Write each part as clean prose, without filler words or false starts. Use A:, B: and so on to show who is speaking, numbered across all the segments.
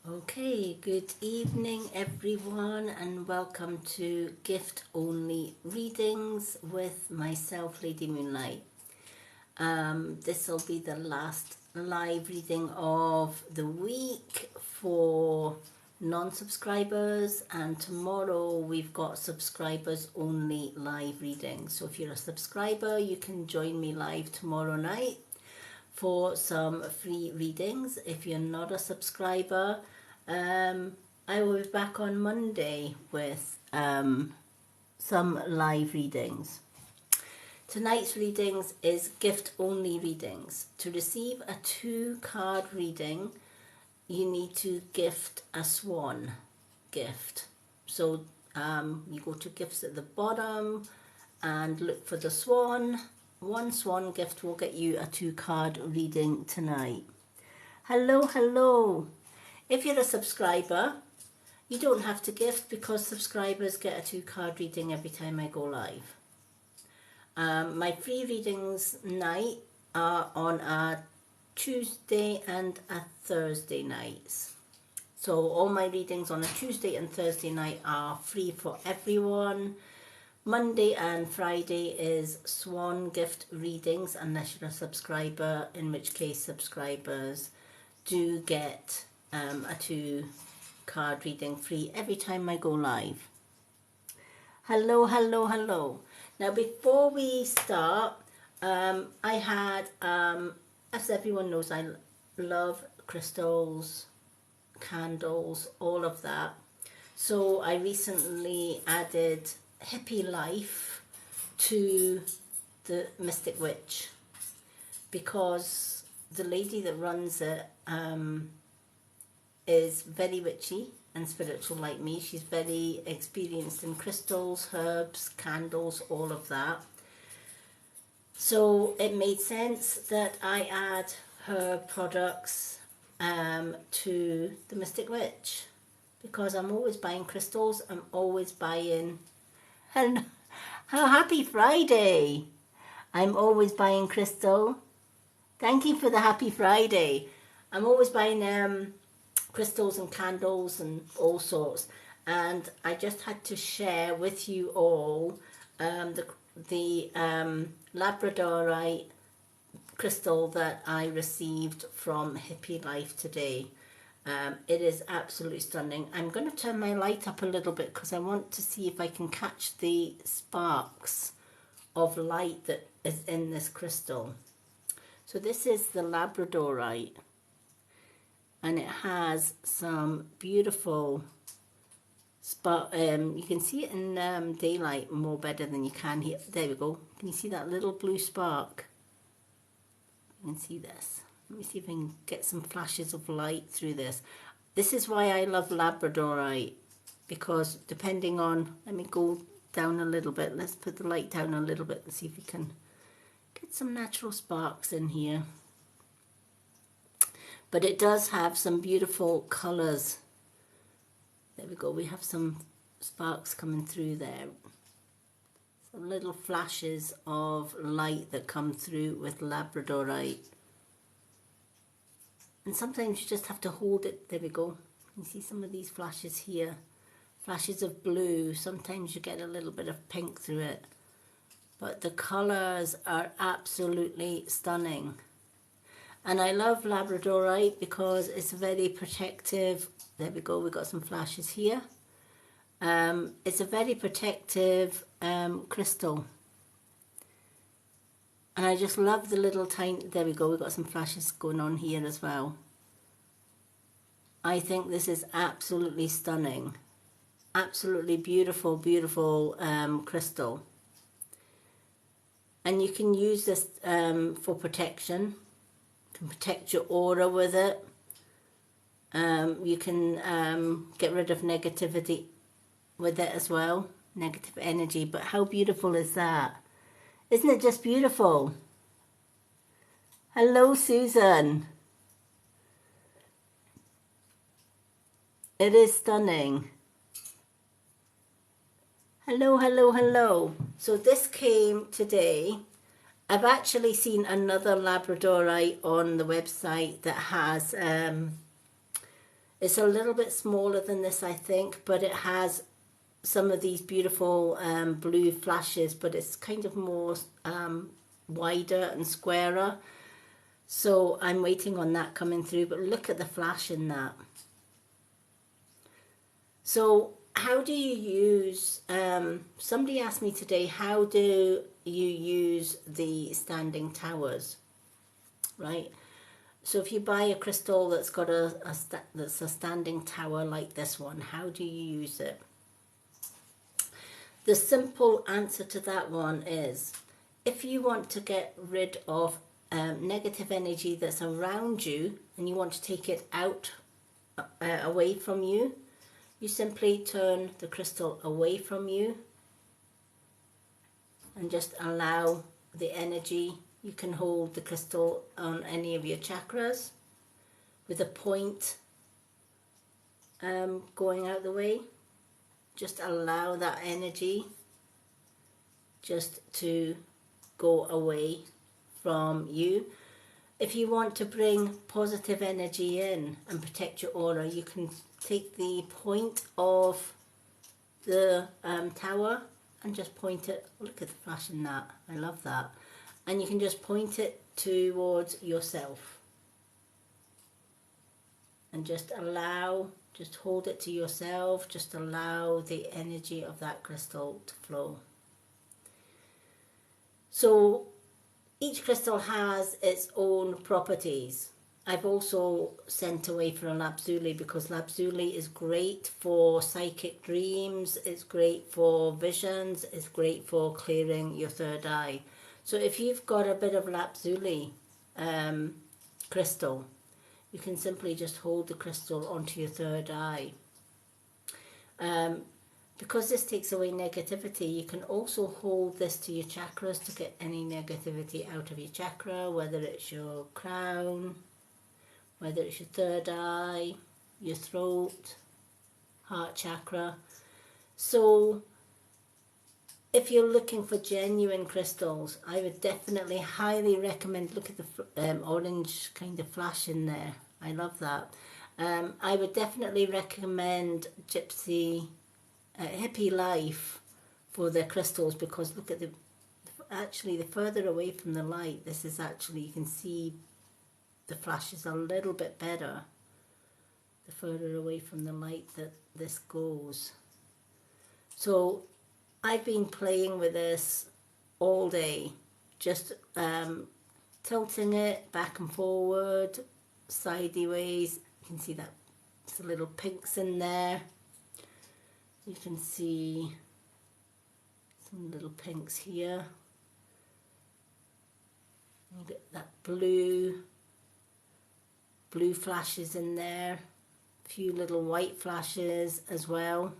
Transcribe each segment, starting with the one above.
A: Okay, good evening everyone, and welcome to gift only readings with myself, Lady Moonlight. This will be the last live reading of the week for non-subscribers, and tomorrow we've got subscribers only live readings. So if you're a subscriber, you can join me live tomorrow night for some free readings. If you're not a subscriber, I will be back on Monday with some live readings. Tonight's readings is gift only readings. To receive a 2-card reading, you need to gift a swan gift. So you go to gifts at the bottom and look for the swan. One swan gift will get you a 2-card reading tonight. Hello. If you're a subscriber, you don't have to gift because subscribers get a 2-card reading every time I go live. My free readings night are on a Tuesday and a Thursday nights. So all my readings on a Tuesday and Thursday night are free for everyone. Monday and Friday is swan gift readings unless you're a subscriber, in which case subscribers do get a 2-card reading free every time I go live. Hello. Now before we start, I had, as everyone knows, I love crystals, candles, all of that. So I recently added Hippie Life to the Mystic Witch because the lady that runs it is very witchy and spiritual like me. She's very experienced in crystals, herbs, candles, all of that. So it made sense that I add her products to the Mystic Witch because I'm always buying crystals. I'm always buying... And happy Friday! I'm always buying crystal. Thank you for the happy Friday. I'm always buying crystals and candles and all sorts, and I just had to share with you all the Labradorite crystal that I received from Hippie Life today. It is absolutely stunning. I'm going to turn my light up a little bit because I want to see if I can catch the sparks of light that is in this crystal. So this is the Labradorite, and it has some beautiful spark. You can see it in daylight more better than you can here. There we go. Can you see that little blue spark? You can see this. Let me see if I can get some flashes of light through this. This is why I love Labradorite, because depending on, let me go down a little bit. Let's put the light down a little bit and see if we can get some natural sparks in here. But it does have some beautiful colours. There we go. We have some sparks coming through there. Some little flashes of light that come through with Labradorite. And sometimes you just have to hold it. There we go. You see some of these flashes here. Flashes of blue. Sometimes you get a little bit of pink through it. But the colours are absolutely stunning. And I love Labradorite because it's very protective. There we go, we got some flashes here. It's a very protective crystal. And I just love the little tiny, there we go, we've got some flashes going on here as well. I think this is absolutely stunning. Absolutely beautiful crystal. And you can use this for protection. You can protect your aura with it. You can get rid of negativity with it as well. Negative energy. But how beautiful is that? Isn't it just beautiful? Hello, Susan. It is stunning. Hello. So this came today. I've actually seen another Labradorite on the website that has It's a little bit smaller than this, I think, but it has some of these beautiful blue flashes, but it's kind of more wider and squarer. So I'm waiting on that coming through, but look at the flash in that. So how do you use, somebody asked me today, how do you use the standing towers, right? So if you buy a crystal that's got that's a standing tower like this one, how do you use it? The simple answer to that one is, if you want to get rid of negative energy that's around you and you want to take it out, away from you, you simply turn the crystal away from you and just allow the energy. You can hold the crystal on any of your chakras with a point going out the way. Just allow that energy just to go away from you. If you want to bring positive energy in and protect your aura, you can take the point of the tower and just point it. Look at the flash in that. I love that. And you can just point it towards yourself. And just allow, just hold it to yourself. Just allow the energy of that crystal to flow. So each crystal has its own properties. I've also sent away for a lapsuli because lapsuli is great for psychic dreams, it's great for visions, it's great for clearing your third eye. So if you've got a bit of lapsuli crystal, you can simply just hold the crystal onto your third eye. Because this takes away negativity, you can also hold this to your chakras to get any negativity out of your chakra, whether it's your crown, whether it's your third eye, your throat, heart chakra. So if you're looking for genuine crystals, I would definitely highly recommend, look at the orange kind of flash in there. I love that. I would definitely recommend Hippie Life for their crystals, because look at actually the further away from the light, this is actually, you can see the flash is a little bit better the further away from the light that this goes. So I've been playing with this all day, just tilting it back and forward, sideways. You can see that there's the little pinks in there. You can see some little pinks here. You get that blue flashes in there. A few little white flashes as well.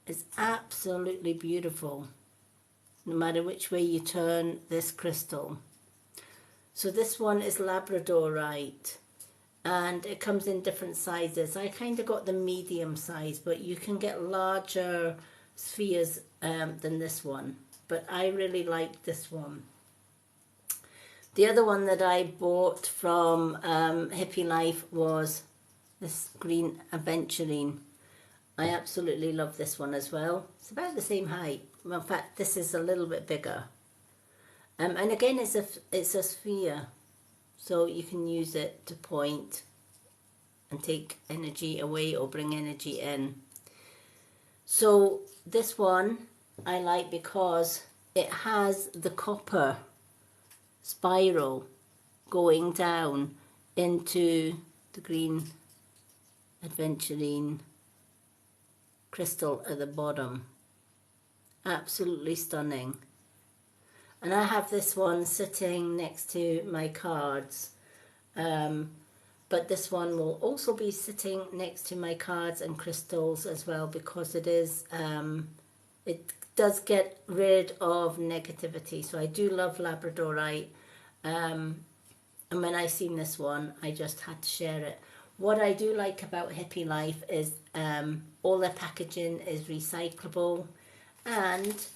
A: It's absolutely beautiful, no matter which way you turn this crystal. So this one is Labradorite, and it comes in different sizes. I kind of got the medium size, but you can get larger spheres than this one. But I really like this one. The other one that I bought from Hippie Life was this green aventurine. I absolutely love this one as well. It's about the same height. Well, in fact, this is a little bit bigger. And again, it's a sphere, so you can use it to point and take energy away or bring energy in. So this one I like because it has the copper spiral going down into the green aventurine crystal at the bottom. Absolutely stunning. And I have this one sitting next to my cards, but this one will also be sitting next to my cards and crystals as well, because it is it does get rid of negativity. So I do love Labradorite, and when I seen this one, I just had to share it. What I do like about Hippie Life is all their packaging is recyclable, and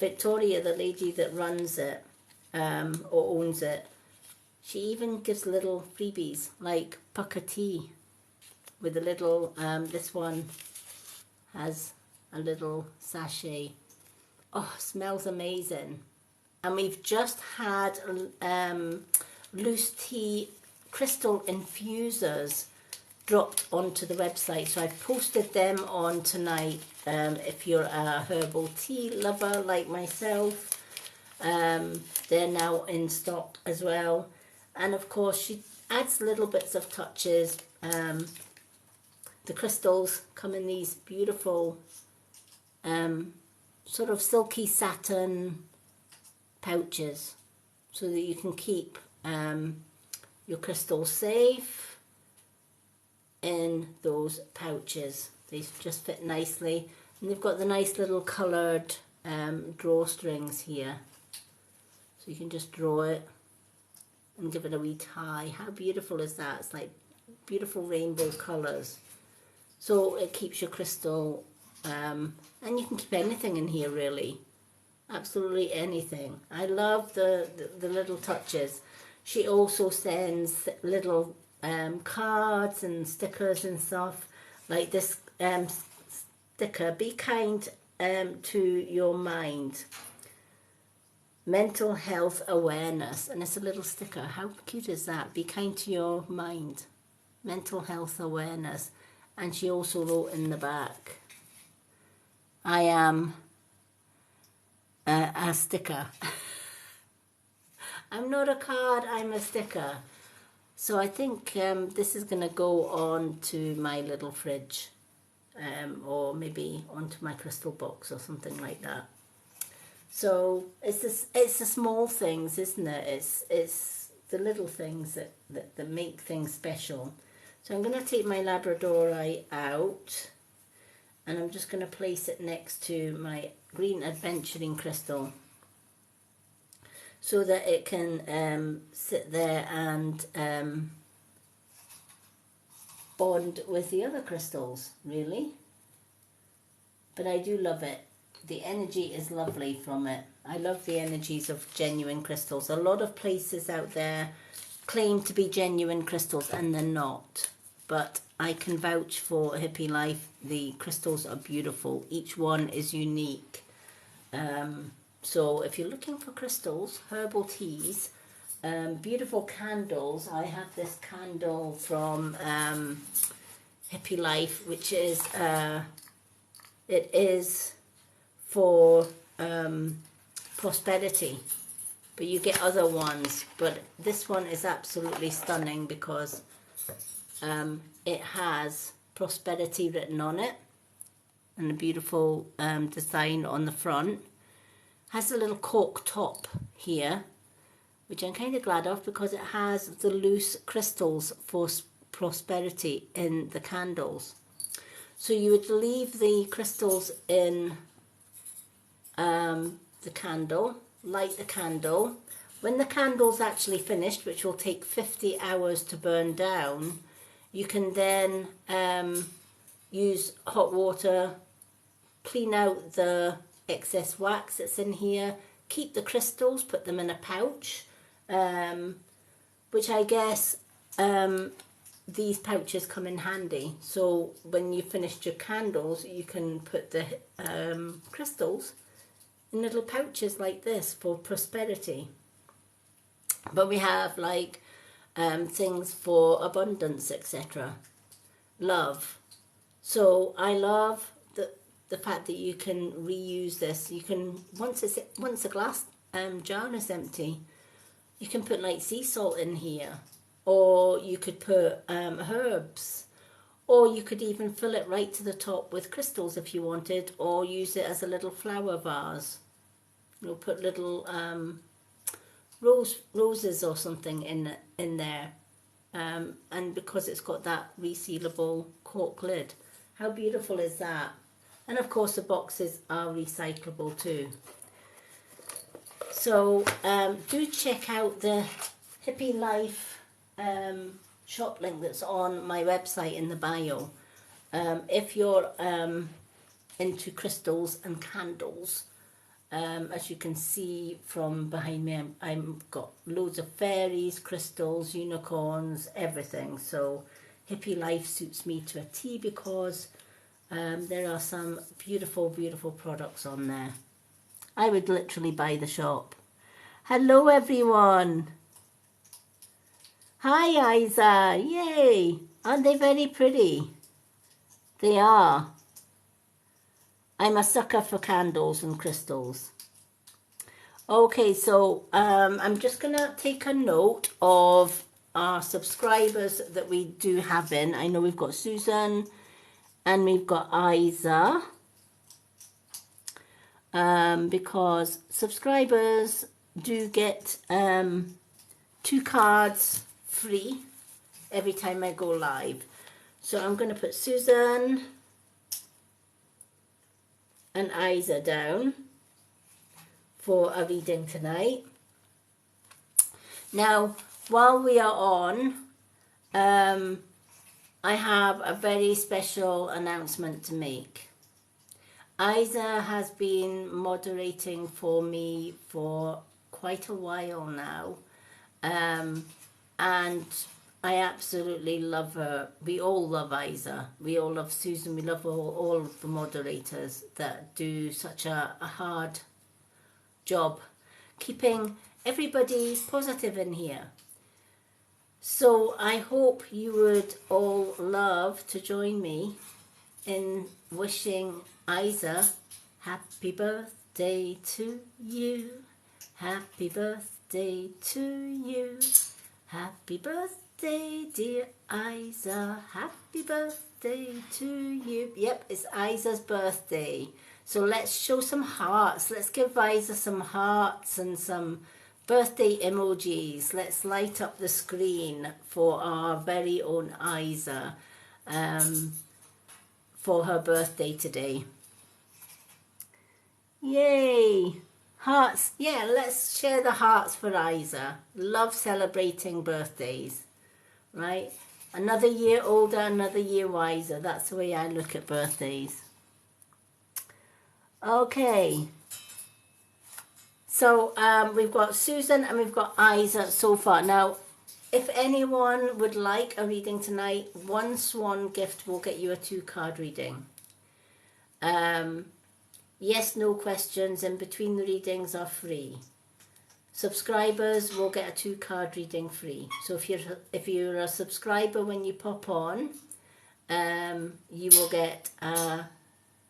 A: Victoria, the lady that runs it or owns it, she even gives little freebies like pucker tea, with a little, this one has a little sachet. Oh, smells amazing. And we've just had loose tea crystal infusers dropped onto the website. So I've posted them on tonight. If you're a herbal tea lover like myself, they're now in stock as well. And of course she adds little bits of touches. The crystals come in these beautiful sort of silky satin pouches, so that you can keep your crystals safe in those pouches. They just fit nicely, and they've got the nice little coloured drawstrings here, so you can just draw it and give it a wee tie. How beautiful is that? It's like beautiful rainbow colours. So it keeps your crystal, and you can keep anything in here really. Absolutely anything. I love the little touches. She also sends little cards and stickers and stuff, like this sticker, be kind to your mind. Mental health awareness. And it's a little sticker. How cute is that? Be kind to your mind. Mental health awareness. And she also wrote in the back, I am a sticker. I'm not a card, I'm a sticker. So I think this is going to go on to my little fridge, or maybe onto my crystal box or something like that. So it's the small things, isn't it? It's the little things that make things special. So I'm going to take my Labradorite out, and I'm just going to place it next to my green adventuring crystal, so that it can sit there and bond with the other crystals, really. But I do love it. The energy is lovely from it. I love the energies of genuine crystals. A lot of places out there claim to be genuine crystals and they're not. But I can vouch for Hippie Life. The crystals are beautiful. Each one is unique. So if you're looking for crystals, herbal teas, beautiful candles. I have this candle from Hippie Life, which is, it is for prosperity. But you get other ones. But this one is absolutely stunning because it has prosperity written on it, and a beautiful design on the front. Has a little cork top here, which I'm kind of glad of because it has the loose crystals for prosperity in the candles. So you would leave the crystals in the candle, light the candle. When the candle's actually finished, which will take 50 hours to burn down, you can then use hot water, clean out the excess wax that's in here, keep the crystals, put them in a pouch, which I guess these pouches come in handy. So when you've finished your candles, you can put the crystals in little pouches like this for prosperity. But we have like things for abundance, etc. Love. So I love the fact that you can reuse this. You can, once the glass jar is empty, you can put like sea salt in here, or you could put herbs, or you could even fill it right to the top with crystals if you wanted, or use it as a little flower vase. You'll put little roses or something in there, and because it's got that resealable cork lid. How beautiful is that? And of course the boxes are recyclable too. So do check out the Hippie Life shop link that's on my website in the bio. If you're into crystals and candles, as you can see from behind me, I've got loads of fairies, crystals, unicorns, everything. So Hippie Life suits me to a T because there are some beautiful, beautiful products on there. I would literally buy the shop. Hello, everyone. Hi, Isa. Yay. Aren't they very pretty? They are. I'm a sucker for candles and crystals. Okay, so I'm just going to take a note of our subscribers that we do have in. I know we've got Susan and we've got Isa. Because subscribers do get 2 cards free every time I go live. So I'm going to put Susan and Isa down for a reading tonight. Now, while we are on, I have a very special announcement to make. Isa has been moderating for me for quite a while now, and I absolutely love her. We all love Isa. We all love Susan. We love all of the moderators that do such a hard job keeping everybody positive in here. So I hope you would all love to join me in wishing Isa happy birthday to you. Happy birthday to you. Happy birthday, dear Isa. Happy birthday to you. Yep, it's Isa's birthday. So let's show some hearts. Let's give Isa some hearts and some birthday emojis. Let's light up the screen for our very own Isa for her birthday today. Yay! Hearts. Yeah, let's share the hearts for Isa. Love celebrating birthdays, right? Another year older, another year wiser. That's the way I look at birthdays. Okay. So we've got Susan and we've got Isa so far. Now, if anyone would like a reading tonight, one Swan gift will get you a 2-card reading. Yes, no questions in between the readings are free. Subscribers will get a 2-card reading free. So if you're a subscriber when you pop on, you will get a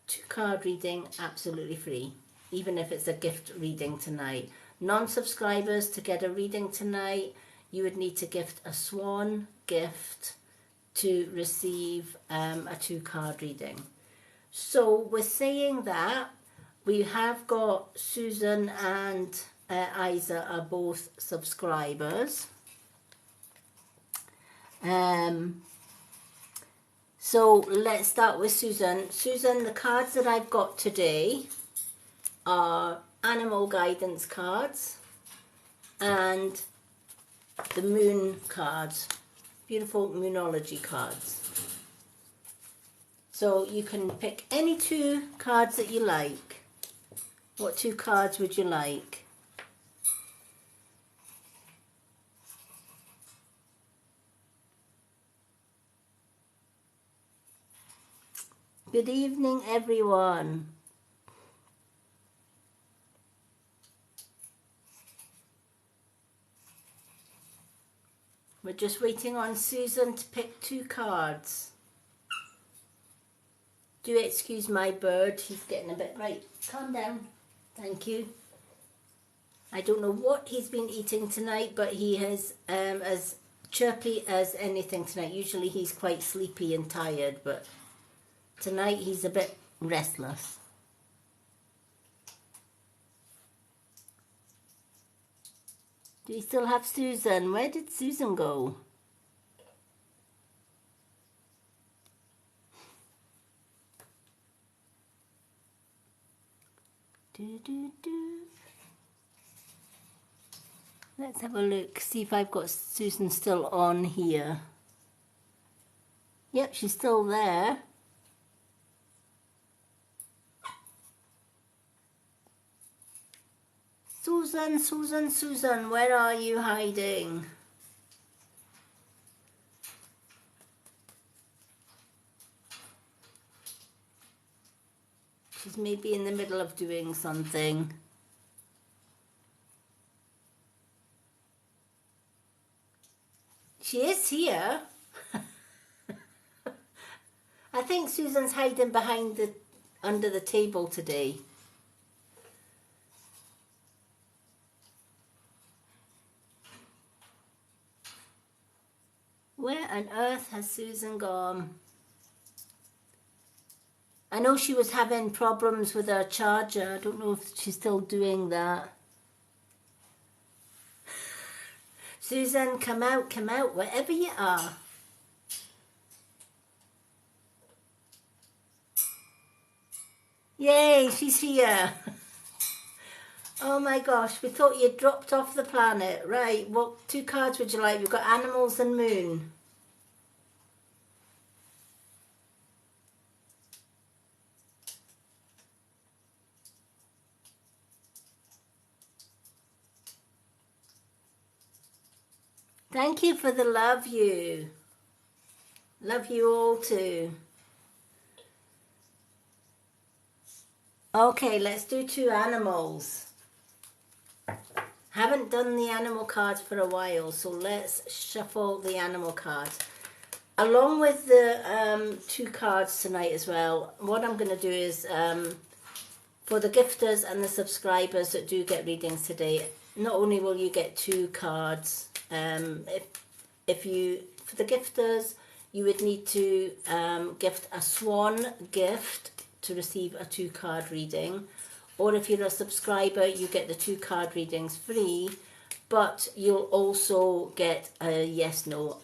A: 2-card reading absolutely free, even if it's a gift reading tonight. Non-subscribers, to get a reading tonight, you would need to gift a Swan gift to receive a 2-card reading. So with saying that, we have got Susan and Isa are both subscribers. So let's start with Susan. Susan, the cards that I've got today are animal guidance cards and the moon cards, beautiful moonology cards. So you can pick any 2 cards that you like. What 2 cards would you like? Good evening, everyone. We're just waiting on Susan to pick 2 cards. Do excuse my bird, he's getting a bit... Right, calm down. Thank you. I don't know what he's been eating tonight, but he is as chirpy as anything tonight. Usually he's quite sleepy and tired, but tonight he's a bit restless. Do we still have Susan? Where did Susan go? Let's have a look, see if I've got Susan still on here. Yep, she's still there. Susan, Susan, Susan, where are you hiding? She's maybe in the middle of doing something. She is here. I think Susan's hiding behind under the table today. Where on earth has Susan gone? I know she was having problems with her charger. I don't know if she's still doing that. Susan, come out, wherever you are. Yay, she's here. Oh my gosh, we thought you'd dropped off the planet. Right, what 2 cards would you like? We've got animals and moon. Thank you for the love you. Love you all too. Okay, let's do 2 animals. Haven't done the animal cards for a while, so let's shuffle the animal cards. Along with the 2 cards tonight as well, what I'm going to do is, for the gifters and the subscribers that do get readings today, not only will you get 2 cards, if you, for the gifters, you would need to gift a swan gift to receive a 2 card reading, or if you're a subscriber you get the 2 card readings free, but you'll also get a yes no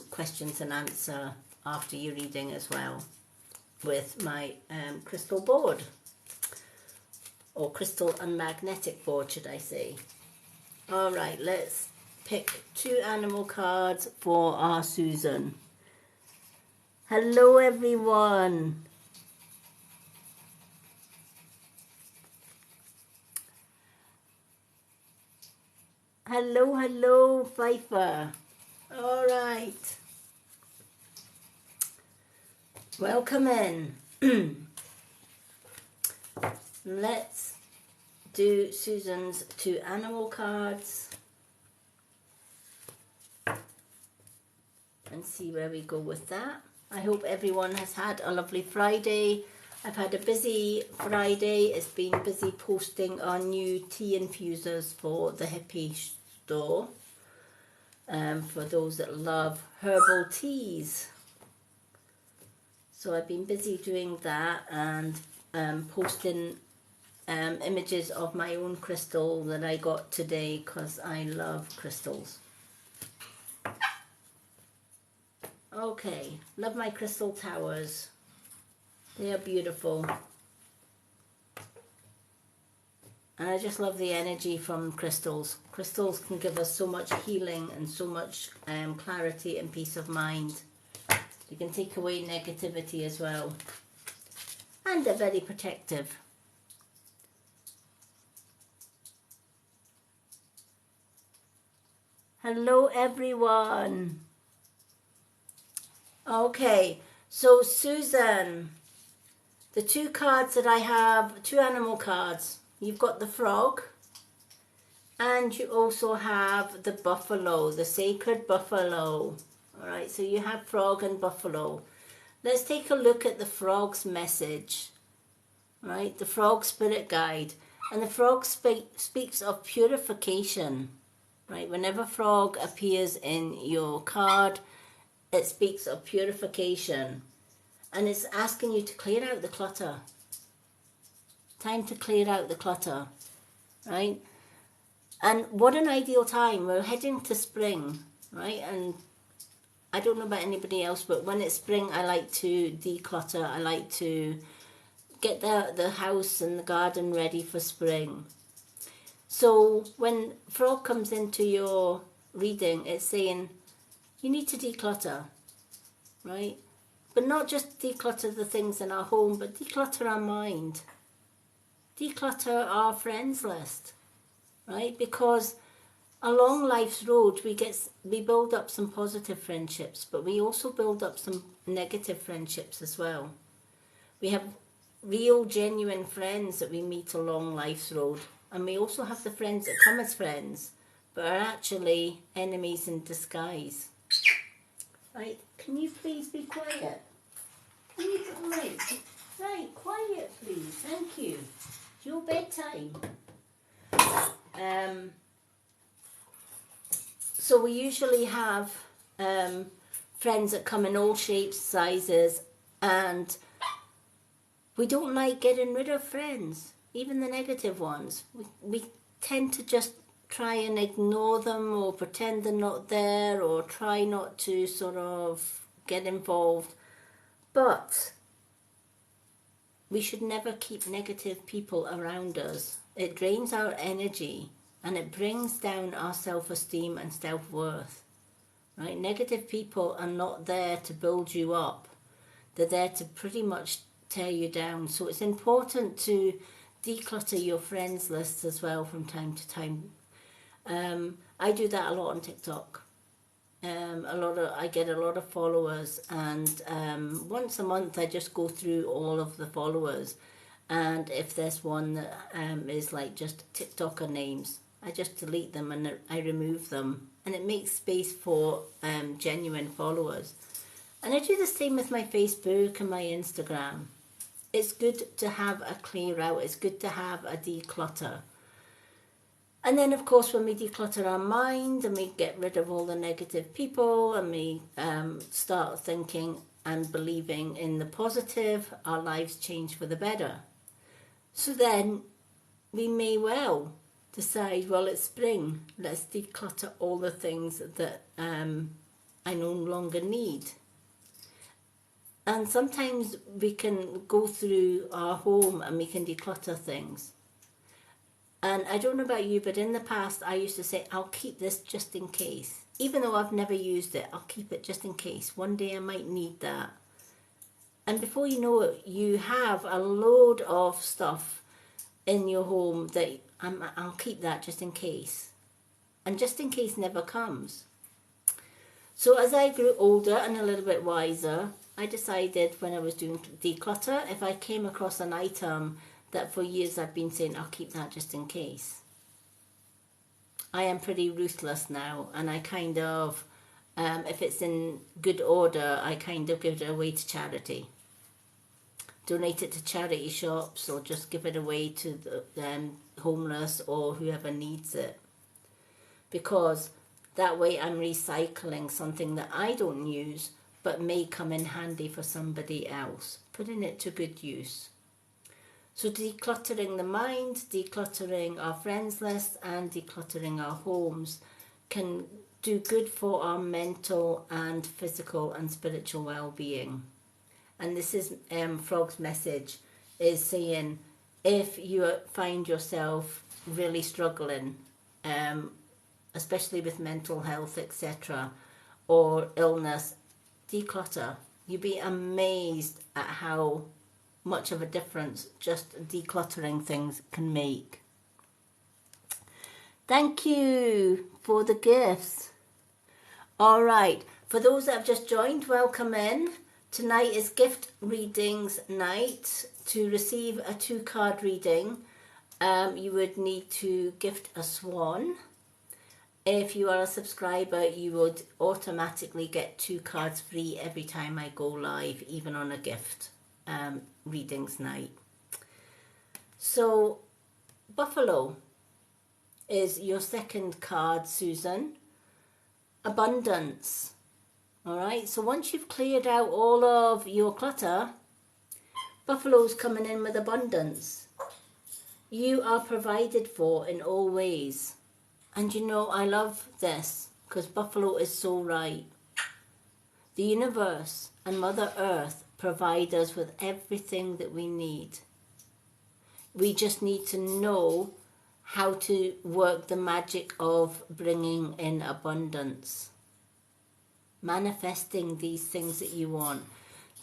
A: questions and answer after your reading as well with my crystal board, or crystal and magnetic board should I say. Alright, let's pick 2 animal cards for our Susan. Hello everyone. Hello, Pfeiffer. All right. Welcome in. Let's do Susan's 2 animal cards and see where we go with that. I hope everyone has had a lovely Friday. I've had a busy Friday. It's been busy posting our new tea infusers for the hippie store. For those that love herbal teas. So I've been busy doing that and posting images of my own crystal that I got today because I love crystals. Okay, love my crystal towers. They are beautiful. And I just love the energy from crystals. Crystals can give us so much healing and so much clarity and peace of mind. You can take away negativity as well. And they're very protective. Hello everyone. Okay, so Susan, the 2 cards that I have, 2 animal cards. You've got the frog and you also have the buffalo, the sacred buffalo. Alright, so you have frog and buffalo. Let's take a look at the frog's message. Right, the frog spirit guide. And the frog speaks of purification. Right, whenever frog appears in your card, it speaks of purification. And it's asking you to clear out the clutter. Time to clear out the clutter, right? And what an ideal time. We're heading to spring, right? And I don't know about anybody else, but when it's spring, I like to declutter. I like to get the house and the garden ready for spring. So when frog comes into your reading, it's saying you need to declutter, right? But not just declutter the things in our home, but declutter our mind. Declutter our friends list, right? Because along life's road, we build up some positive friendships, but we also build up some negative friendships as well. We have real, genuine friends that we meet along life's road. And we also have the friends that come as friends, but are actually enemies in disguise. Right, can you please be quiet? Can you, right, quiet please, thank you. It's your bedtime. So we usually have friends that come in all shapes, sizes, and we don't like getting rid of friends, even the negative ones. We tend to just try and ignore them or pretend they're not there or try not to sort of get involved. But we should never keep negative people around us. It drains our energy and it brings down our self-esteem and self-worth. Right? Negative people are not there to build you up. They're there to pretty much tear you down. So it's important to declutter your friends list as well from time to time. I do that a lot on TikTok. I get a lot of followers, and once a month I just go through all of the followers, and if there's one that is like just TikToker names, I just delete them and I remove them, and it makes space for genuine followers. And I do the same with my Facebook and my Instagram. It's good to have a clear out, it's good to have a declutter. And then, of course, when we declutter our mind and we get rid of all the negative people and we start thinking and believing in the positive, our lives change for the better. So then we may well decide, well, it's spring, let's declutter all the things that I no longer need. And sometimes we can go through our home and we can declutter things. And I don't know about you, but in the past I used to say, I'll keep this just in case. Even though I've never used it, I'll keep it just in case. One day I might need that. And before you know it, you have a load of stuff in your home that I'll keep that just in case. And just in case never comes. So as I grew older and a little bit wiser, I decided when I was doing declutter, if I came across an item that for years I've been saying, I'll keep that just in case. I am pretty ruthless now, and I kind of, if it's in good order, I kind of give it away to charity. Donate it to charity shops or just give it away to the homeless or whoever needs it. Because that way I'm recycling something that I don't use but may come in handy for somebody else, putting it to good use. So decluttering the mind, decluttering our friends list and decluttering our homes can do good for our mental and physical and spiritual well-being. And this is Frog's message, is saying if you find yourself really struggling, especially with mental health, etc., or illness, declutter. You'd be amazed at how much of a difference just decluttering things can make. Thank you for the gifts. All right, for those that have just joined, welcome in. Tonight is gift readings night. To receive a 2-card reading, you would need to gift a swan. If you are a subscriber, you would automatically get 2 cards free every time I go live, even on a gift readings night. So Buffalo is your second card, Susan. Abundance. All right, so once you've cleared out all of your clutter, Buffalo's coming in with abundance. You are provided for in all ways. And you know, I love this because Buffalo is so right. The universe and Mother Earth provide us with everything that we need. We just need to know how to work the magic of bringing in abundance. Manifesting these things that you want.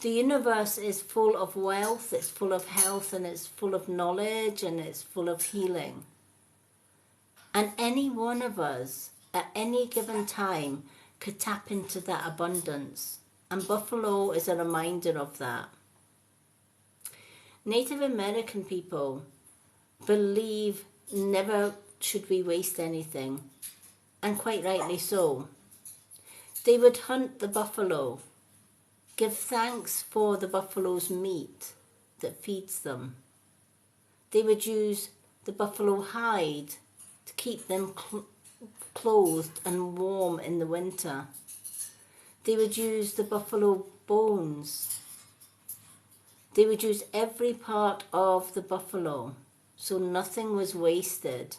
A: The universe is full of wealth, it's full of health, and it's full of knowledge, and it's full of healing. And any one of us at any given time could tap into that abundance. And Buffalo is a reminder of that. Native American people believe never should we waste anything, and quite rightly so. They would hunt the buffalo, give thanks for the buffalo's meat that feeds them. They would use the buffalo hide to keep them clothed and warm in the winter. They would use the buffalo bones. They would use every part of the buffalo, so nothing was wasted.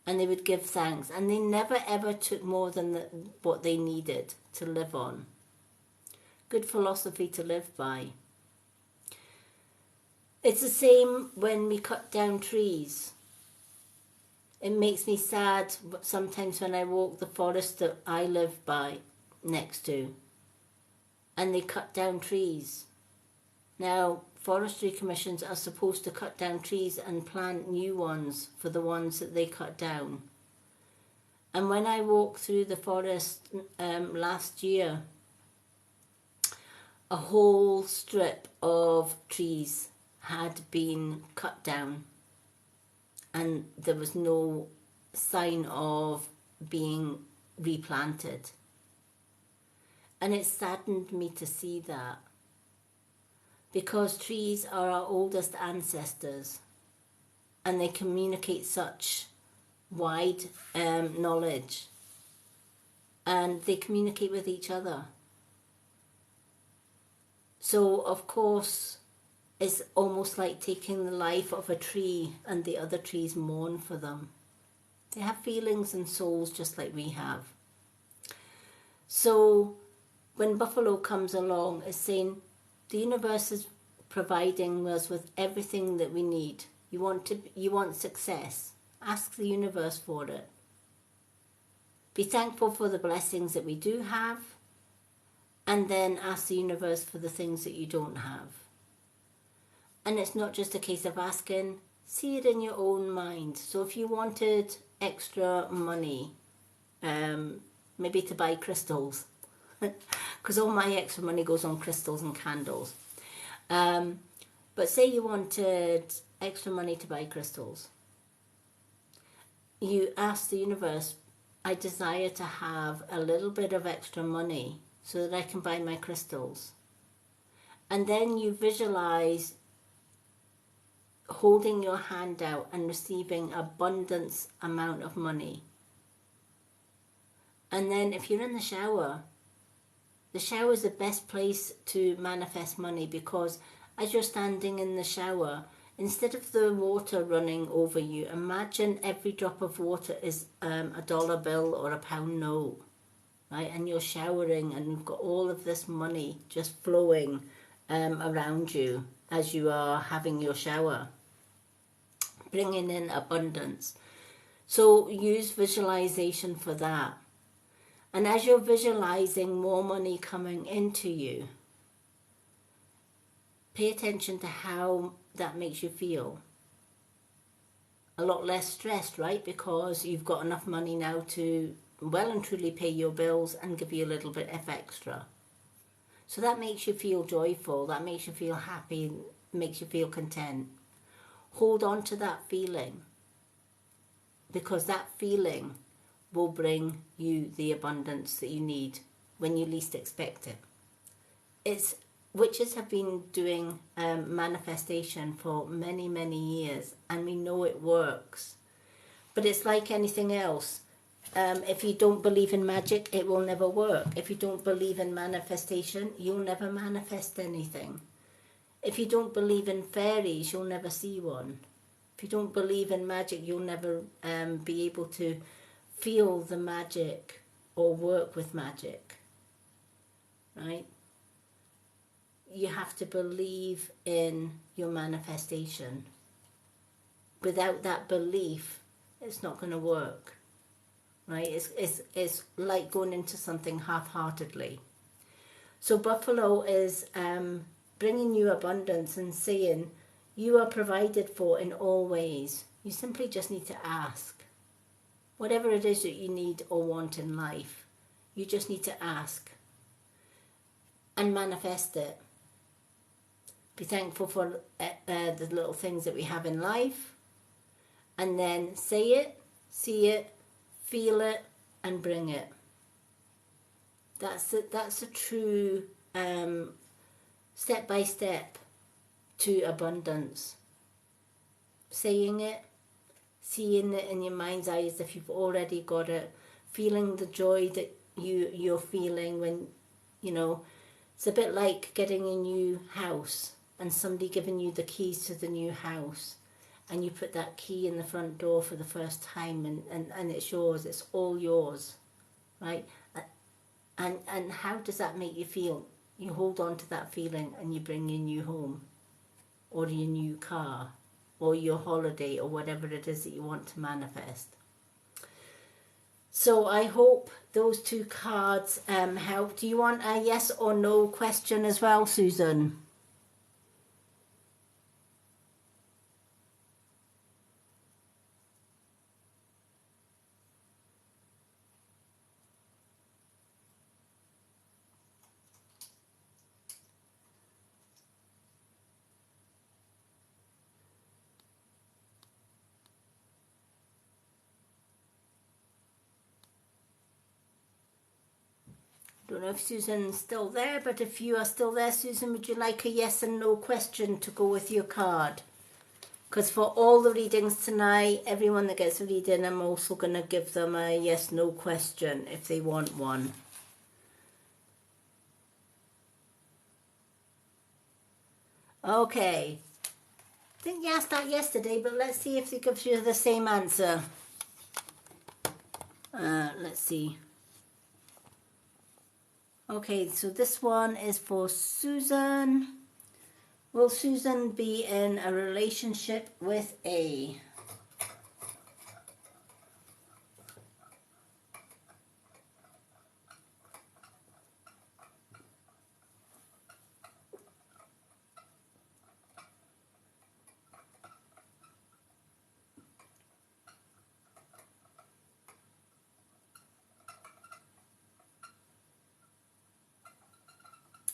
A: And they would give thanks. And they never ever took more than what they needed to live on. Good philosophy to live by. It's the same when we cut down trees. It makes me sad sometimes when I walk the forest that I live by next to, and they cut down trees. Now, forestry commissions are supposed to cut down trees and plant new ones for the ones that they cut down. And when I walked through the forest last year, a whole strip of trees had been cut down, and there was no sign of being replanted. And it saddened me to see that, because trees are our oldest ancestors and they communicate such wide knowledge, and they communicate with each other. So of course it's almost like taking the life of a tree, and the other trees mourn for them. They have feelings and souls just like we have. So when buffalo comes along, it's saying the universe is providing us with everything that we need. You want success. Ask the universe for it. Be thankful for the blessings that we do have, and then ask the universe for the things that you don't have. And it's not just a case of asking, see it in your own mind. So if you wanted extra money, maybe to buy crystals, because all my extra money goes on crystals and candles. But say you wanted extra money to buy crystals. You ask the universe, I desire to have a little bit of extra money so that I can buy my crystals. And then you visualize holding your hand out and receiving abundance amount of money. And then if you're in the shower is the best place to manifest money, because as you're standing in the shower, instead of the water running over you, imagine every drop of water is a dollar bill or a pound note, right? And you're showering and you've got all of this money just flowing around you as you are having your shower, bringing in abundance. So use visualization for that. And as you're visualizing more money coming into you, pay attention to how that makes you feel. A lot less stressed, right? Because you've got enough money now to well and truly pay your bills and give you a little bit of extra. So that makes you feel joyful, that makes you feel happy, makes you feel content. Hold on to that feeling, because that feeling will bring you the abundance that you need when you least expect it. Witches have been doing manifestation for many, many years, and we know it works. But it's like anything else. If you don't believe in magic, it will never work. If you don't believe in manifestation, you'll never manifest anything. If you don't believe in fairies, you'll never see one. If you don't believe in magic, you'll never be able to feel the magic or work with magic, right? You have to believe in your manifestation. Without that belief, it's not going to work, right? It's like going into something half-heartedly. So buffalo is bringing you abundance and saying you are provided for in all ways. You simply just need to ask. Whatever it is that you need or want in life, you just need to ask and manifest it. Be thankful for the little things that we have in life. And then say it, see it, feel it, and bring it. That's a true step by step to abundance. Saying it, seeing it in your mind's eye as if you've already got it, feeling the joy that you're feeling when, you know, it's a bit like getting a new house and somebody giving you the keys to the new house, and you put that key in the front door for the first time, and it's yours, it's all yours, right? And how does that make you feel? You hold on to that feeling and you bring your new home or your new car or your holiday or whatever it is that you want to manifest. So I hope those two cards help. Do you want a yes or no question as well, Susan? Don't know if Susan's still there, but if you are still there, Susan, would you like a yes and no question to go with your card? Because for all the readings tonight, everyone that gets a reading, I'm also going to give them a yes no question if they want one. Okay. I think you asked that yesterday, but let's see if they give you the same answer. Let's see. Okay, so this one is for Susan. Will Susan be in a relationship with A?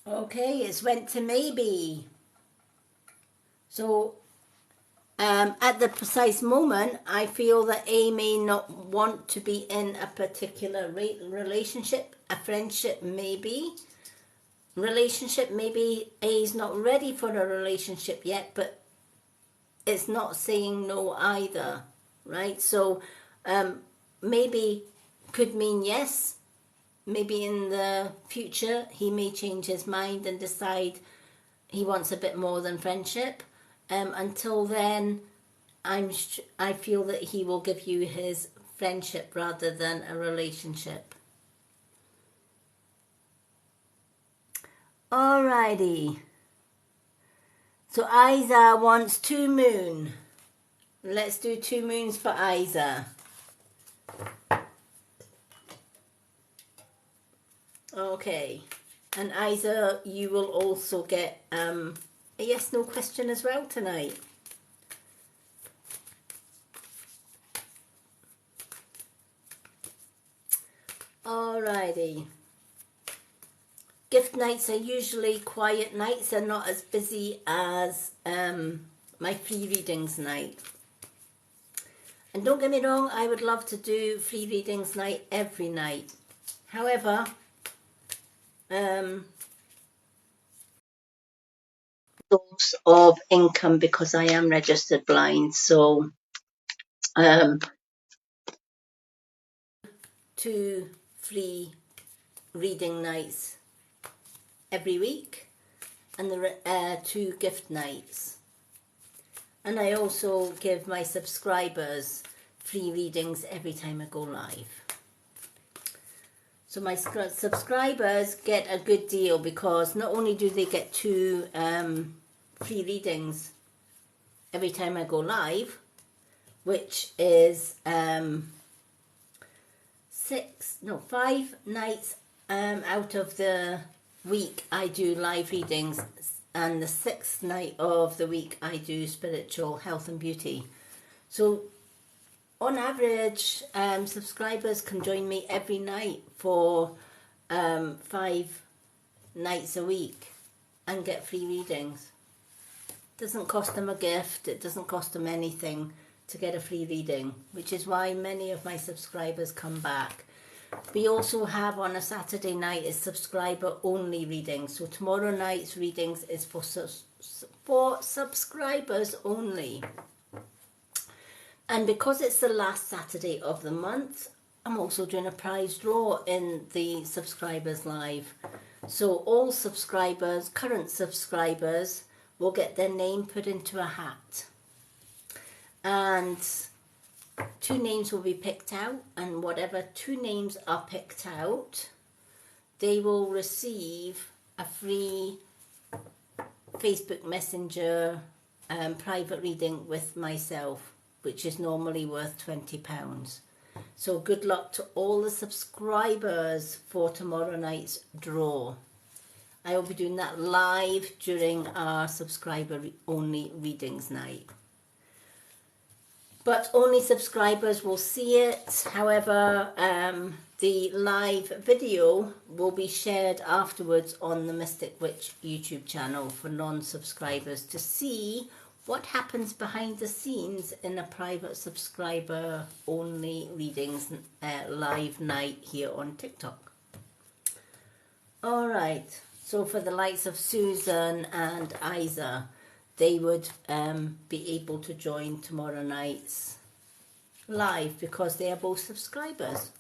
A: Okay, it's went to maybe. So at the precise moment, I feel that A may not want to be in a particular relationship, a friendship maybe. Relationship, maybe A's not ready for a relationship yet, but it's not saying no either, right? So maybe could mean yes. Maybe in the future he may change his mind and decide he wants a bit more than friendship. Until then, I feel that he will give you his friendship rather than a relationship. Alrighty. So Isa wants 2 moon. Let's do 2 moons for Isa. Okay. And Isa, you will also get a yes no question as well tonight. Alrighty. Gift nights are usually quiet nights. They're not as busy as my free readings night. And don't get me wrong, I would love to do free readings night every night. However, source of income because I am registered blind. So 2 free reading nights every week and the 2 gift nights. And I also give my subscribers free readings every time I go live. So my subscribers get a good deal because not only do they get 2 free readings every time I go live, which is 5 nights out of the week I do live readings, and the 6th night of the week I do spiritual health and beauty. So on average, subscribers can join me every night for 5 nights a week and get free readings. Doesn't cost them a gift. It doesn't cost them anything to get a free reading, which is why many of my subscribers come back. We also have on a Saturday night is subscriber only readings. So tomorrow night's readings is for subscribers only. And because it's the last Saturday of the month, I'm also doing a prize draw in the subscribers live. So all subscribers, current subscribers, will get their name put into a hat. And 2 names will be picked out, and whatever 2 names are picked out, they will receive a free Facebook Messenger private reading with myself, which is normally worth £20. So good luck to all the subscribers for tomorrow night's draw. I will be doing that live during our subscriber only readings night. But only subscribers will see it. However, the live video will be shared afterwards on the Mystic Witch YouTube channel for non-subscribers to see what happens behind the scenes in a private subscriber only readings live night here on TikTok. All right. So for the likes of Susan and Isa, they would be able to join tomorrow night's live because they are both subscribers.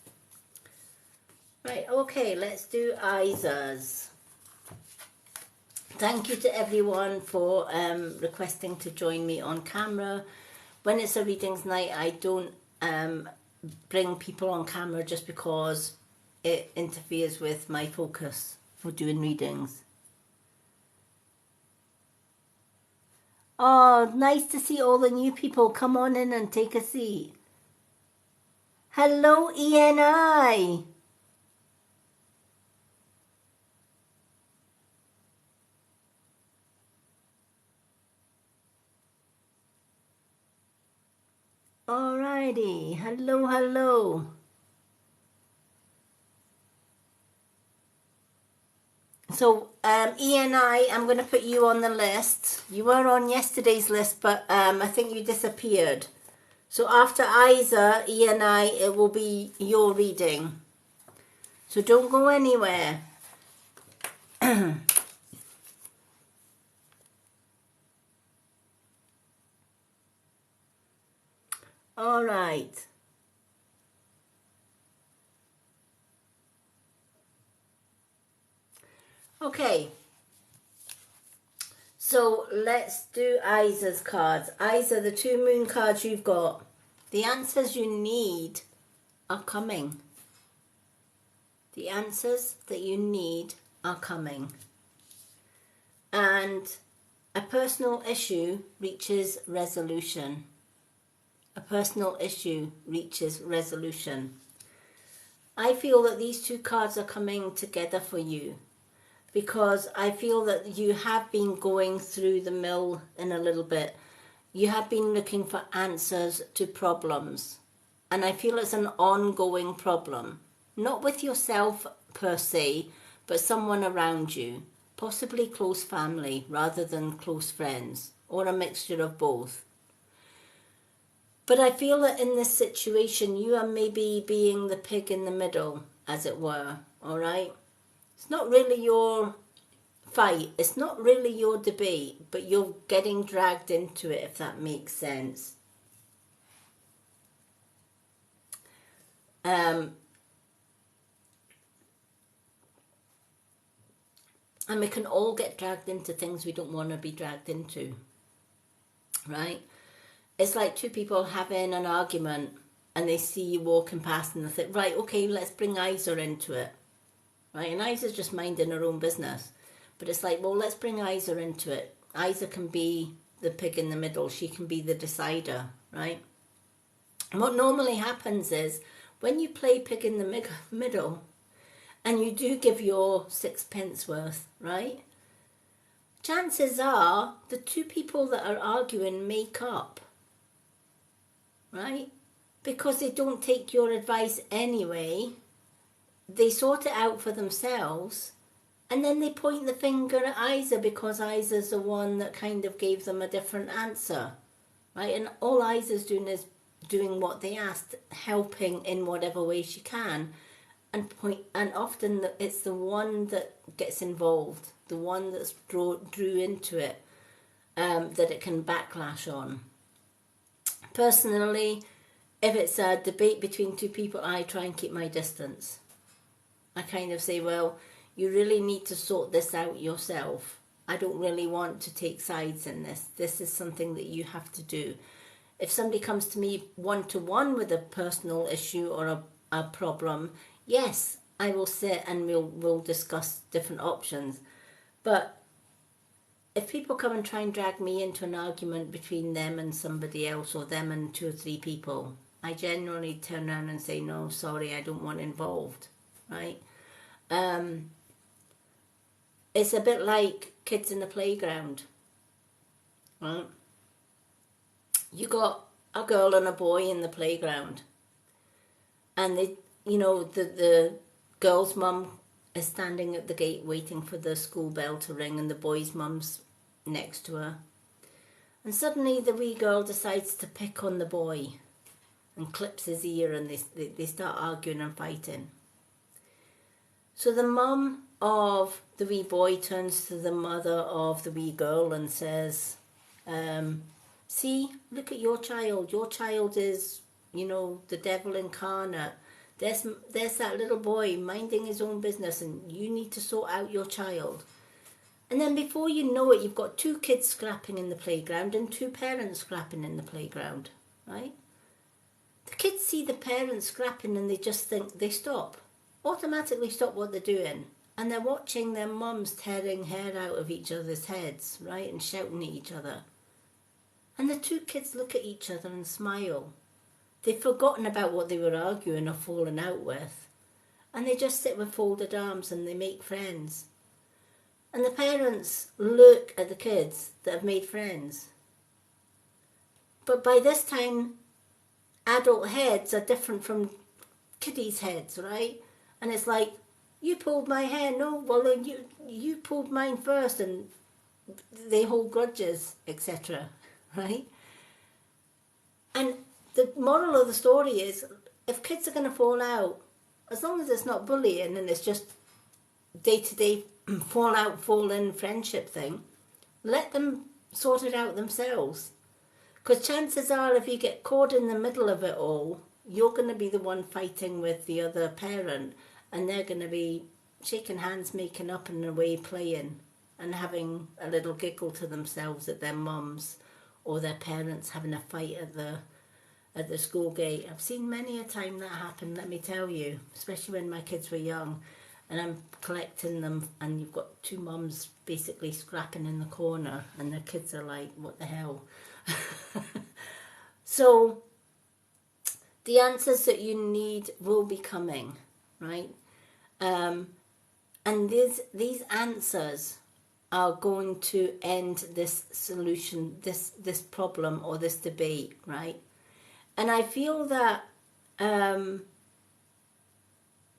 A: Right, okay, let's do Isa's. Thank you to everyone for requesting to join me on camera. When it's a readings night, I don't bring people on camera just because it interferes with my focus for doing readings. Oh, nice to see all the new people. Come on in and take a seat. Hello, ENI. Alrighty. Hello, hello. So, ENI, I'm going to put you on the list. You were on yesterday's list, but I think you disappeared. So after Isa, ENI, it will be your reading. So don't go anywhere. All right. Okay. So let's do Isa's cards. Isa, the 2 moon cards you've got, the answers you need are coming. The answers that you need are coming. And a personal issue reaches resolution. A personal issue reaches resolution. I feel that these 2 cards are coming together for you, because I feel that you have been going through the mill in a little bit. You have been looking for answers to problems. And I feel it's an ongoing problem. Not with yourself per se, but someone around you. Possibly close family rather than close friends, or a mixture of both. But I feel that in this situation, you are maybe being the pig in the middle, as it were, all right? It's not really your fight. It's not really your debate, but you're getting dragged into it, if that makes sense. And we can all get dragged into things we don't want to be dragged into, right? It's like 2 people having an argument and they see you walking past and they think, right, okay, let's bring Isa into it. Right, and Isa's just minding her own business. But it's like, well, let's bring Isa into it. Isa can be the pig in the middle. She can be the decider, right? And what normally happens is, when you play pig in the middle, and you do give your 6p worth, right? Chances are, the 2 people that are arguing make up, right? Because they don't take your advice anyway. They sort it out for themselves, And then they point the finger at Isa because Isa's the one that kind of gave them a different answer, right? And all Isa's doing is doing what they asked, helping in whatever way she can, and often it's the one that gets involved, the one that's drew into it, that it can backlash on. Personally, if it's a debate between two people, I try and keep my distance. I kind of say, well, you really need to sort this out yourself. I don't really want to take sides in this. This is something that you have to do. If somebody comes to me one-to-one with a personal issue or a problem, yes, I will sit and we'll discuss different options. But if people come and try and drag me into an argument between them and somebody else, or them and 2 or 3 people, I generally turn around and say, no, sorry, I don't want involved, right? It's a bit like kids in the playground, right? You got a girl and a boy in the playground, and the girl's mum is standing at the gate waiting for the school bell to ring, and the boy's mum's next to her. And suddenly the wee girl decides to pick on the boy and clips his ear, and they start arguing and fighting. So the mum of the wee boy turns to the mother of the wee girl and says, see, look at your child. Your child is, the devil incarnate. There's that little boy minding his own business, and you need to sort out your child. And then before you know it, you've got 2 kids scrapping in the playground and 2 parents scrapping in the playground, right? The kids see the parents scrapping and they just think, they automatically stop what they're doing. And they're watching their mums tearing hair out of each other's heads, right? And shouting at each other. And the 2 kids look at each other and smile. They've forgotten about what they were arguing or falling out with. And they just sit with folded arms and they make friends. And the parents look at the kids that have made friends. But by this time, adult heads are different from kiddies' heads, right? And it's like, you pulled my hair. No, well, you pulled mine first. And they hold grudges, etc., right? And the moral of the story is, if kids are going to fall out, as long as it's not bullying and it's just day-to-day fall out, fall in friendship thing, let them sort it out themselves. Because chances are, if you get caught in the middle of it all, you're going to be the one fighting with the other parent, and they're going to be shaking hands, making up and away playing, and having a little giggle to themselves at their mums or their parents having a fight at the school gate. I've seen many a time that happen, let me tell you, especially when my kids were young. And I'm collecting them, and you've got 2 mums basically scrapping in the corner, and the kids are like, what the hell? So the answers that you need will be coming, right? And these answers are going to end this solution, this problem or this debate, right? And I feel that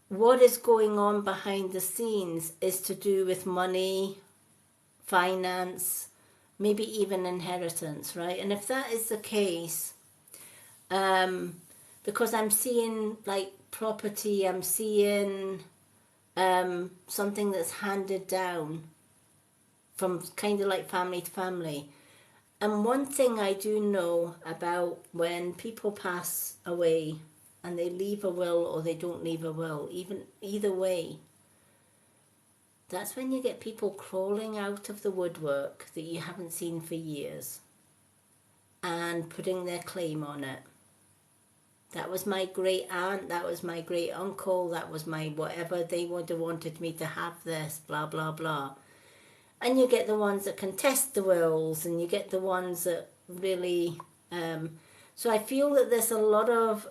A: what is going on behind the scenes is to do with money, finance, maybe even inheritance, right? And if that is the case, because I'm seeing like property, I'm seeing something that's handed down from kind of like family to family. And one thing I do know about when people pass away and they leave a will or they don't leave a will, either way, that's when you get people crawling out of the woodwork that you haven't seen for years and putting their claim on it. That was my great aunt, that was my great uncle, that was my whatever, they would have wanted me to have this, blah, blah, blah. And you get the ones that contest the wills, and you get the ones that really... so I feel that there's a lot of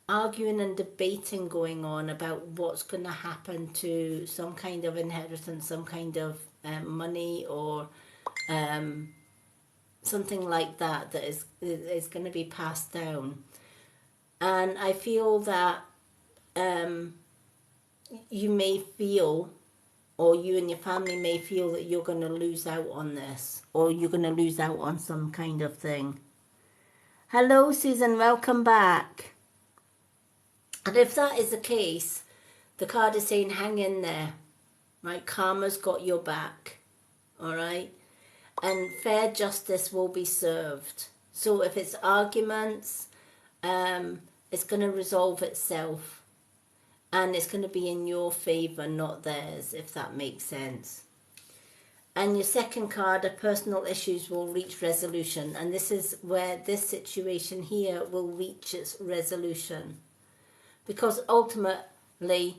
A: arguing and debating going on about what's going to happen to some kind of inheritance, some kind of money or something like that is going to be passed down. And I feel that you may feel or you and your family may feel that you're going to lose out on this, or you're going to lose out on some kind of thing. Hello, Susan, welcome back. And if that is the case, the card is saying hang in there, right? Karma's got your back, all right? And fair justice will be served. So if it's arguments, it's going to resolve itself. And it's going to be in your favour, not theirs, if that makes sense. And your second card, personal issues will reach resolution. And this is where this situation here will reach its resolution. Because ultimately,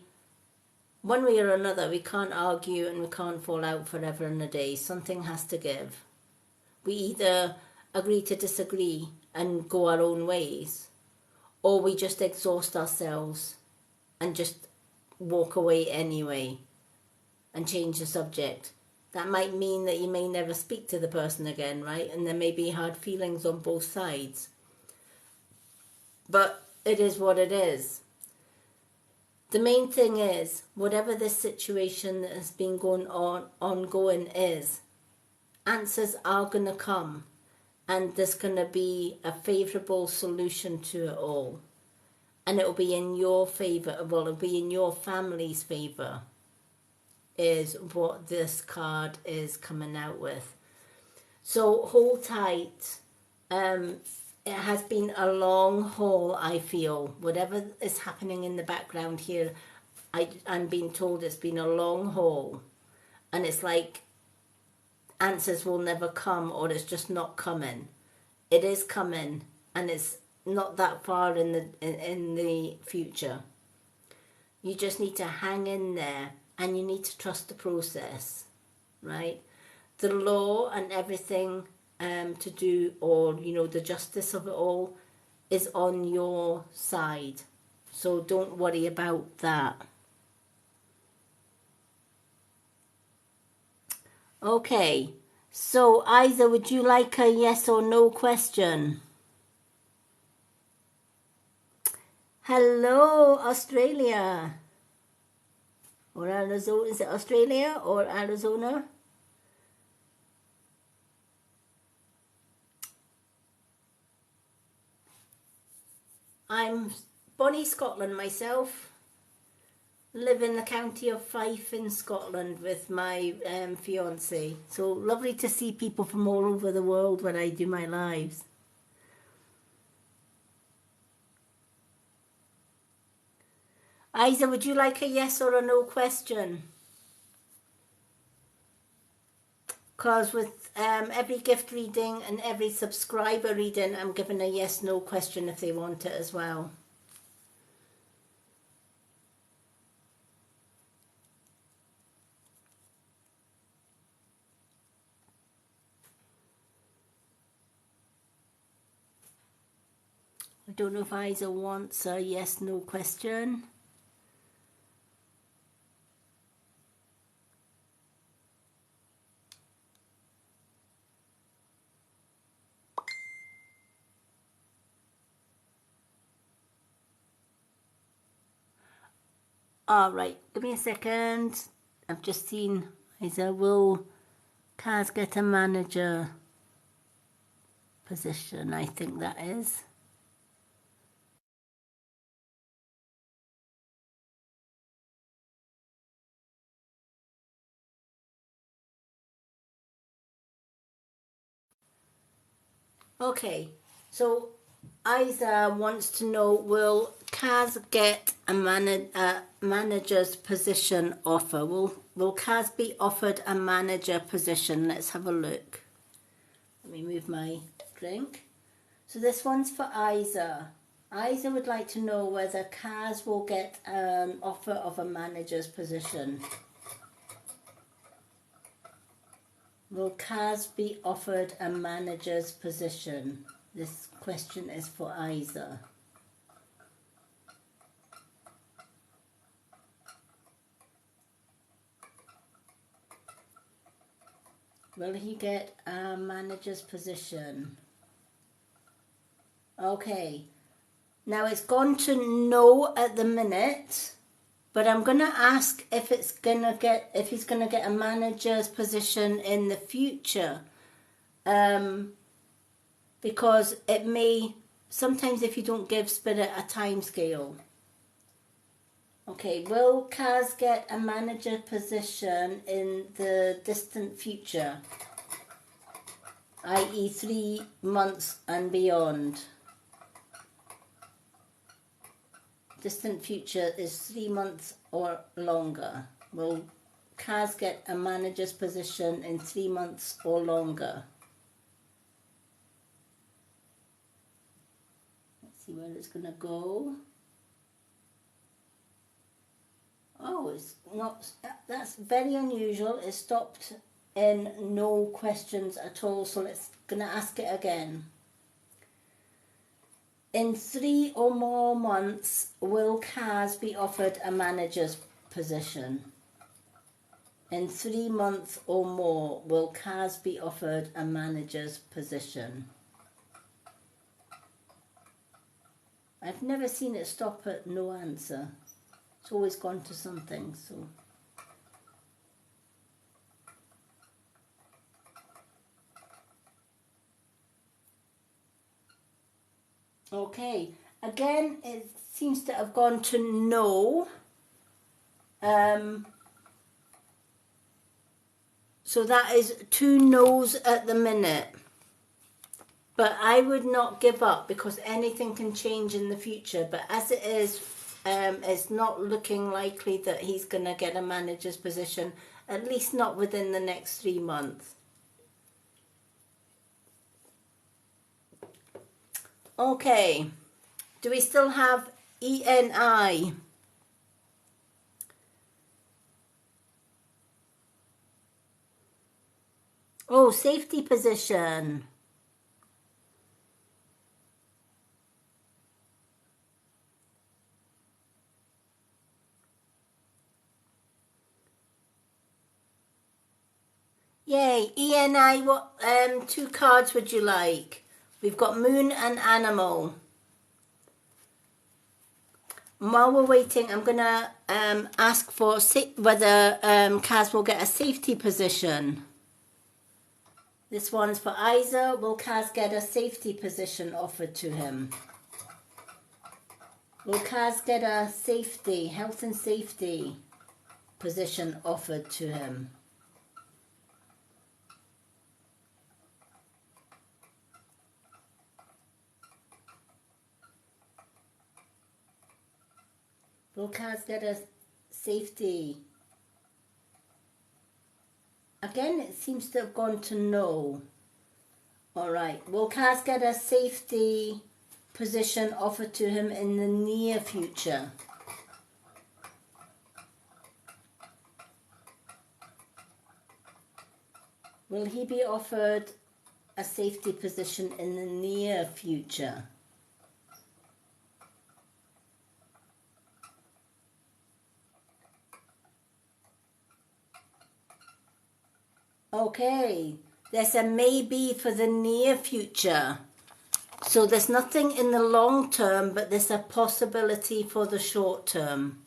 A: one way or another, we can't argue and we can't fall out forever and a day. Something has to give. We either agree to disagree and go our own ways, or we just exhaust ourselves and just walk away anyway and change the subject. That might mean that you may never speak to the person again, right? And there may be hard feelings on both sides. But it is what it is. The main thing is, whatever this situation that has been going on, ongoing is, answers are going to come. And there's going to be a favourable solution to it all. And it will be in your favour, well, it'll be in your family's favour, is what this card is coming out with. So hold tight. It has been a long haul, I feel. Whatever is happening in the background here, I'm being told it's been a long haul. And it's like answers will never come, or it's just not coming. It is coming, and it's not that far in the future. You just need to hang in there, and you need to trust the process, right? The law and everything to do, or the justice of it all, is on your side. So don't worry about that. Okay, so Isa, would you like a yes or no question? Hello, Australia. Or Arizona. Is it Australia or Arizona? I'm Bonnie, Scotland myself. Live in the county of Fife in Scotland with my fiance. So lovely to see people from all over the world when I do my lives. Isa, would you like a yes or a no question? Because with every gift reading and every subscriber reading, I'm giving a yes/no question if they want it as well. I don't know if Isa wants a yes/no question. All right, give me a second. I've just seen Isa. Will Kaz get a manager position? I think that is. Okay, so Isa wants to know, will Kaz get a manager's position offer? Will Kaz be offered a manager position? Let's have a look. Let me move my drink. So this one's for Isa. Isa would like to know whether Kaz will get an offer of a manager's position. Will Kaz be offered a manager's position? This question is for Isa. Will he get a manager's position? Okay. Now it's gone to no at the minute. But I'm going to ask if he's going to get a manager's position in the future, because it may, sometimes if you don't give Spirit a time scale. Okay, will Kaz get a manager position in the distant future, i.e. 3 months and beyond? Distant future is 3 months or longer. Will Kaz get a manager's position in 3 months or longer? Let's see where it's going to go. Oh, it's not, that's very unusual. It stopped in no questions at all, so let's going to ask it again. In 3 or more months, will Kaz be offered a manager's position? In 3 months or more, will Kaz be offered a manager's position? I've never seen it stop at no answer. It's always gone to something, so. Okay, again, it seems to have gone to no. So that is 2 no's at the minute. But I would not give up, because anything can change in the future. But as it is, it's not looking likely that he's going to get a manager's position, at least not within the next 3 months. Okay, do we still have ENI? Oh, safety position. Yay, ENI, what 2 cards would you like? We've got Moon and Animal. And while we're waiting, I'm going to ask for whether Kaz will get a safety position. This one's for Isa. Will Kaz get a safety position offered to him? Will Kaz get a safety, health and safety position offered to him? Will Kaz get a safety? Again, it seems to have gone to no. Alright, will Kaz get a safety position offered to him in the near future? Will he be offered a safety position in the near future? Okay, there's a maybe for the near future. So there's nothing in the long term, but there's a possibility for the short term.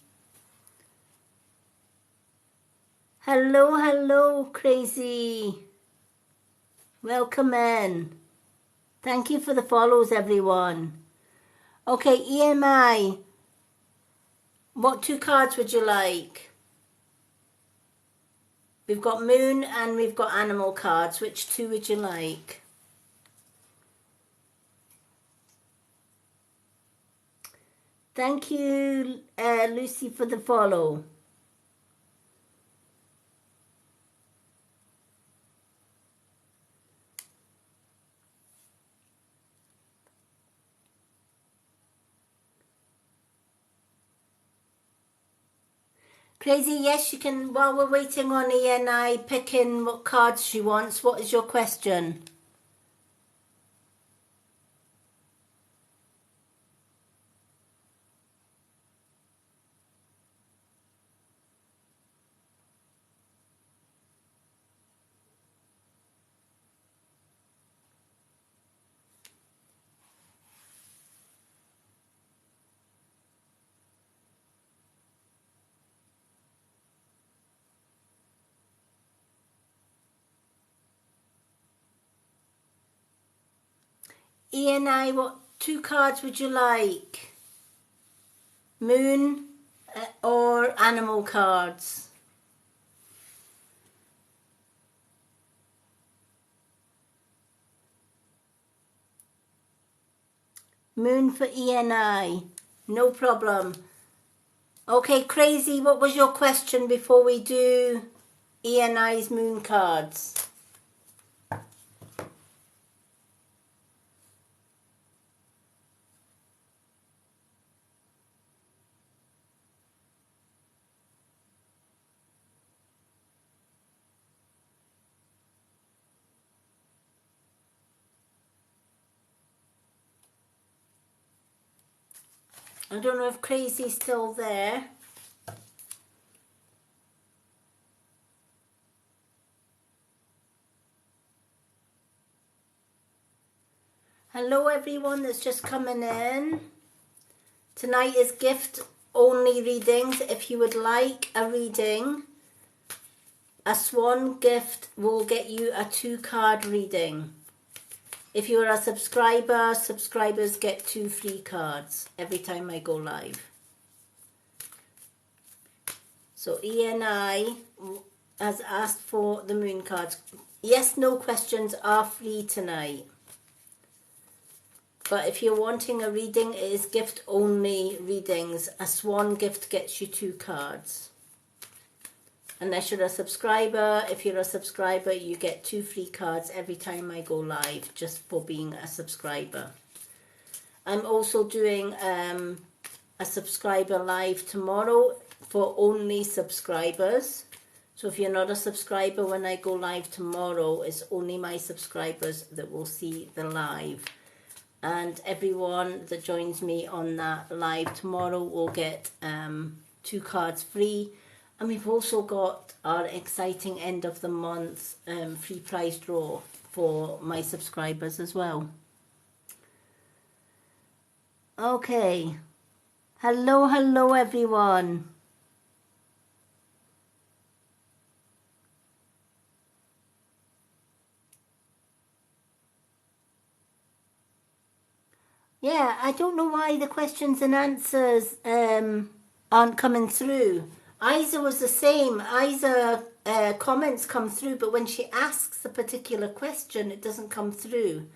A: Hello, hello, Crazy. Welcome in. Thank you for the follows, everyone. Okay, EMI. What 2 cards would you like? We've got Moon and we've got Animal cards. Which 2 would you like? Thank you, Lucy, for the follow. Crazy, yes, you can, while we're waiting on ENI, pick in what cards she wants. What is your question? Ian, what 2 cards would you like? Moon or animal cards? Moon for ENI. No problem. Okay, Crazy, what was your question before we do ENI's moon cards? I don't know if Crazy's still there. Hello everyone that's just coming in. Tonight is gift only readings. If you would like a reading, a swan gift will get you a 2 card reading. If you're a subscriber, subscribers get 2 free cards every time I go live. So ENI has asked for the moon cards. Yes, no questions are free tonight. But if you're wanting a reading, it is gift only readings. A swan gift gets you 2 cards. Unless you're a subscriber. If you're a subscriber, you get 2 free cards every time I go live, just for being a subscriber. I'm also doing a subscriber live tomorrow for only subscribers. So if you're not a subscriber, when I go live tomorrow, it's only my subscribers that will see the live. And everyone that joins me on that live tomorrow will get 2 cards free. And we've also got our exciting end of the month free prize draw for my subscribers as well. Okay. Hello everyone. Yeah, I don't know why the questions and answers aren't coming through. Isa was the same. Isa comments come through, but when she asks a particular question, it doesn't come through.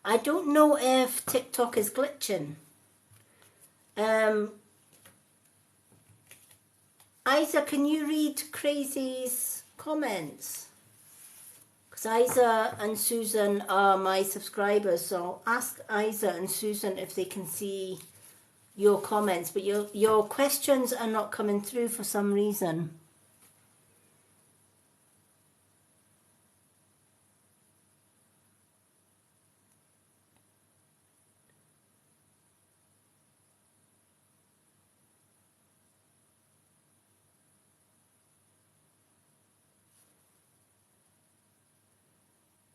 A: I don't know if TikTok is glitching. Isa, can you read Crazy's comments? Because Isa and Susan are my subscribers, so ask Isa and Susan if they can see your comments, but your questions are not coming through for some reason.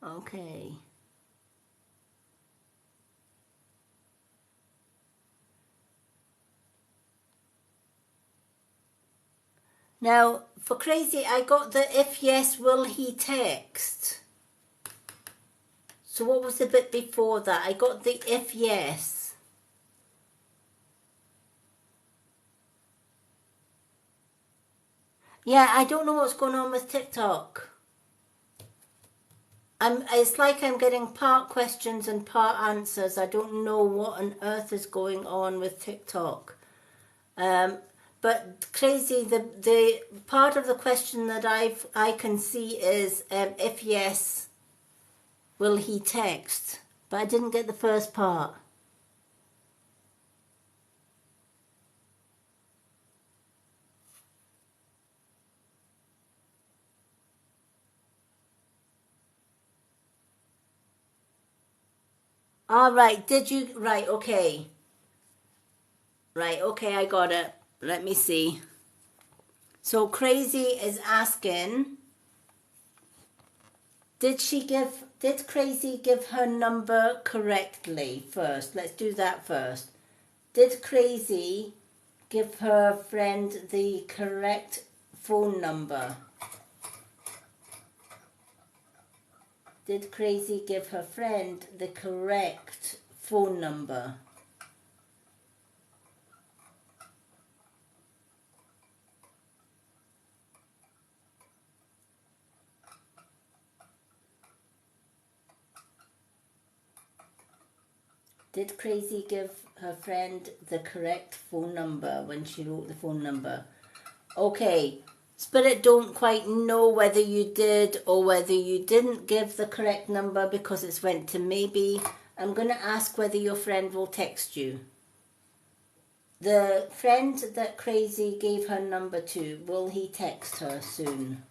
A: Okay. Now, for Crazy, I got the if yes, will he text. So what was the bit before that? I got the if yes. Yeah, I don't know what's going on with TikTok. It's like I'm getting part questions and part answers. I don't know what on earth is going on with TikTok. But Crazy, the part of the question that I can see is if yes, will he text? But I didn't get the first part. All right, did you? Right, okay. Right, okay, I got it. Let me see. So Crazy is asking, did Crazy give her number correctly first? Let's do that first. Did Crazy give her friend the correct phone number? Did Crazy give her friend the correct phone number? Did Crazy give her friend the correct phone number when she wrote the phone number? Okay, Spirit don't quite know whether you did or whether you didn't give the correct number because it's went to maybe. I'm going to ask whether your friend will text you. The friend that Crazy gave her number to, will he text her soon?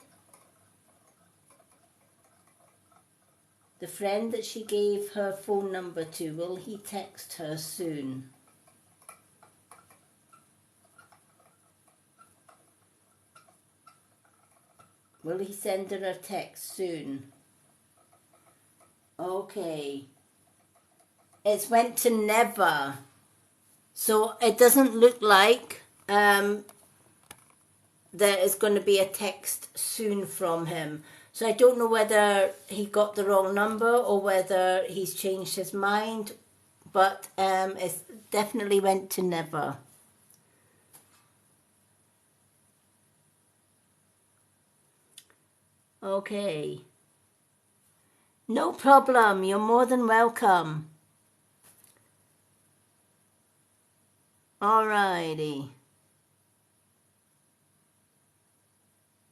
A: The friend that she gave her phone number to, will he text her soon? Will he send her a text soon? Okay. It's went to never. So it doesn't look like there is going to be a text soon from him. So I don't know whether he got the wrong number or whether he's changed his mind. But it definitely went to never. Okay. No problem. You're more than welcome. Alrighty.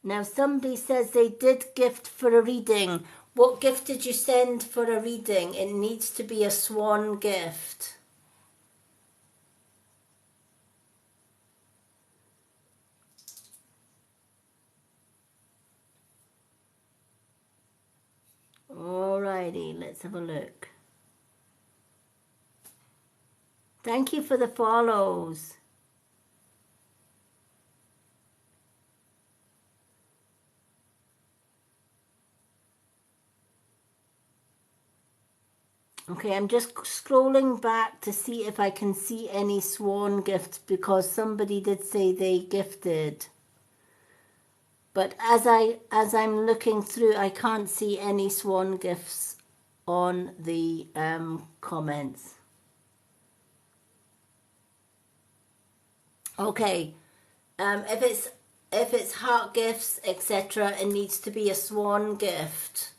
A: Now somebody says they did gift for a reading. What gift did you send for a reading? It needs to be a swan gift. Alrighty, let's have a look. Thank you for the follows. Okay, I'm just scrolling back to see if I can see any swan gifts because somebody did say they gifted. But as I'm looking through, I can't see any swan gifts on the comments. Okay, if it's heart gifts, etc., it needs to be a swan gift.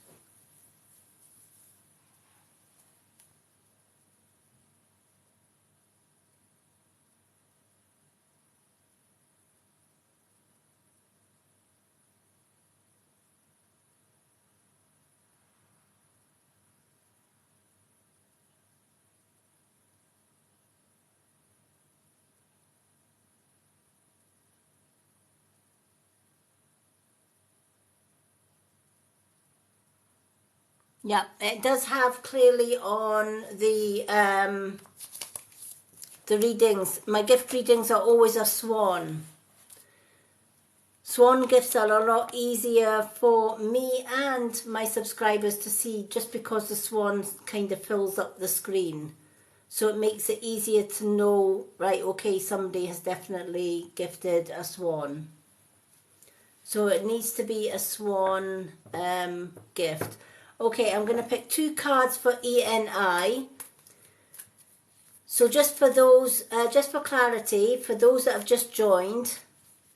A: Yeah, it does have clearly on the readings. My gift readings are always a swan. Swan gifts are a lot easier for me and my subscribers to see just because the swan kind of fills up the screen. So it makes it easier to know, right, okay, somebody has definitely gifted a swan. So it needs to be a swan gift. Okay, I'm going to pick 2 cards for ENI. So just for those, just for clarity, for those that have just joined,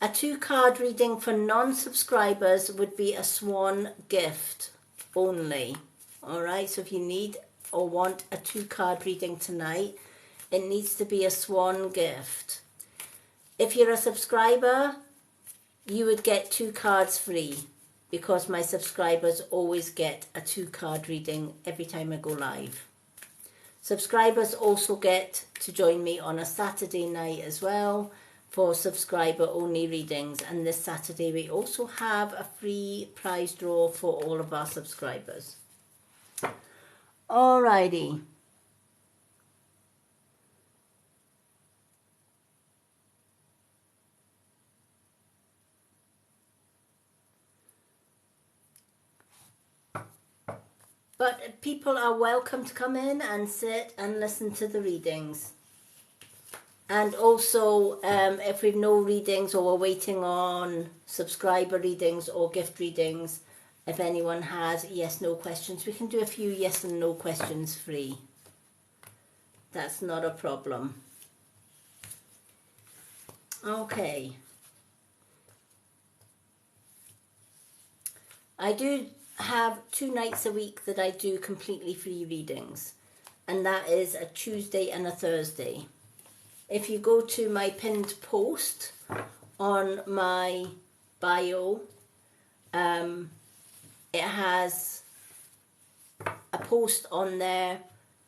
A: a 2-card reading for non-subscribers would be a swan gift only. Alright, so if you need or want a 2-card reading tonight, it needs to be a swan gift. If you're a subscriber, you would get 2 cards free because my subscribers always get a 2-card reading every time I go live. Subscribers also get to join me on a Saturday night as well for subscriber only readings, and this Saturday we also have a free prize draw for all of our subscribers. Alrighty. But people are welcome to come in and sit and listen to the readings. And also, if we've no readings or we're waiting on subscriber readings or gift readings, if anyone has yes no questions, we can do a few yes and no questions free. That's not a problem. Okay. I do have 2 nights a week that I do completely free readings, and that is a Tuesday and a Thursday. If you go to my pinned post on my bio, it has a post on there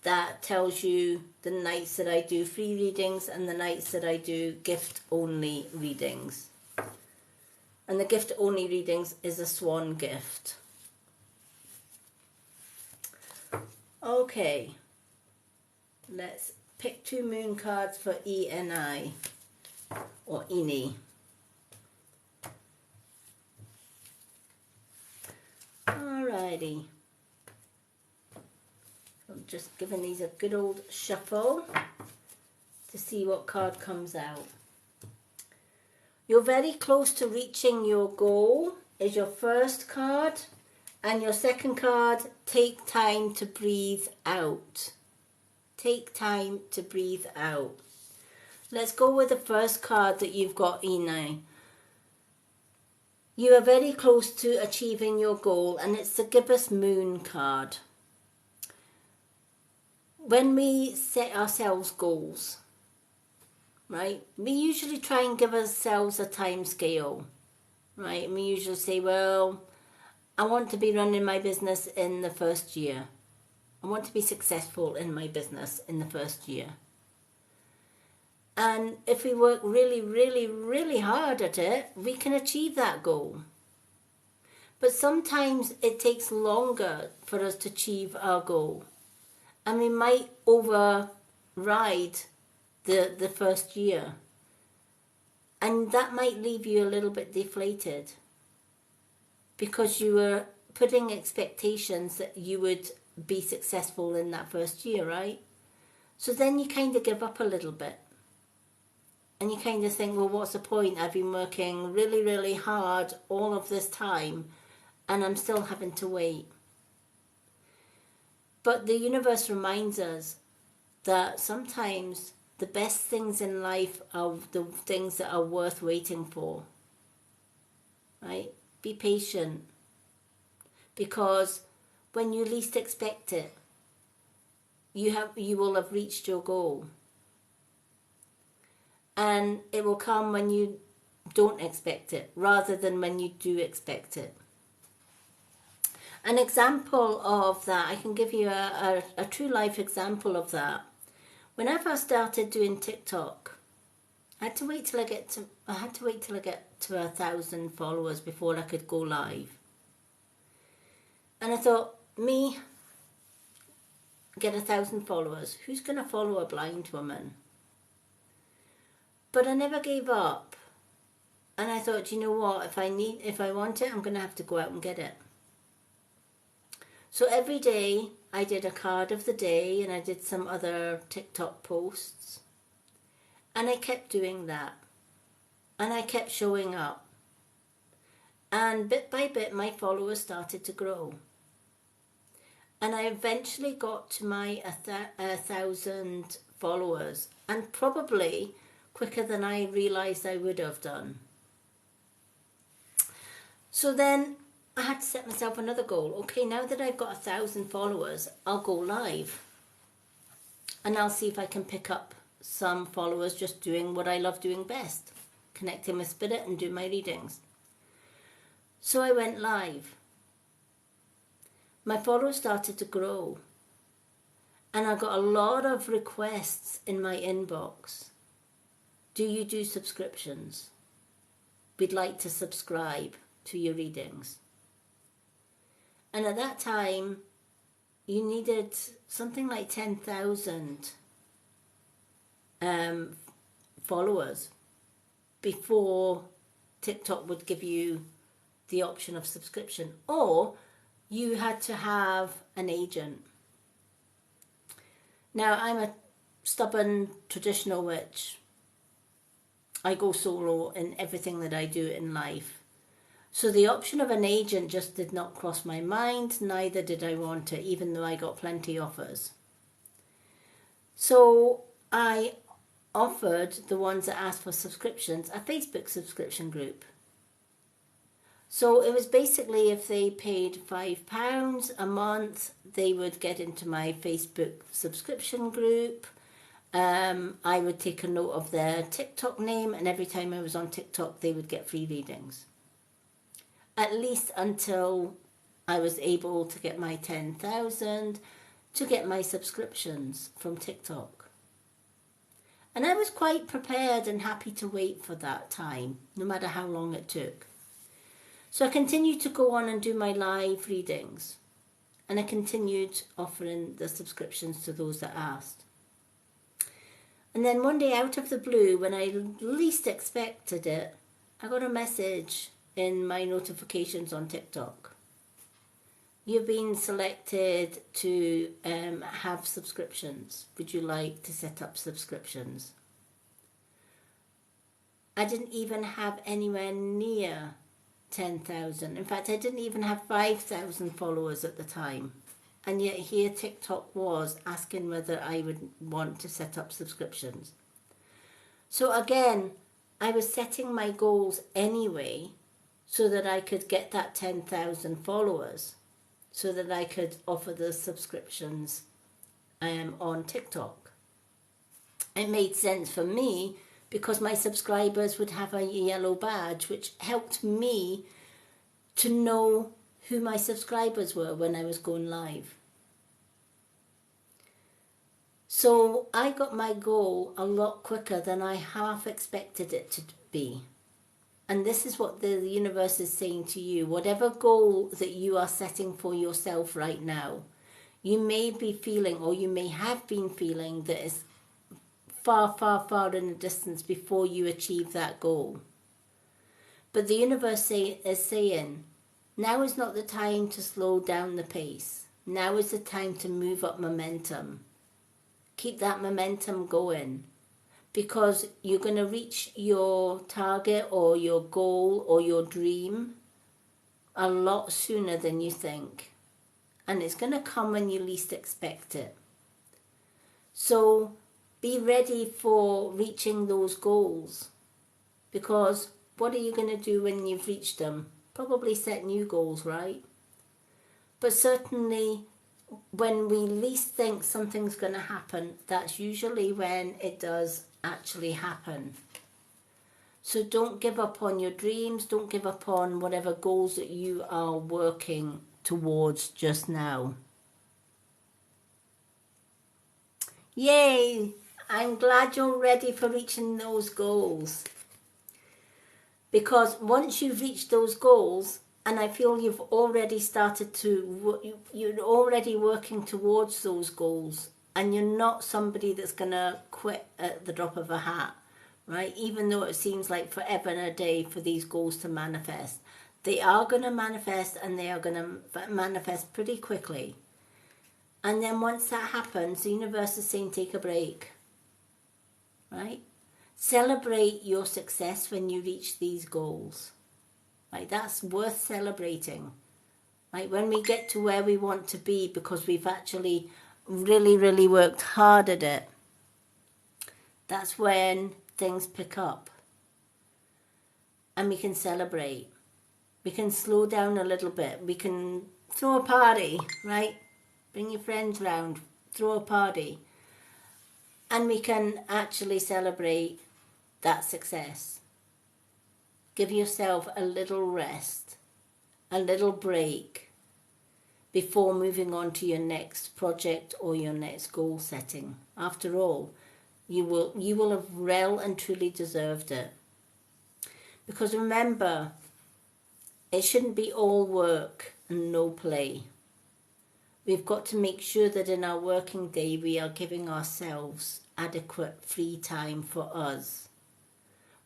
A: that tells you the nights that I do free readings and the nights that I do gift only readings. And the gift only readings is a swan gift. Okay, let's pick 2 moon cards for ENI or INI. Alrighty. I'm just giving these a good old shuffle to see what card comes out. You're very close to reaching your goal is your first card, and your second card, take time to breathe out. Take time to breathe out. Let's go with the first card that you've got, Ina. You are very close to achieving your goal, and it's the Gibbous Moon card. When we set ourselves goals, right, we usually try and give ourselves a time scale, right? And we usually say, well, I want to be running my business in the first year. I want to be successful in my business in the first year. And if we work really, really, really hard at it, we can achieve that goal. But sometimes it takes longer for us to achieve our goal. And we might override the first year. And that might leave you a little bit deflated, because you were putting expectations that you would be successful in that first year, right? So then you kind of give up a little bit. And you kind of think, well, what's the point? I've been working really, really hard all of this time, and I'm still having to wait. But the universe reminds us that sometimes the best things in life are the things that are worth waiting for, right? Be patient, because when you least expect it, you will have reached your goal. And it will come when you don't expect it, rather than when you do expect it. An example of that, I can give you a true life example of that. When I first started doing TikTok, I had to wait till I get to 1,000 followers before I could go live. And I thought, me, get 1,000 followers. Who's going to follow a blind woman? But I never gave up. And I thought, you know what, if I want it, I'm going to have to go out and get it. So every day I did a card of the day, and I did some other TikTok posts. And I kept doing that. And I kept showing up. And bit by bit, my followers started to grow. And I eventually got to my 1,000 followers. And probably quicker than I realised I would have done. So then I had to set myself another goal. Okay, now that I've got 1,000 followers, I'll go live. And I'll see if I can pick up some followers just doing what I love doing best, connecting with spirit and doing my readings. So I went live. My followers started to grow. And I got a lot of requests in my inbox. Do you do subscriptions? We'd like to subscribe to your readings. And at that time, you needed something like 10,000 followers before TikTok would give you the option of subscription. Or you had to have an agent. Now, I'm a stubborn traditional witch. I go solo in everything that I do in life. So the option of an agent just did not cross my mind, neither did I want it, even though I got plenty offers. So I offered the ones that asked for subscriptions a Facebook subscription group. So it was basically if they paid £5 a month, they would get into my Facebook subscription group. I would take a note of their TikTok name, and every time I was on TikTok, they would get free readings. At least until I was able to get my 10,000 to get my subscriptions from TikTok. And I was quite prepared and happy to wait for that time, no matter how long it took. So I continued to go on and do my live readings, and I continued offering the subscriptions to those that asked. And then one day, out of the blue, when I least expected it, I got a message in my notifications on TikTok. You've been selected to have subscriptions. Would you like to set up subscriptions? I didn't even have anywhere near 10,000. In fact, I didn't even have 5,000 followers at the time. And yet here TikTok was asking whether I would want to set up subscriptions. So again, I was setting my goals anyway so that I could get that 10,000 followers, so that I could offer the subscriptions on TikTok. It made sense for me because my subscribers would have a yellow badge, which helped me to know who my subscribers were when I was going live. So I got my goal a lot quicker than I half expected it to be. And this is what the universe is saying to you. Whatever goal that you are setting for yourself right now, you may be feeling, or you may have been feeling, that is far, far, far in the distance before you achieve that goal. But the universe is saying, now is not the time to slow down the pace. Now is the time to move up momentum. Keep that momentum going, because you're going to reach your target or your goal or your dream a lot sooner than you think. And it's going to come when you least expect it. So be ready for reaching those goals, because what are you going to do when you've reached them? Probably set new goals, right? But certainly when we least think something's going to happen, that's usually when it does actually happen. So don't give up on your dreams. Don't give up on whatever goals that you are working towards just now. Yay! I'm glad you're ready for reaching those goals. Because once you've reached those goals, and I feel you've already started to, you're already working towards those goals, and you're not somebody that's going to quit at the drop of a hat, right? Even though it seems like forever and a day for these goals to manifest. They are going to manifest, and they are going to manifest pretty quickly. And then once that happens, the universe is saying take a break, right? Celebrate your success when you reach these goals. Right, that's worth celebrating. Right, when we get to where we want to be because we've actually really, really worked hard at it, that's when things pick up. And we can celebrate. We can slow down a little bit. We can throw a party, right? Bring your friends round, throw a party. And we can actually celebrate that success. Give yourself a little rest, a little break before moving on to your next project or your next goal setting. After all, you will have well and truly deserved it. Because remember, it shouldn't be all work and no play. We've got to make sure that in our working day we are giving ourselves adequate free time for us.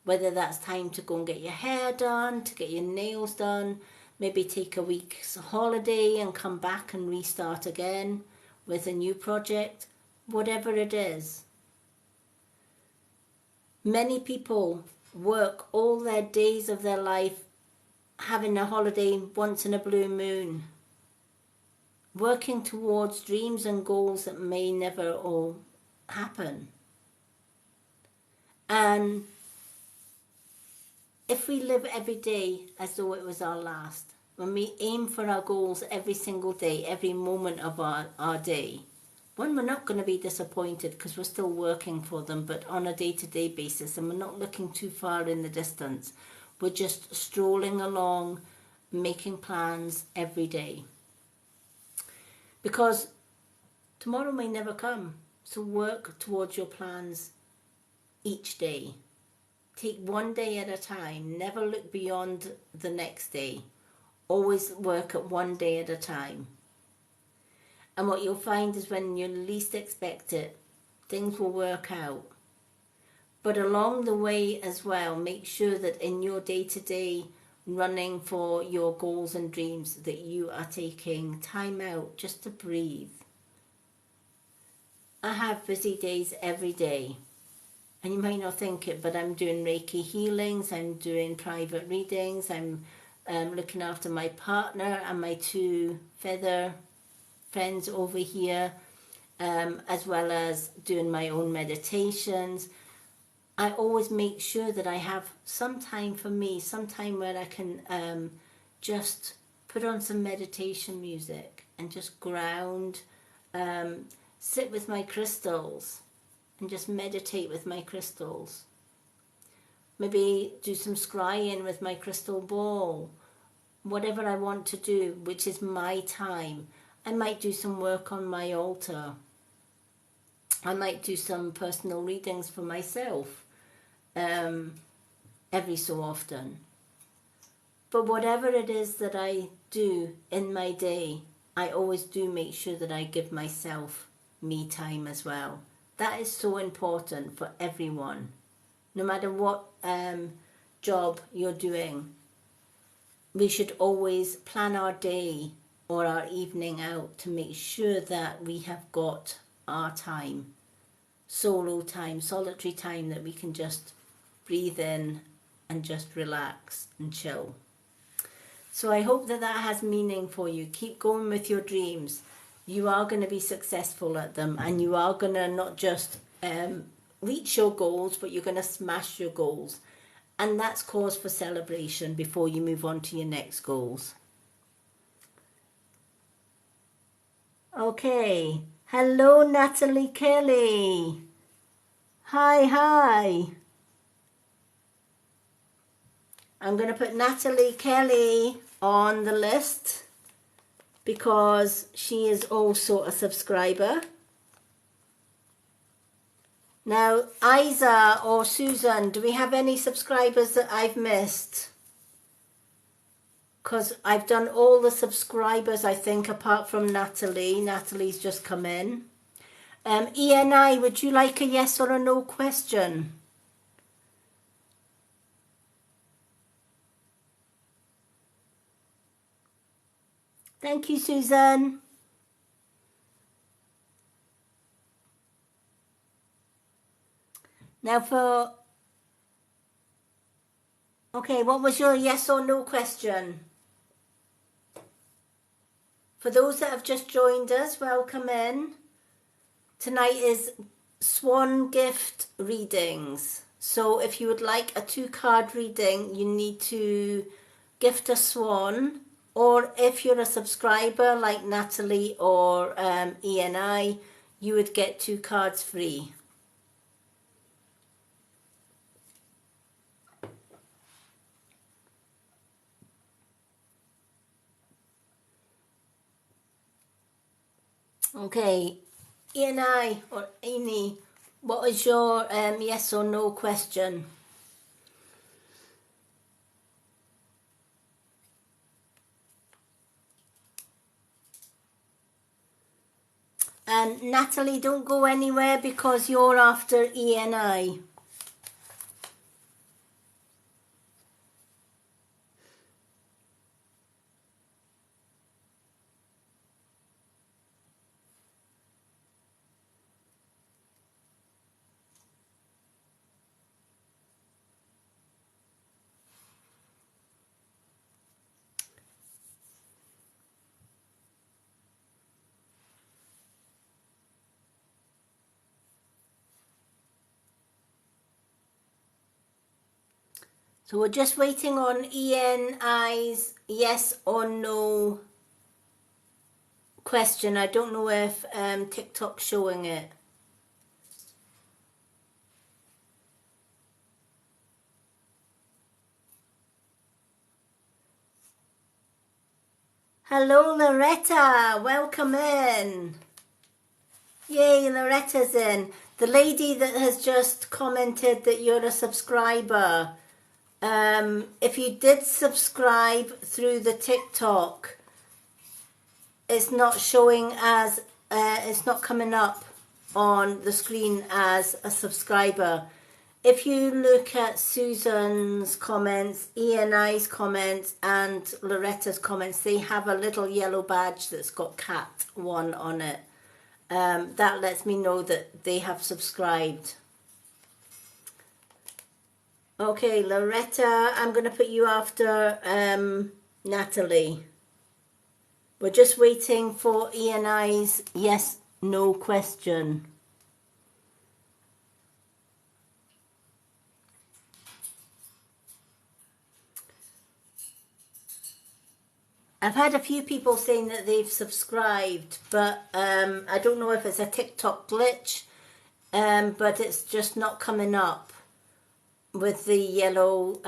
A: Whether that's time to go and get your hair done, to get your nails done, maybe take a week's holiday and come back and restart again with a new project, whatever it is. Many people work all their days of their life having a holiday once in a blue moon, working towards dreams and goals that may never all happen. And if we live every day as though it was our last, when we aim for our goals every single day, every moment of our day, one, we're not going to be disappointed because we're still working for them, but on a day-to-day basis, and we're not looking too far in the distance. We're just strolling along, making plans every day. Because tomorrow may never come, so work towards your plans each day. Take one day at a time. Never look beyond the next day. Always work at one day at a time. And what you'll find is when you least expect it, things will work out. But along the way as well, make sure that in your day-to-day running for your goals and dreams that you are taking time out just to breathe. I have busy days every day. And you might not think it, but I'm doing Reiki healings, I'm doing private readings, I'm looking after my partner and my 2 feather friends over here, as well as doing my own meditations. I always make sure that I have some time for me, some time where I can just put on some meditation music and just ground, sit with my crystals and just meditate with my crystals. Maybe do some scrying with my crystal ball. Whatever I want to do, which is my time. I might do some work on my altar. I might do some personal readings for myself every so often. But whatever it is that I do in my day, I always do make sure that I give myself me time as well. That is so important for everyone. No matter what job you're doing, we should always plan our day or our evening out to make sure that we have got our time, solo time, solitary time, that we can just breathe in and just relax and chill. So I hope that that has meaning for you. Keep going with your dreams. You are going to be successful at them, and you are going to not just reach your goals, but you're going to smash your goals. And that's cause for celebration before you move on to your next goals. Okay. Hello, Natalie Kelly. Hi. I'm going to put Natalie Kelly on the list because she is also a subscriber. Now, Isa or Susan, do we have any subscribers that I've missed? Because I've done all the subscribers, I think, apart from Natalie. Natalie's just come in. ENI, would you like a yes or a no question? Thank you, Susan. Now okay, what was your yes or no question? For those that have just joined us, welcome in. Tonight is Swan Gift readings. So if you would like a 2-card reading, you need to gift a swan. Or if you're a subscriber like Natalie or ENI, you would get 2 cards free. Okay, ENI or Amy, what was your yes or no question? And Natalie, don't go anywhere because you're after ENI. So we're just waiting on ENI's yes or no question. I don't know if TikTok's showing it. Hello, Loretta. Welcome in. Yay, Loretta's in. The lady that has just commented that you're a subscriber. If you did subscribe through the TikTok, it's not showing as, it's not coming up on the screen as a subscriber. If you look at Susan's comments, ENI's comments, and Loretta's comments, they have a little yellow badge that's got Cat 1 on it. That lets me know that they have subscribed. Okay, Loretta, I'm going to put you after Natalie. We're just waiting for ENI's yes, no question. I've had a few people saying that they've subscribed, but I don't know if it's a TikTok glitch, but it's just not coming up with the yellow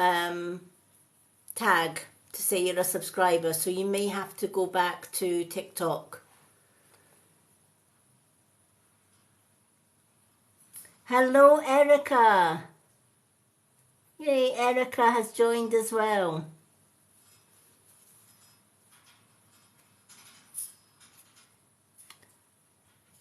A: tag to say you're a subscriber. So you may have to go back to TikTok. Hello, Erica. Yay, Erica has joined as well.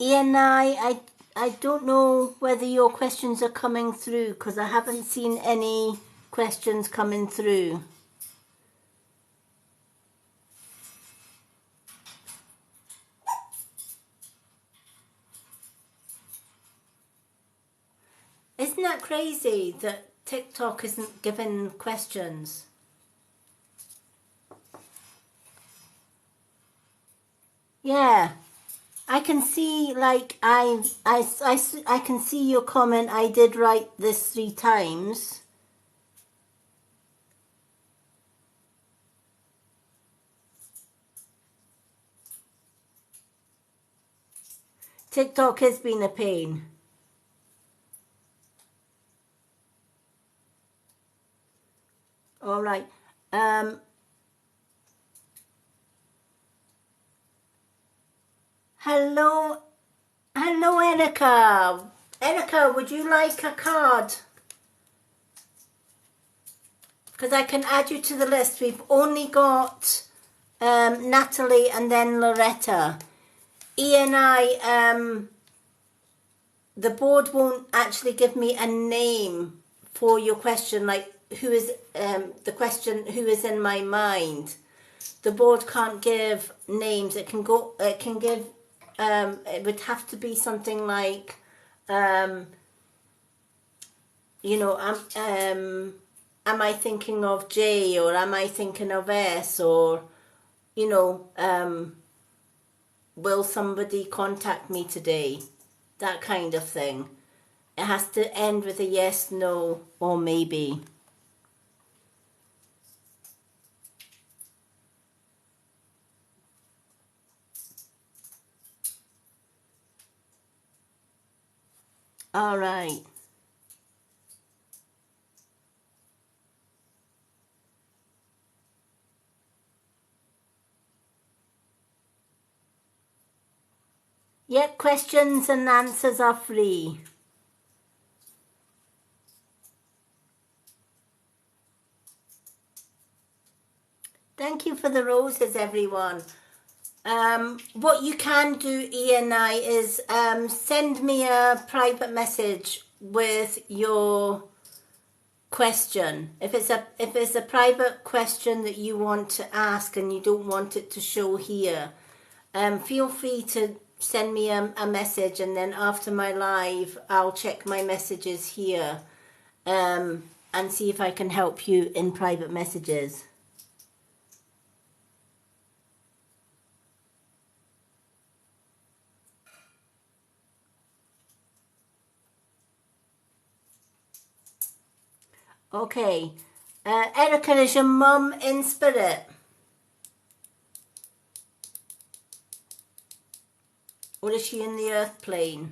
A: ENI, I don't know whether your questions are coming through because I haven't seen any questions coming through. Isn't that crazy that TikTok isn't giving questions? Yeah. I can see, like, I can see your comment. I did write this 3 times. TikTok has been a pain. All right. Hello, Erica. Erica, would you like a card? Because I can add you to the list. We've only got Natalie and then Loretta. ENI, the board won't actually give me a name for your question, like who is the question, who is in my mind. The board can't give names. It can give, it would have to be something like, you know, am I thinking of J, or am I thinking of S, or, you know, will somebody contact me today? That kind of thing. It has to end with a yes, no, or maybe. All right. Yep, questions and answers are free. Thank you for the roses, everyone. What you can do, ENI, is send me a private message with your question. If it's a private question that you want to ask and you don't want it to show here, feel free to send me a message, and then after my live I'll check my messages here and see if I can help you in private messages. Okay, Erica, is your mum in spirit? Or is she in the earth plane?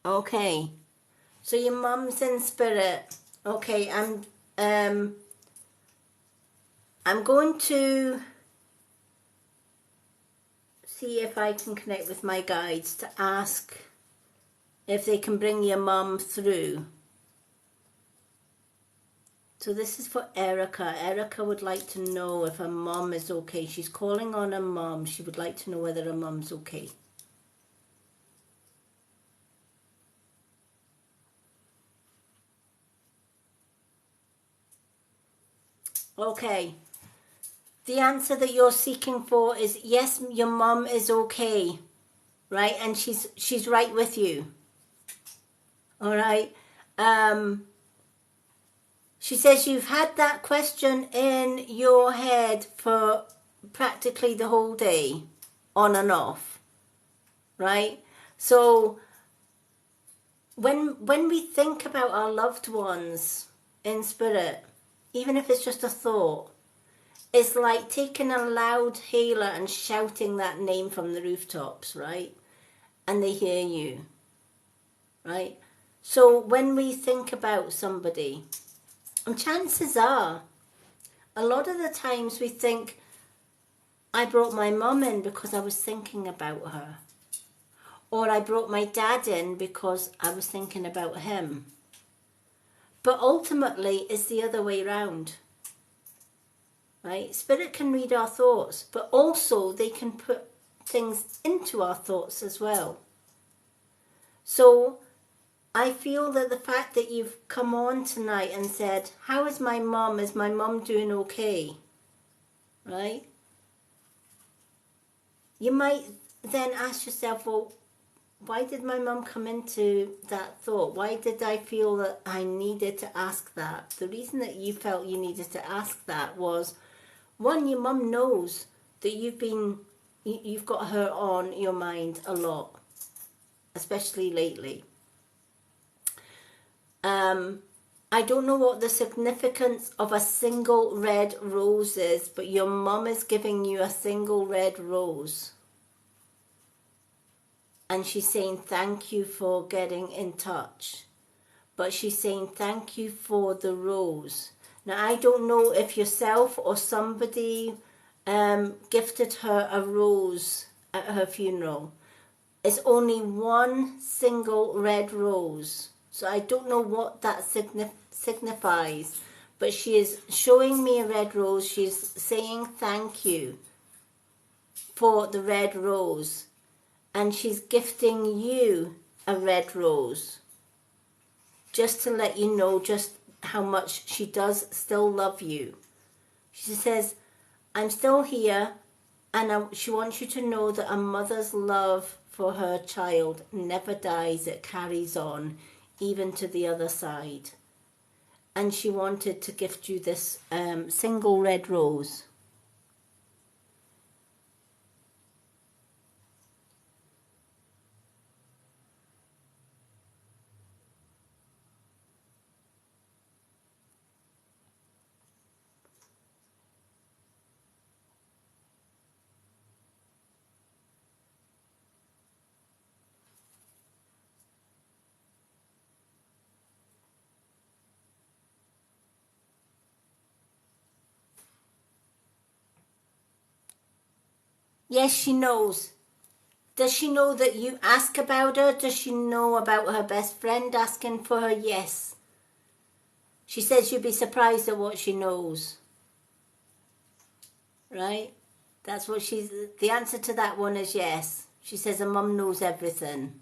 A: Okay. So your mum's in spirit. Okay, I'm going to see if I can connect with my guides to ask if they can bring your mum through. So this is for Erica. Erica would like to know if her mum is okay. She's calling on her mum. She would like to know whether her mum's okay. Okay. The answer that you're seeking for is yes, your mum is okay, right? And she's right with you. All right. She says you've had that question in your head for practically the whole day, on and off, right? So when we think about our loved ones in spirit, even if it's just a thought, it's like taking a loud hailer and shouting that name from the rooftops, right? And they hear you, right? So when we think about somebody, and chances are, a lot of the times we think, I brought my mum in because I was thinking about her. Or I brought my dad in because I was thinking about him. But ultimately, it's the other way round. Right? Spirit can read our thoughts, but also they can put things into our thoughts as well. So I feel that the fact that you've come on tonight and said, how is my mum? Is my mum doing okay? Right? You might then ask yourself, well, why did my mum come into that thought? Why did I feel that I needed to ask that? The reason that you felt you needed to ask that was, one, your mum knows that you've got her on your mind a lot, especially lately. I don't know what the significance of a single red rose is, but your mum is giving you a single red rose. And she's saying thank you for getting in touch. But she's saying thank you for the rose. Now, I don't know if yourself or somebody gifted her a rose at her funeral. It's only one single red rose. So I don't know what that signifies. But she is showing me a red rose. She's saying thank you for the red rose. And she's gifting you a red rose. Just to let you know just how much she does still love you. She says, I'm still here, and she wants you to know that a mother's love for her child never dies. It carries on, even to the other side. And she wanted to gift you this single red rose. Yes, she knows. Does she know that you ask about her? Does she know about her best friend asking for her? Yes. She says you'd be surprised at what she knows. Right? That's what the answer to that one is yes. She says her mum knows everything.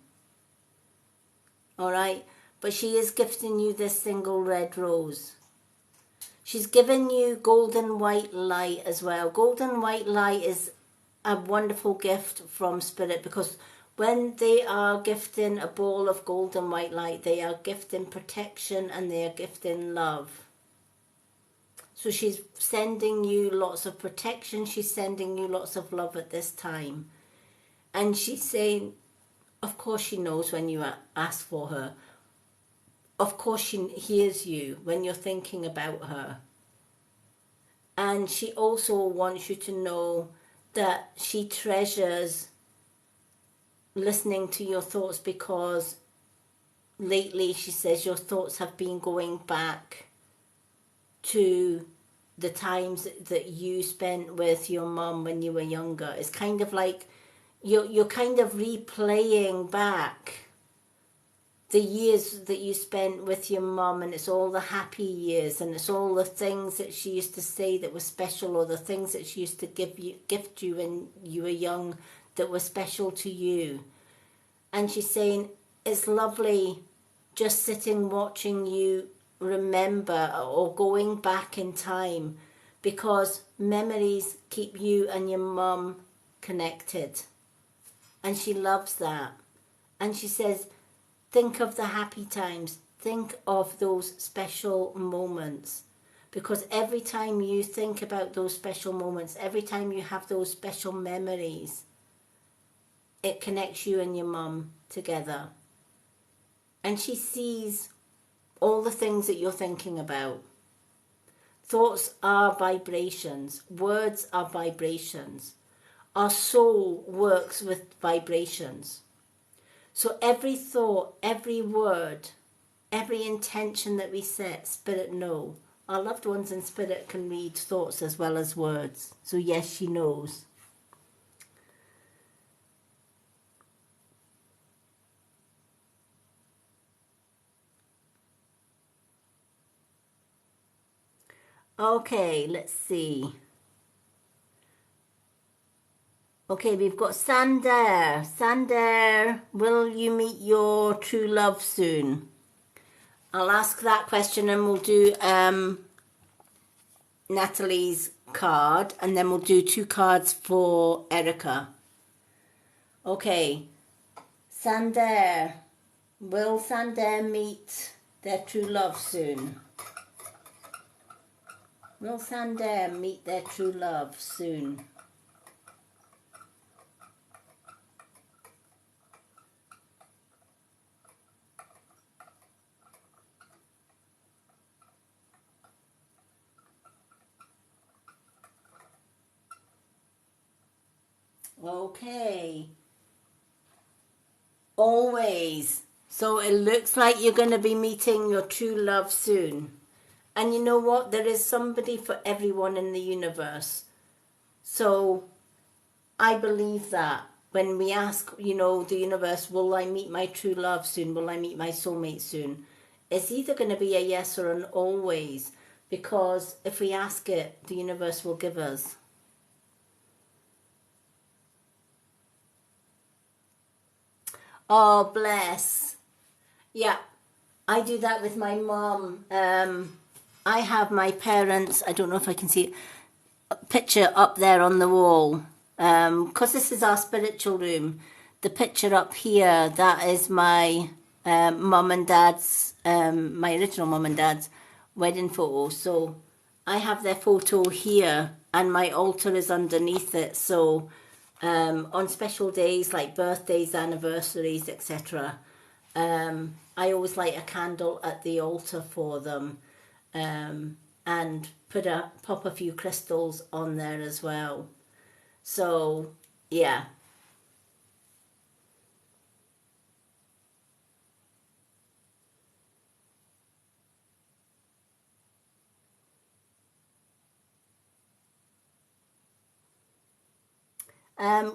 A: Alright? But she is gifting you this single red rose. She's given you golden white light as well. Golden white light is a wonderful gift from Spirit, because When they are gifting a ball of golden white light, they are gifting protection and they are gifting love. So she's sending you lots of protection, she's sending you lots of love at this time. And she's saying, of course she knows when you ask for her. Of course she hears you when you're thinking about her. And she also wants you to know that she treasures listening to your thoughts, because lately she says your thoughts have been going back to the times that you spent with your mum when you were younger. It's kind of like you're kind of replaying back the years that you spent with your mum, and it's all the happy years, and it's all the things that she used to say that were special, or the things that she used to gift you when you were young that were special to you. And she's saying it's lovely just sitting watching you remember, or going back in time, because memories keep you and your mum connected, and she loves that. And she says, think of the happy times, think of those special moments, because every time you think about those special moments, every time you have those special memories, it connects you and your mum together. And she sees all the things that you're thinking about. Thoughts are vibrations. Words are vibrations. Our soul works with vibrations. So every thought, every word, every intention that we set, Spirit know. Our loved ones in Spirit can read thoughts as well as words. So yes, she knows. Okay, let's see. Okay, we've got Sander. Sander, will you meet your true love soon? I'll ask that question and we'll do Natalie's card, and then we'll do 2 cards for Erica. Okay, Sander. Will Sander meet their true love soon? Will Sander meet their true love soon? Okay. Always. So it looks like you're going to be meeting your true love soon. And you know what? There is somebody for everyone in the universe. So I believe that when we ask, the universe, will I meet my true love soon? Will I meet my soulmate soon? It's either going to be a yes or an always. Because if we ask it, the universe will give us. Oh, bless. Yeah, I do that with my mom. I have my parents, I don't know if I can see it, picture up there on the wall. Because this is our spiritual room. The picture up here, that is my mum and dad's, my original mum and dad's wedding photo. So I have their photo here and my altar is underneath it. So on special days like birthdays, anniversaries, etc., I always light a candle at the altar for them, and pop a few crystals on there as well. So yeah.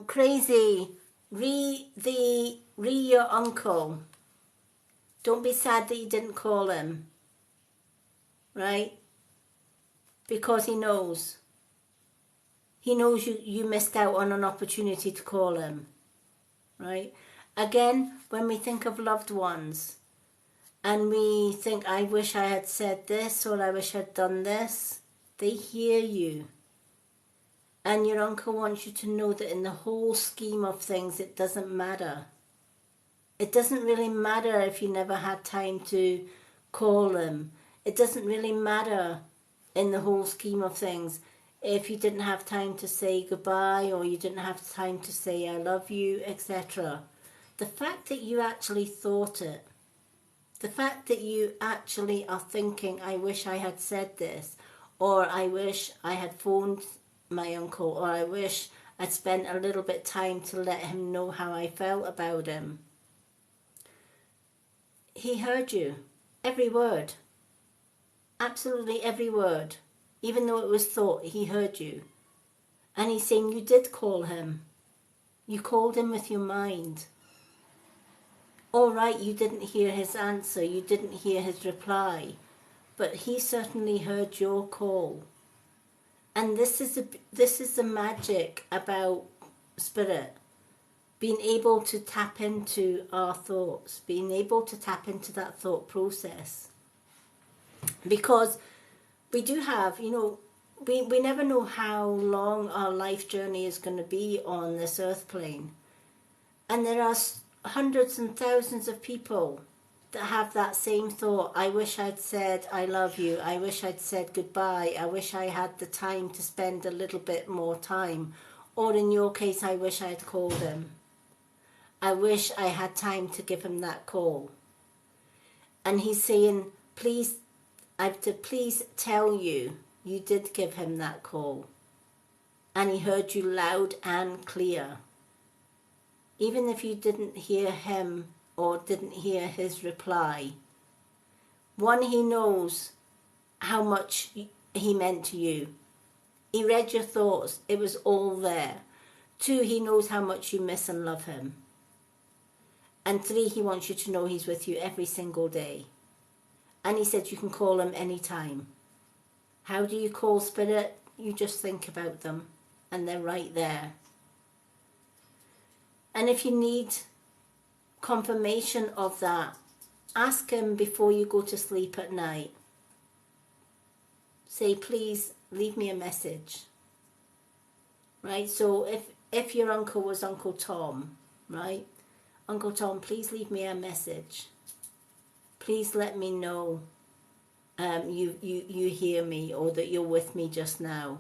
A: Crazy. Re your uncle. Don't be sad that you didn't call him, right? Because he knows. He knows you missed out on an opportunity to call him, right? Again, when we think of loved ones and we think, I wish I had said this or I wish I'd done this, they hear you. And your uncle wants you to know that in the whole scheme of things, it doesn't matter. It doesn't really matter if you never had time to call him. It doesn't really matter in the whole scheme of things if you didn't have time to say goodbye, or you didn't have time to say I love you, etc. The fact that you actually thought it, the fact that you actually are thinking, I wish I had said this, or I wish I had phoned my uncle, or I wish I'd spent a little bit time to let him know how I felt about him. He heard you. Every word. Absolutely every word. Even though it was thought, he heard you. And he's saying you did call him. You called him with your mind. All right, you didn't hear his answer, you didn't hear his reply, but he certainly heard your call. And this is the magic about spirit. Being able to tap into our thoughts, being able to tap into that thought process. Because we do have, we never know how long our life journey is going to be on this earth plane. And there are hundreds and thousands of people that have that same thought. I wish I'd said I love you. I wish I'd said goodbye. I wish I had the time to spend a little bit more time. Or in your case, I wish I'd called him. I wish I had time to give him that call. And he's saying, please, I have to please tell you, you did give him that call. And he heard you loud and clear. Even if you didn't hear him or didn't hear his reply. One, he knows how much he meant to you. He read your thoughts. It was all there. 2, he knows how much you miss and love him. And 3, he wants you to know he's with you every single day. And he said you can call him anytime. How do you call spirit? You just think about them and they're right there. And if you need confirmation of that, ask him before you go to sleep at night. Say, please leave me a message. Right? So if your uncle was Uncle Tom, right? Uncle Tom, please leave me a message. Please let me know you hear me, or that you're with me just now.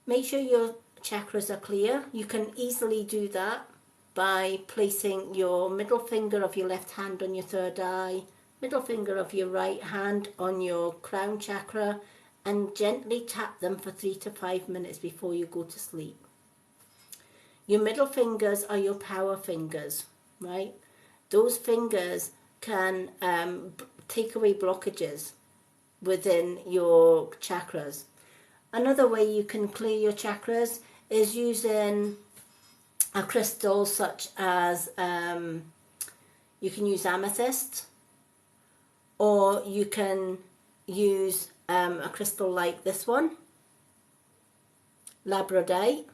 A: Make sure your chakras are clear. You can easily do that by placing your middle finger of your left hand on your third eye, middle finger of your right hand on your crown chakra, and gently tap them for 3 to 5 minutes before you go to sleep. Your middle fingers are your power fingers, right? Those fingers can take away blockages within your chakras. Another way you can clear your chakras is using a crystal such as, you can use amethyst, or you can use a crystal like this one, labradorite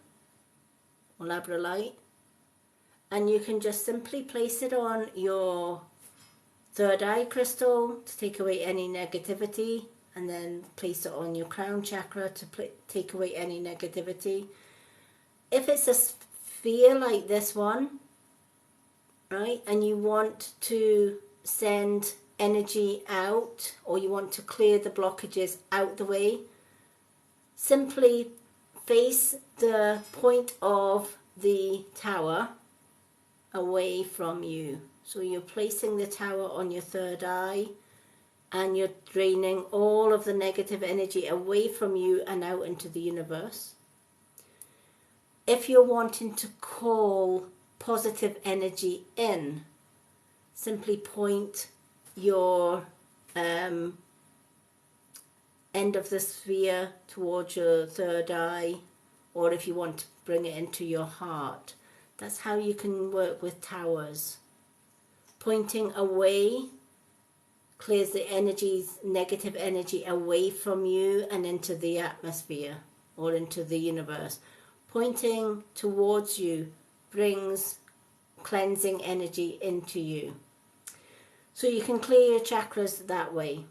A: or labradorite, and you can just simply place it on your third eye crystal to take away any negativity, and then place it on your crown chakra to take away any negativity. If it's a sphere like this one, right, and you want to send energy out, or you want to clear the blockages out the way, simply face the point of the tower away from you. So you're placing the tower on your third eye, and you're draining all of the negative energy away from you and out into the universe. If you're wanting to call positive energy in, simply point your end of the sphere towards your third eye, or if you want to bring it into your heart. That's how you can work with towers. Pointing away clears the negative energy away from you and into the atmosphere or into the universe. Pointing towards you brings cleansing energy into you. So you can clear your chakras that way.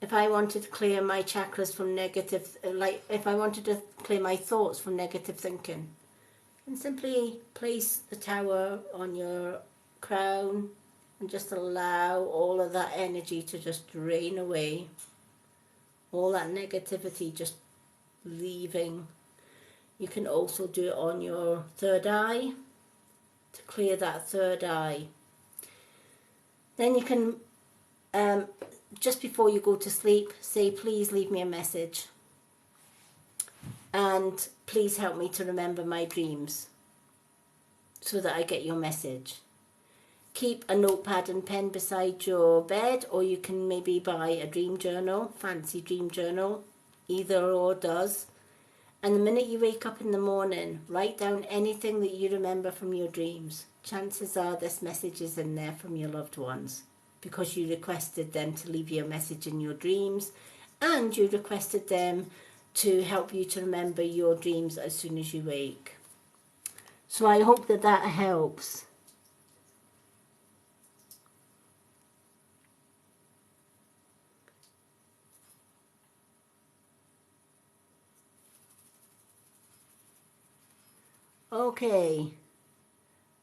A: if I wanted to clear my chakras from negative, like if I wanted to clear my thoughts from negative thinking, and simply place the tower on your crown and just allow all of that energy to just drain away. All that negativity just leaving. You can also do it on your third eye to clear that third eye. Then you can, just before you go to sleep, say, please leave me a message. And please help me to remember my dreams so that I get your message. Keep a notepad and pen beside your bed, or you can maybe buy a dream journal, fancy dream journal, either or does. And the minute you wake up in the morning, write down anything that you remember from your dreams. Chances are this message is in there from your loved ones because you requested them to leave you a message in your dreams, and you requested them to help you to remember your dreams as soon as you wake. So I hope that that helps. Okay.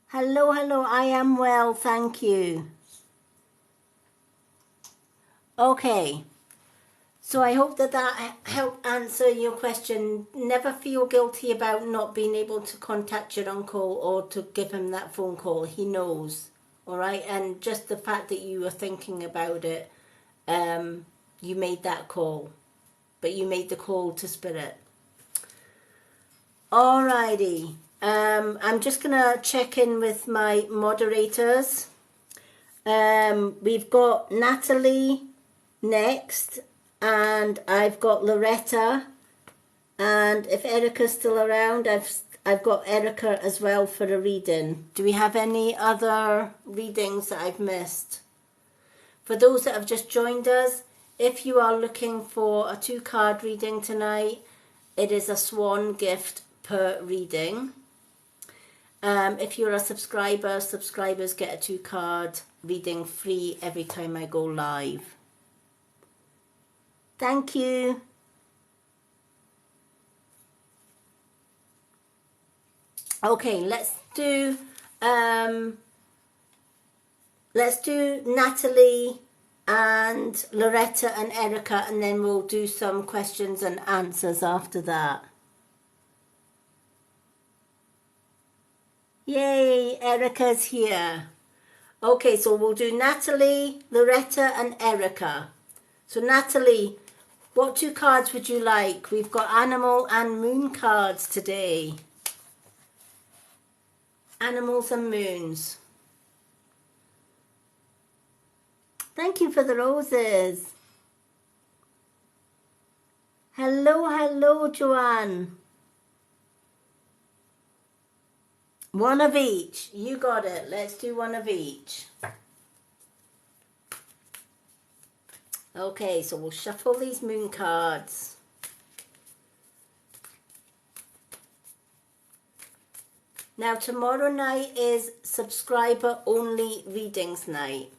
A: Hello, I am well, thank you. Okay. So I hope that that helped answer your question. Never feel guilty about not being able to contact your uncle or to give him that phone call. He knows, all right? And just the fact that you were thinking about it, you made that call. But you made the call to Spirit. Alrighty. I'm just going to check in with my moderators. We've got Natalie next. And I've got Loretta, and if Erica's still around, I've got Erica as well for a reading. Do we have any other readings that I've missed? For those that have just joined us, if you are looking for a 2-card reading tonight, it is a swan gift per reading. If you're a subscriber, subscribers get a 2-card reading free every time I go live. Thank you. Okay, let's do Natalie and Loretta and Erica, and then we'll do some questions and answers after that. Yay, Erica's here. Okay, so we'll do Natalie, Loretta and Erica. So Natalie, what 2 cards would you like? We've got animal and moon cards today. Animals and moons. Thank you for the roses. Hello, Joanne. One of each. You got it. Let's do one of each. Okay, so we'll shuffle these moon cards. Now tomorrow night is subscriber only readings night.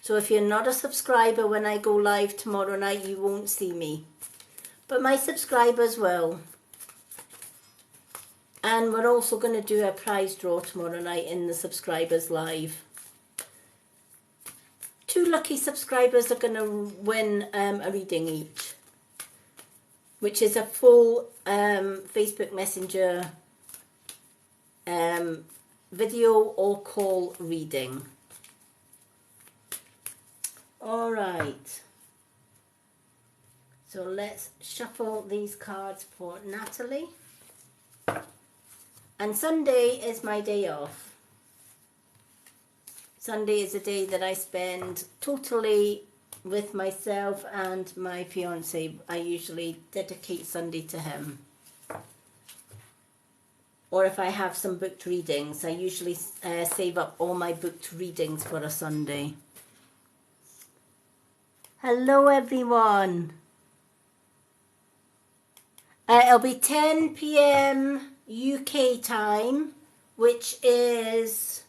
A: So if you're not a subscriber when I go live tomorrow night, you won't see me. But my subscribers will. And we're also going to do a prize draw tomorrow night in the subscribers live. 2 lucky subscribers are going to win a reading each, which is a full Facebook Messenger video or call reading. All right. So let's shuffle these cards for Natalie. And Sunday is my day off. Sunday is a day that I spend totally with myself and my fiance. I usually dedicate Sunday to him. Or if I have some booked readings, I usually save up all my booked readings for a Sunday. Hello everyone. It'll be 10 p.m. UK time, which is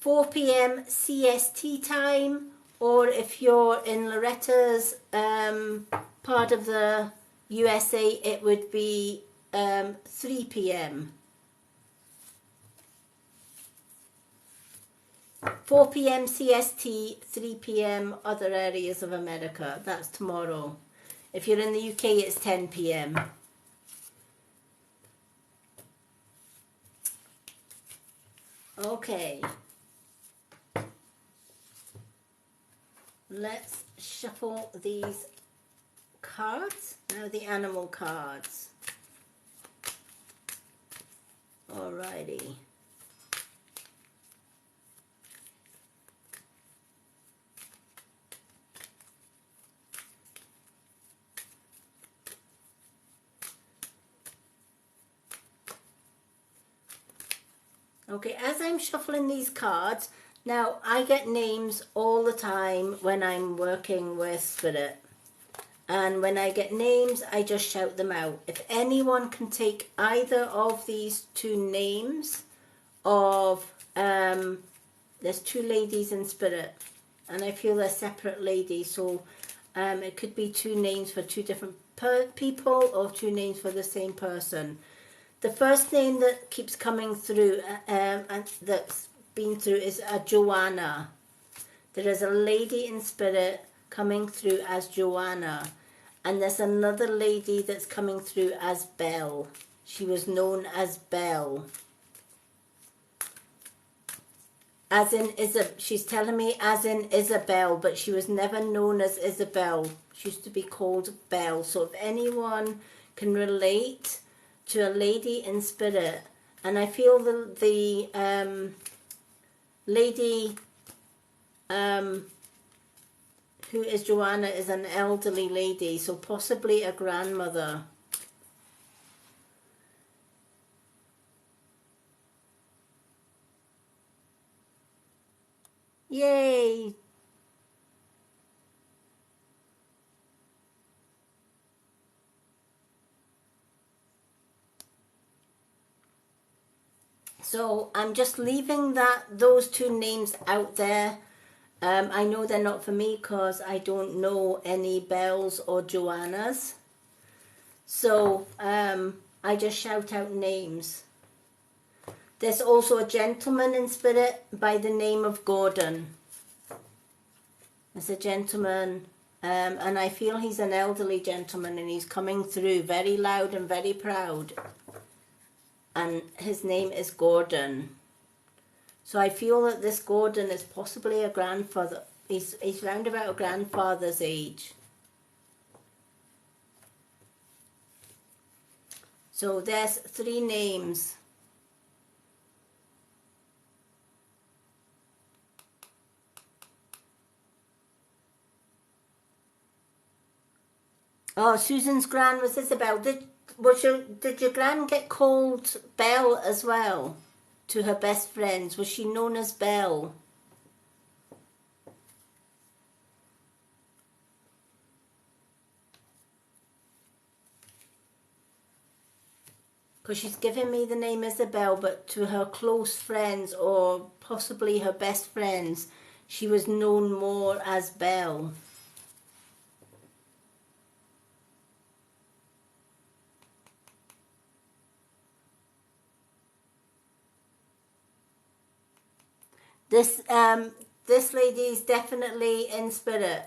A: 4 p.m. CST time, or if you're in Loretta's part of the USA, it would be 3 p.m. 4 p.m. CST, 3 p.m. other areas of America. That's tomorrow. If you're in the UK, it's 10 p.m. Okay. Let's shuffle these cards. Now the animal cards. Alrighty. Okay, as I'm shuffling these cards, now I get names all the time when I'm working with Spirit. And when I get names, I just shout them out. If anyone can take either of these two names of, there's two ladies in Spirit, and I feel they're separate ladies, so it could be two names for two different people or two names for the same person. The first name that keeps coming through and that's been through is a Joanna. There is a lady in Spirit coming through as Joanna. And there's another lady that's coming through as Belle. She was known as Belle. As in she's telling me as in Isabel, but she was never known as Isabel. She used to be called Belle. So if anyone can relate to a lady in Spirit, and I feel the lady who is Joanna is an elderly lady, so possibly a grandmother. Yay! So I'm just leaving those two names out there. I know they're not for me because I don't know any Bells or Joannas. So I just shout out names. There's also a gentleman in Spirit by the name of Gordon. There's a gentleman, and I feel he's an elderly gentleman, and he's coming through very loud and very proud. And his name is Gordon. So I feel that this Gordon is possibly a grandfather. He's round about a grandfather's age. So there's 3 names. Oh, Susan's gran was Isabel. Did your gran get called Belle as well to her best friends? Was she known as Belle? Because she's given me the name Isabel, but to her close friends or possibly her best friends, she was known more as Belle. This lady is definitely in Spirit.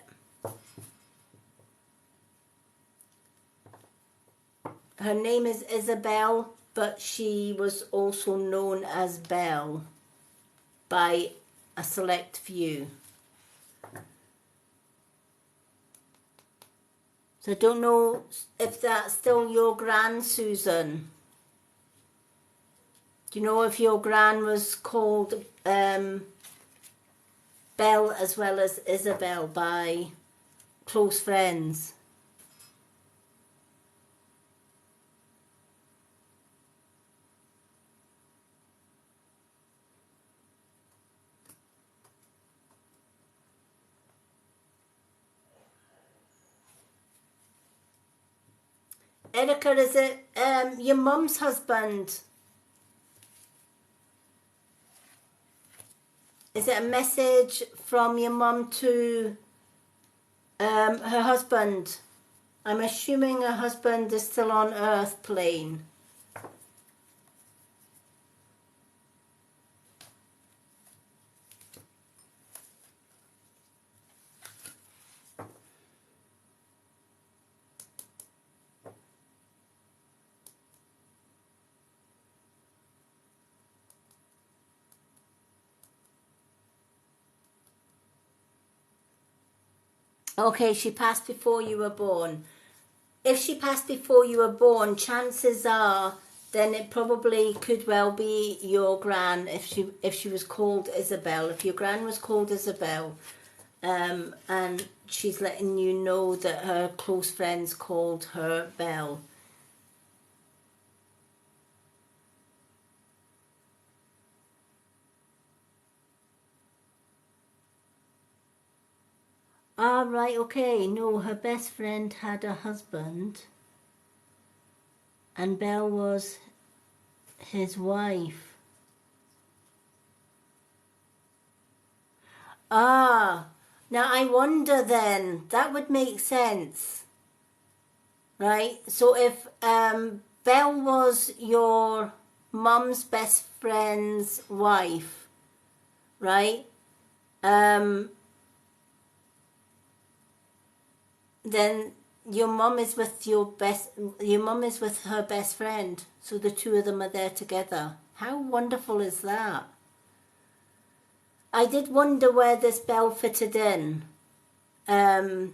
A: Her name is Isabel, but she was also known as Belle by a select few. So I don't know if that's still your gran, Susan. Do you know if your gran was called Belle as well as Isabel by close friends? Erica, is it your mum's husband? Is it a message from your mum to her husband? I'm assuming her husband is still on Earth plane. Okay, she passed before you were born. If she passed before you were born, chances are then it probably could well be your gran if she was called Isabel. If your gran was called Isabel, and she's letting you know that her close friends called her Belle. Ah, right, okay. No, her best friend had a husband, and Belle was his wife. Ah, now I wonder then, that would make sense, right? So if Belle was your mum's best friend's wife, right? Then your mum is with her best friend, so the two of them are there together. How wonderful is that? I did wonder where this Belle fitted in, and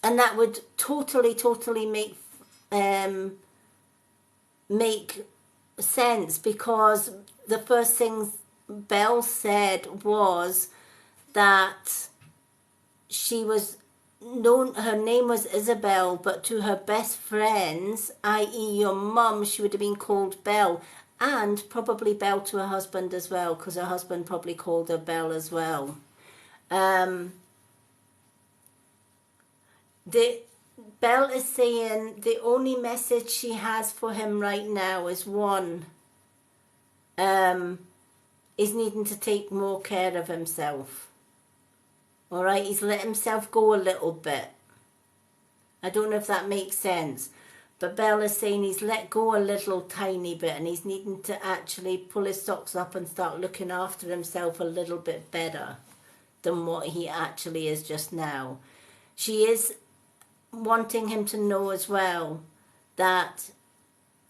A: that would totally make sense, because the first thing Belle said was that she was known, her name was Isabel, but to her best friends, i.e. your mum, she would have been called Belle, and probably Belle to her husband as well, because her husband probably called her Belle as well. Belle is saying the only message she has for him right now is one, is needing to take more care of himself. Alright, he's let himself go a little bit. I don't know if that makes sense. But Belle is saying he's let go a little tiny bit, and he's needing to actually pull his socks up and start looking after himself a little bit better than what he actually is just now. She is wanting him to know as well that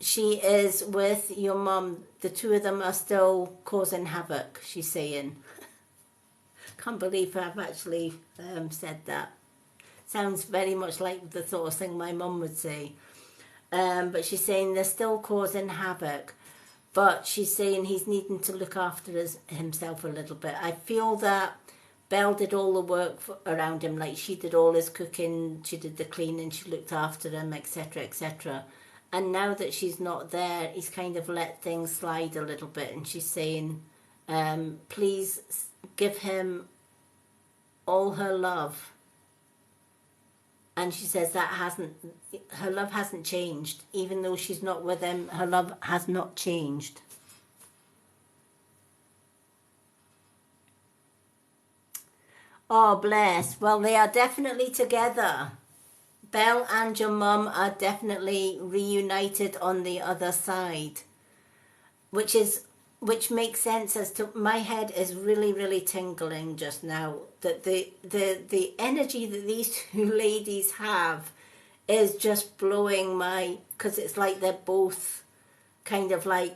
A: she is with your mum. The two of them are still causing havoc, she's saying. Can't believe I've actually said that. Sounds very much like the sort of thing my mum would say. But she's saying they're still causing havoc. But she's saying he's needing to look after himself a little bit. I feel that Belle did all the work around him. Like, she did all his cooking, she did the cleaning, she looked after him, etc., etc. And now that she's not there, he's kind of let things slide a little bit. And she's saying, please give him all her love. And she says that her love hasn't changed. Even though she's not with him, her love has not changed. Oh, bless. Well, they are definitely together. Belle and your mum are definitely reunited on the other side. Which makes sense as to, my head is really tingling just now, that the energy that these two ladies have is just blowing my, because it's like they're both kind of like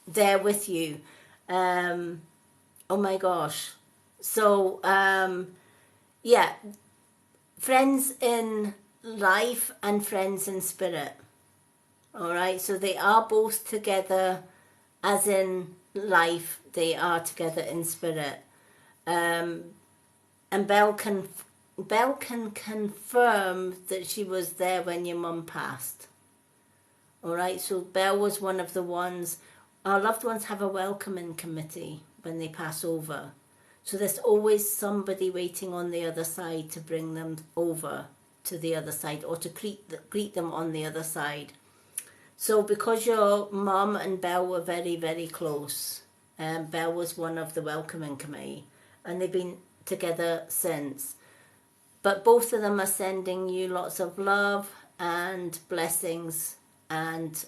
A: there with you. Oh my gosh. So yeah, friends in life and friends in spirit. All right, so they are both together. As in life, they are together in spirit. And Belle can confirm that she was there when your mum passed. Alright, so Belle was one of the ones. Our loved ones have a welcoming committee when they pass over. So there's always somebody waiting on the other side to bring them over to the other side, or to greet them on the other side. So because your mum and Belle were very close, Belle was one of the welcoming committee, and they've been together since. But both of them are sending you lots of love and blessings, and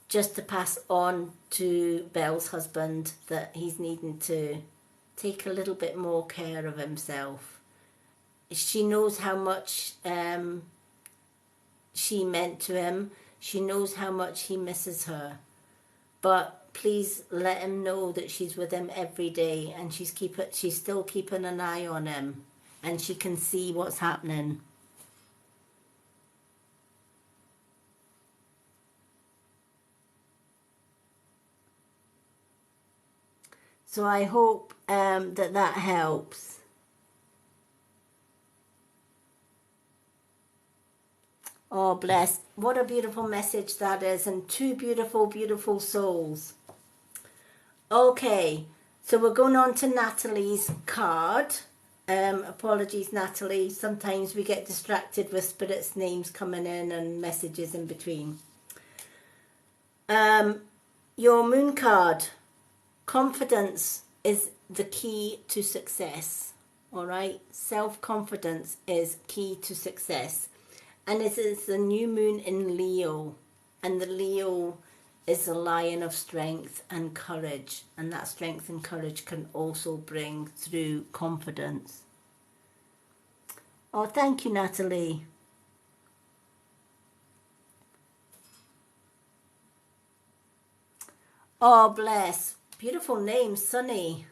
A: just to pass on to Belle's husband that he's needing to take a little bit more care of himself. She knows how much she meant to him. She knows how much he misses her. But please let him know that she's with him every day, and she's still keeping an eye on him, and she can see what's happening. So I hope that helps. Oh, bless. What a beautiful message that is, and two beautiful, beautiful souls. Okay, so we're going on to Natalie's card. Apologies, Natalie. Sometimes we get distracted with spirits' names coming in and messages in between. Your moon card. Confidence is the key to success. All right, self-confidence is key to success. And it is the new moon in Leo, and the Leo is the lion of strength and courage, and that strength and courage can also bring through confidence. Oh, thank you, Natalie. Oh, bless. Beautiful name, Sunny.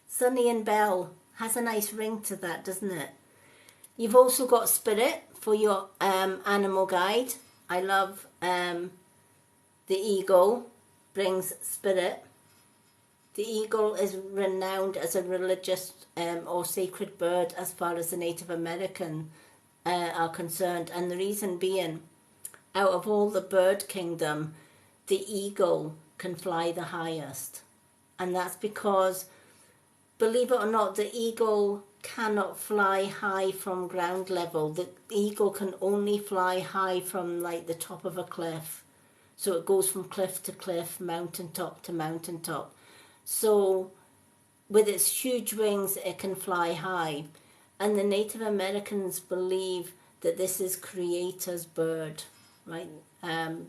A: Sunny and Belle. Has a nice ring to that, doesn't it? You've also got Spirit for your animal guide. I love the eagle, brings spirit. The eagle is renowned as a religious or sacred bird as far as the Native American are concerned. And the reason being, out of all the bird kingdom, the eagle can fly the highest. And that's because, believe it or not, the eagle cannot fly high from ground level. The eagle can only fly high from like the top of a cliff. So it goes from cliff to cliff, mountaintop to mountaintop. So with its huge wings, it can fly high. And the Native Americans believe that this is Creator's bird, right?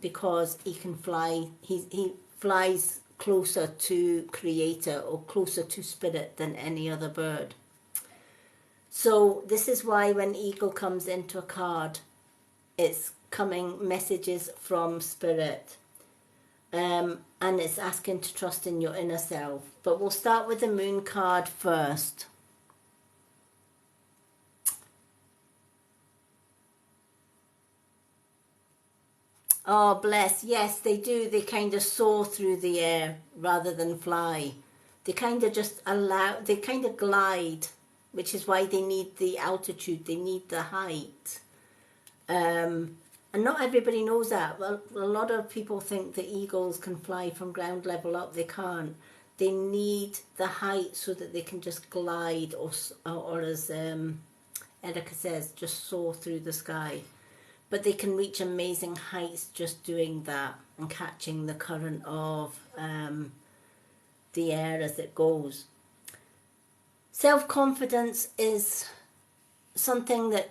A: Because he can fly, he flies closer to Creator or closer to Spirit than any other bird. So this is why when eagle comes into a card, it's coming messages from Spirit. And it's asking to trust in your inner self. But we'll start with the moon card first. Oh, bless. Yes, they do. They kind of soar through the air rather than fly. They kind of they kind of glide, which is why they need the altitude. They need the height. And not everybody knows that. Well, a lot of people think that eagles can fly from ground level up. They can't. They need the height so that they can just glide or as Erica says, just soar through the sky. But they can reach amazing heights just doing that and catching the current of the air as it goes. Self-confidence is something that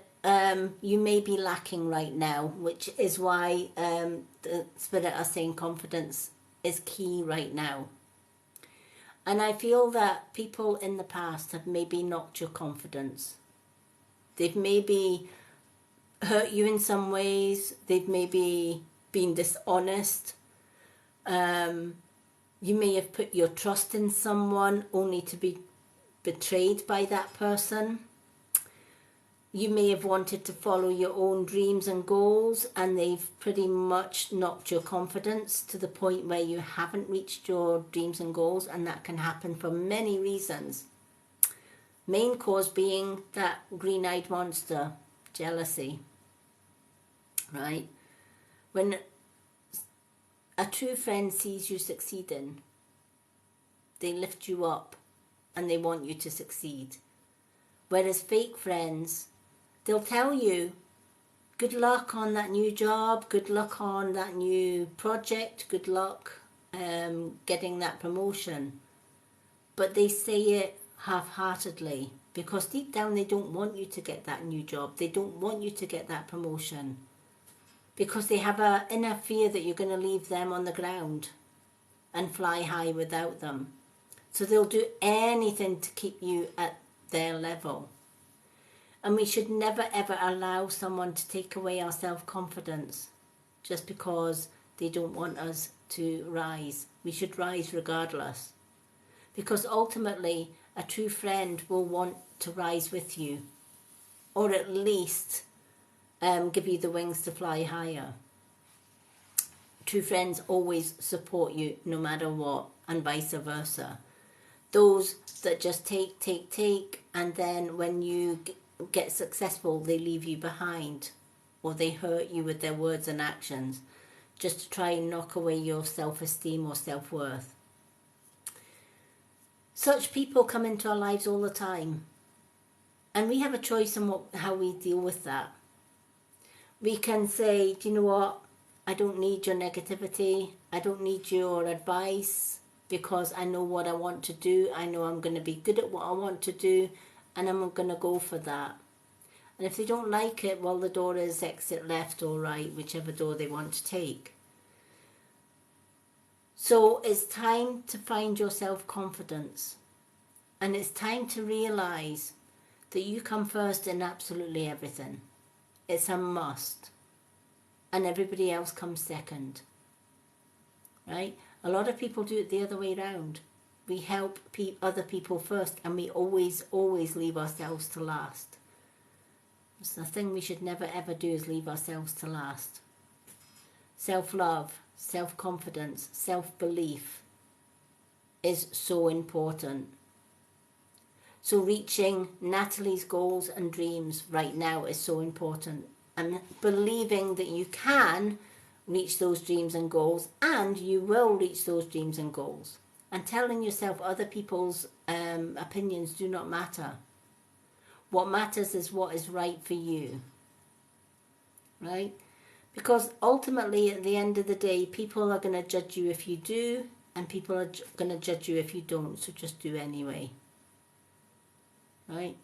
A: you may be lacking right now, which is why the Spirit are saying confidence is key right now. And I feel that people in the past have maybe knocked your confidence. They've maybe hurt you in some ways. They've maybe been dishonest. You may have put your trust in someone only to be betrayed by that person. You may have wanted to follow your own dreams and goals, and they've pretty much knocked your confidence to the point where you haven't reached your dreams and goals, and that can happen for many reasons. Main cause being that green-eyed monster, jealousy, right? When a true friend sees you succeeding, they lift you up and they want you to succeed. Whereas fake friends, they'll tell you, good luck on that new job, good luck on that new project, good luck, getting that promotion, but they say it half-heartedly because deep down they don't want you to get that new job. They don't want you to get that promotion because they have an inner fear that you're going to leave them on the ground and fly high without them. So they'll do anything to keep you at their level. And we should never ever allow someone to take away our self-confidence just because they don't want us to rise. We should rise regardless. Because ultimately, a true friend will want to rise with you. Or at least give you the wings to fly higher. True friends always support you no matter what, and vice versa. Those that just take, and then when you get successful, they leave you behind, or they hurt you with their words and actions, just to try and knock away your self-esteem or self-worth. Such people come into our lives all the time, and we have a choice on how we deal with that. We can say, do you know what, I don't need your negativity, I don't need your advice, because I know what I want to do, I know I'm going to be good at what I want to do, and I'm going to go for that. And if they don't like it, well, the door is exit left or right, whichever door they want to take. So it's time to find your self-confidence. And it's time to realise that you come first in absolutely everything. It's a must. And everybody else comes second. Right? A lot of people do it the other way around. We help other people first, and we always leave ourselves to last. It's the thing we should never ever do, is leave ourselves to last. Self-love, self-confidence, self-belief is so important. So reaching Natalie's goals and dreams right now is so important. And believing that you can reach those dreams and goals, and you will reach those dreams and goals. And telling yourself other people's opinions do not matter. What matters is what is right for you. Right? Because ultimately, at the end of the day, people are going to judge you if you do, and people are going to judge you if you don't, so just do anyway. Right?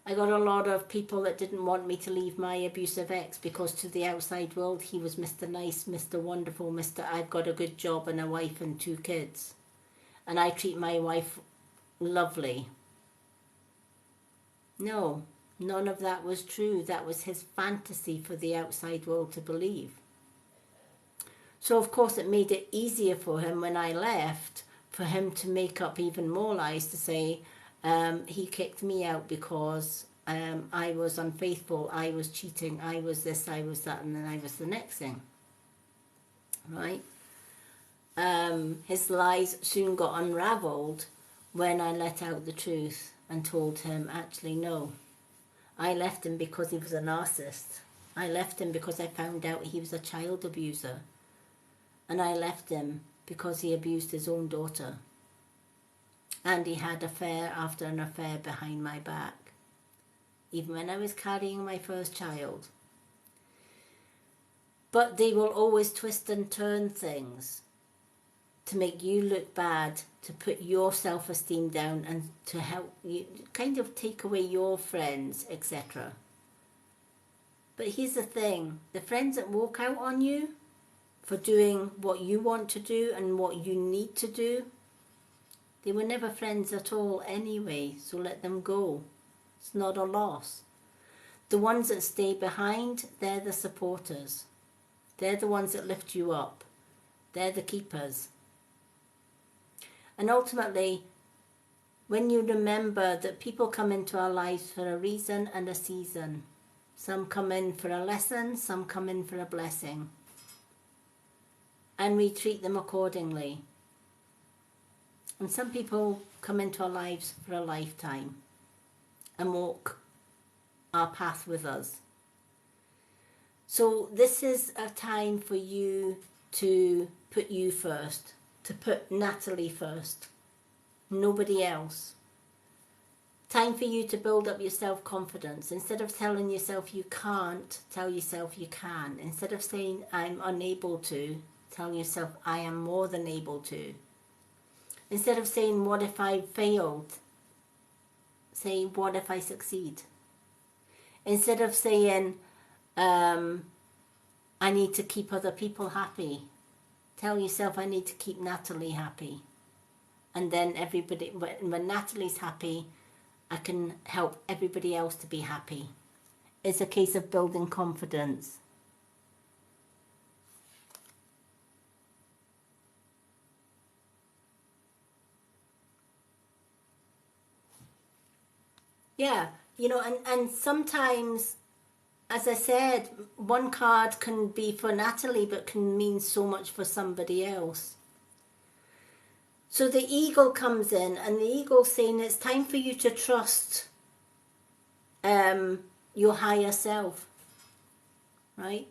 A: I got a lot of people that didn't want me to leave my abusive ex because to the outside world, he was Mr. Nice, Mr. Wonderful, Mr. I've got a good job and a wife and 2 kids. And I treat my wife lovely. No, none of that was true. That was his fantasy for the outside world to believe. So, of course, it made it easier for him when I left for him to make up even more lies to say he kicked me out because I was unfaithful, I was cheating, I was this, I was that, and then I was the next thing. Right? His lies soon got unravelled when I let out the truth and told him, actually, no. I left him because he was a narcissist. I left him because I found out he was a child abuser. And I left him because he abused his own daughter. And he had affair after an affair behind my back. Even when I was carrying my first child. But they will always twist and turn things to make you look bad, to put your self-esteem down, and to help you kind of take away your friends, etc. But here's the thing, the friends that walk out on you for doing what you want to do and what you need to do, they were never friends at all anyway, so let them go. It's not a loss. The ones that stay behind, they're the supporters. They're the ones that lift you up. They're the keepers. And ultimately, when you remember that people come into our lives for a reason and a season, some come in for a lesson, some come in for a blessing, and we treat them accordingly. And some people come into our lives for a lifetime and walk our path with us. So this is a time for you to put you first, to put Natalie first, nobody else. Time for you to build up your self-confidence. Instead of telling yourself you can't, tell yourself you can. Instead of saying I'm unable to, tell yourself, I am more than able to. Instead of saying, what if I failed? Say, what if I succeed? Instead of saying, I need to keep other people happy, tell yourself, I need to keep Natalie happy. And then everybody, when Natalie's happy, I can help everybody else to be happy. It's a case of building confidence. Yeah, you know, and sometimes, as I said, one card can be for Natalie, but can mean so much for somebody else. So the eagle comes in, and the eagle's saying it's time for you to trust your higher self, right?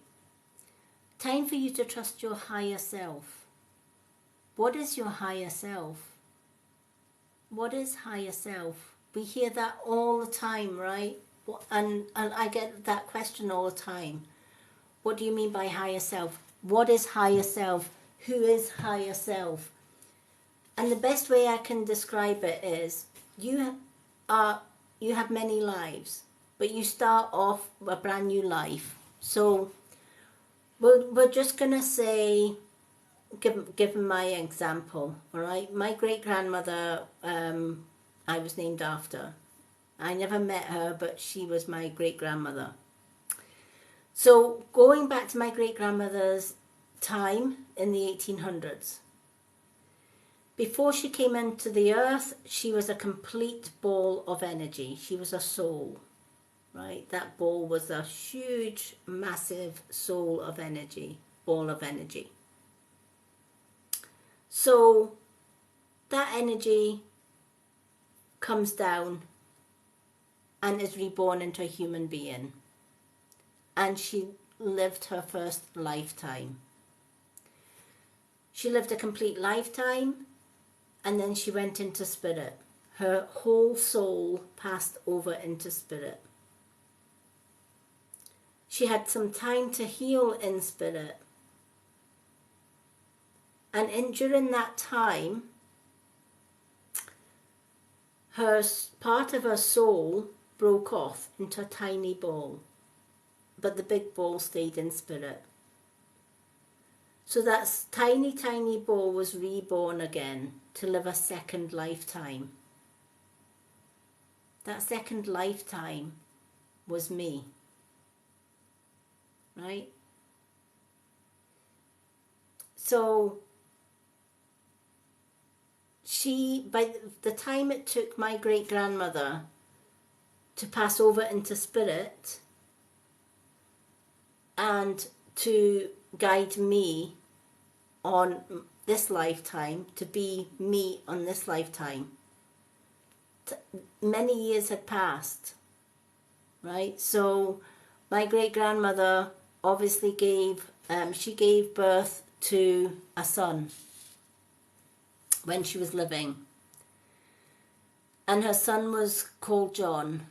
A: Time for you to trust your higher self. What is your higher self? What is higher self? We hear that all the time, right? And I get that question all the time. What do you mean by higher self? What is higher self? Who is higher self? And the best way I can describe it is you have many lives, but you start off a brand new life. So we're just gonna say, given my example, all right. My great grandmother, I was named after. I never met her, but she was my great grandmother. So going back to my great grandmother's time in the 1800s. Before she came into the earth, she was a complete ball of energy. She was a soul, right? That ball was a huge, massive soul of energy, ball of energy. So that energy comes down and is reborn into a human being. And she lived her first lifetime. She lived a complete lifetime. And then she went into spirit. Her whole soul passed over into spirit. She had some time to heal in spirit. And during that time, part of her soul broke off into a tiny ball. But the big ball stayed in spirit. So that tiny, tiny ball was reborn again to live a second lifetime. That second lifetime was me. Right? So by the time it took my great grandmother to pass over into spirit and to guide me on this lifetime, to be me on this lifetime, many years had passed, right? So my great grandmother obviously gave birth to a son when she was living, and her son was called John,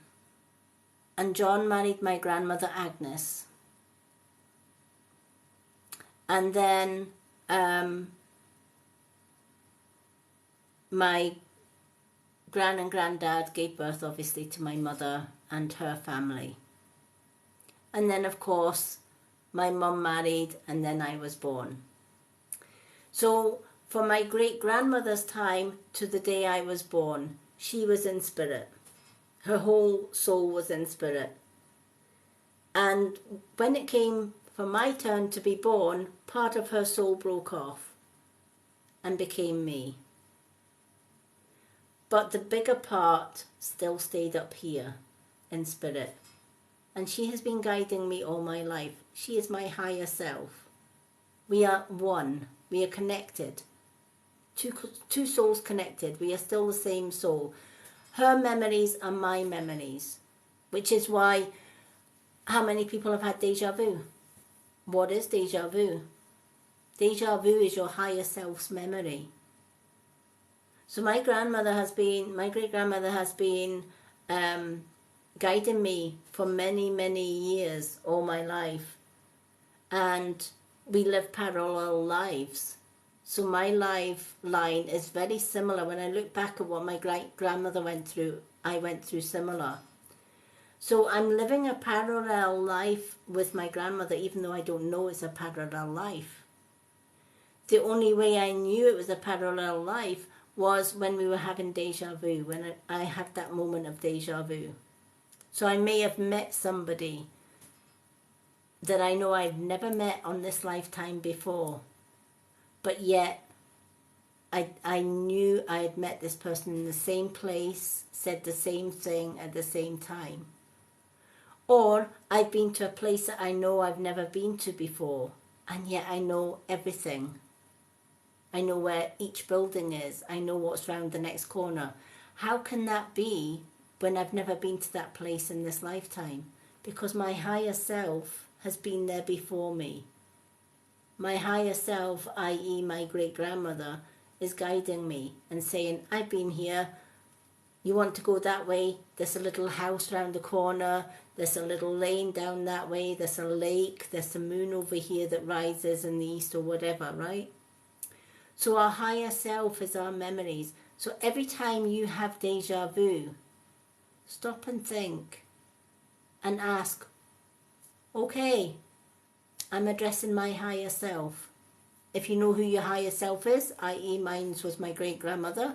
A: and John married my grandmother Agnes. And then my gran and granddad gave birth obviously to my mother and her family. And then of course my mum married, and then I was born. So from my great grandmother's time to the day I was born, she was in spirit. Her whole soul was in spirit. And when it came for my turn to be born, part of her soul broke off and became me. But the bigger part still stayed up here in spirit. And she has been guiding me all my life. She is my higher self. We are one. We are connected. Two souls connected. We are still the same soul. Her memories are my memories. Which is why, how many people have had deja vu? What is deja vu? Deja vu is your higher self's memory. So my great grandmother has been guiding me for many, many years, all my life. And we live parallel lives. So my lifeline is very similar. When I look back at what my grandmother went through, I went through similar. So I'm living a parallel life with my grandmother, even though I don't know it's a parallel life. The only way I knew it was a parallel life was when we were having deja vu, when I had that moment of deja vu. So I may have met somebody that I know I've never met on this lifetime before, but yet I knew I had met this person in the same place, said the same thing at the same time. Or I've been to a place that I know I've never been to before, and yet I know everything. I know where each building is. I know what's round the next corner. How can that be when I've never been to that place in this lifetime? Because my higher self has been there before me. My higher self, i.e. my great-grandmother, is guiding me and saying, I've been here. You want to go that way? There's a little house round the corner. There's a little lane down that way. There's a lake. There's the moon over here that rises in the east or whatever, right? So our higher self is our memories. So every time you have deja vu, stop and think and ask, okay, I'm addressing my higher self. If you know who your higher self is, i.e. mine was my great-grandmother.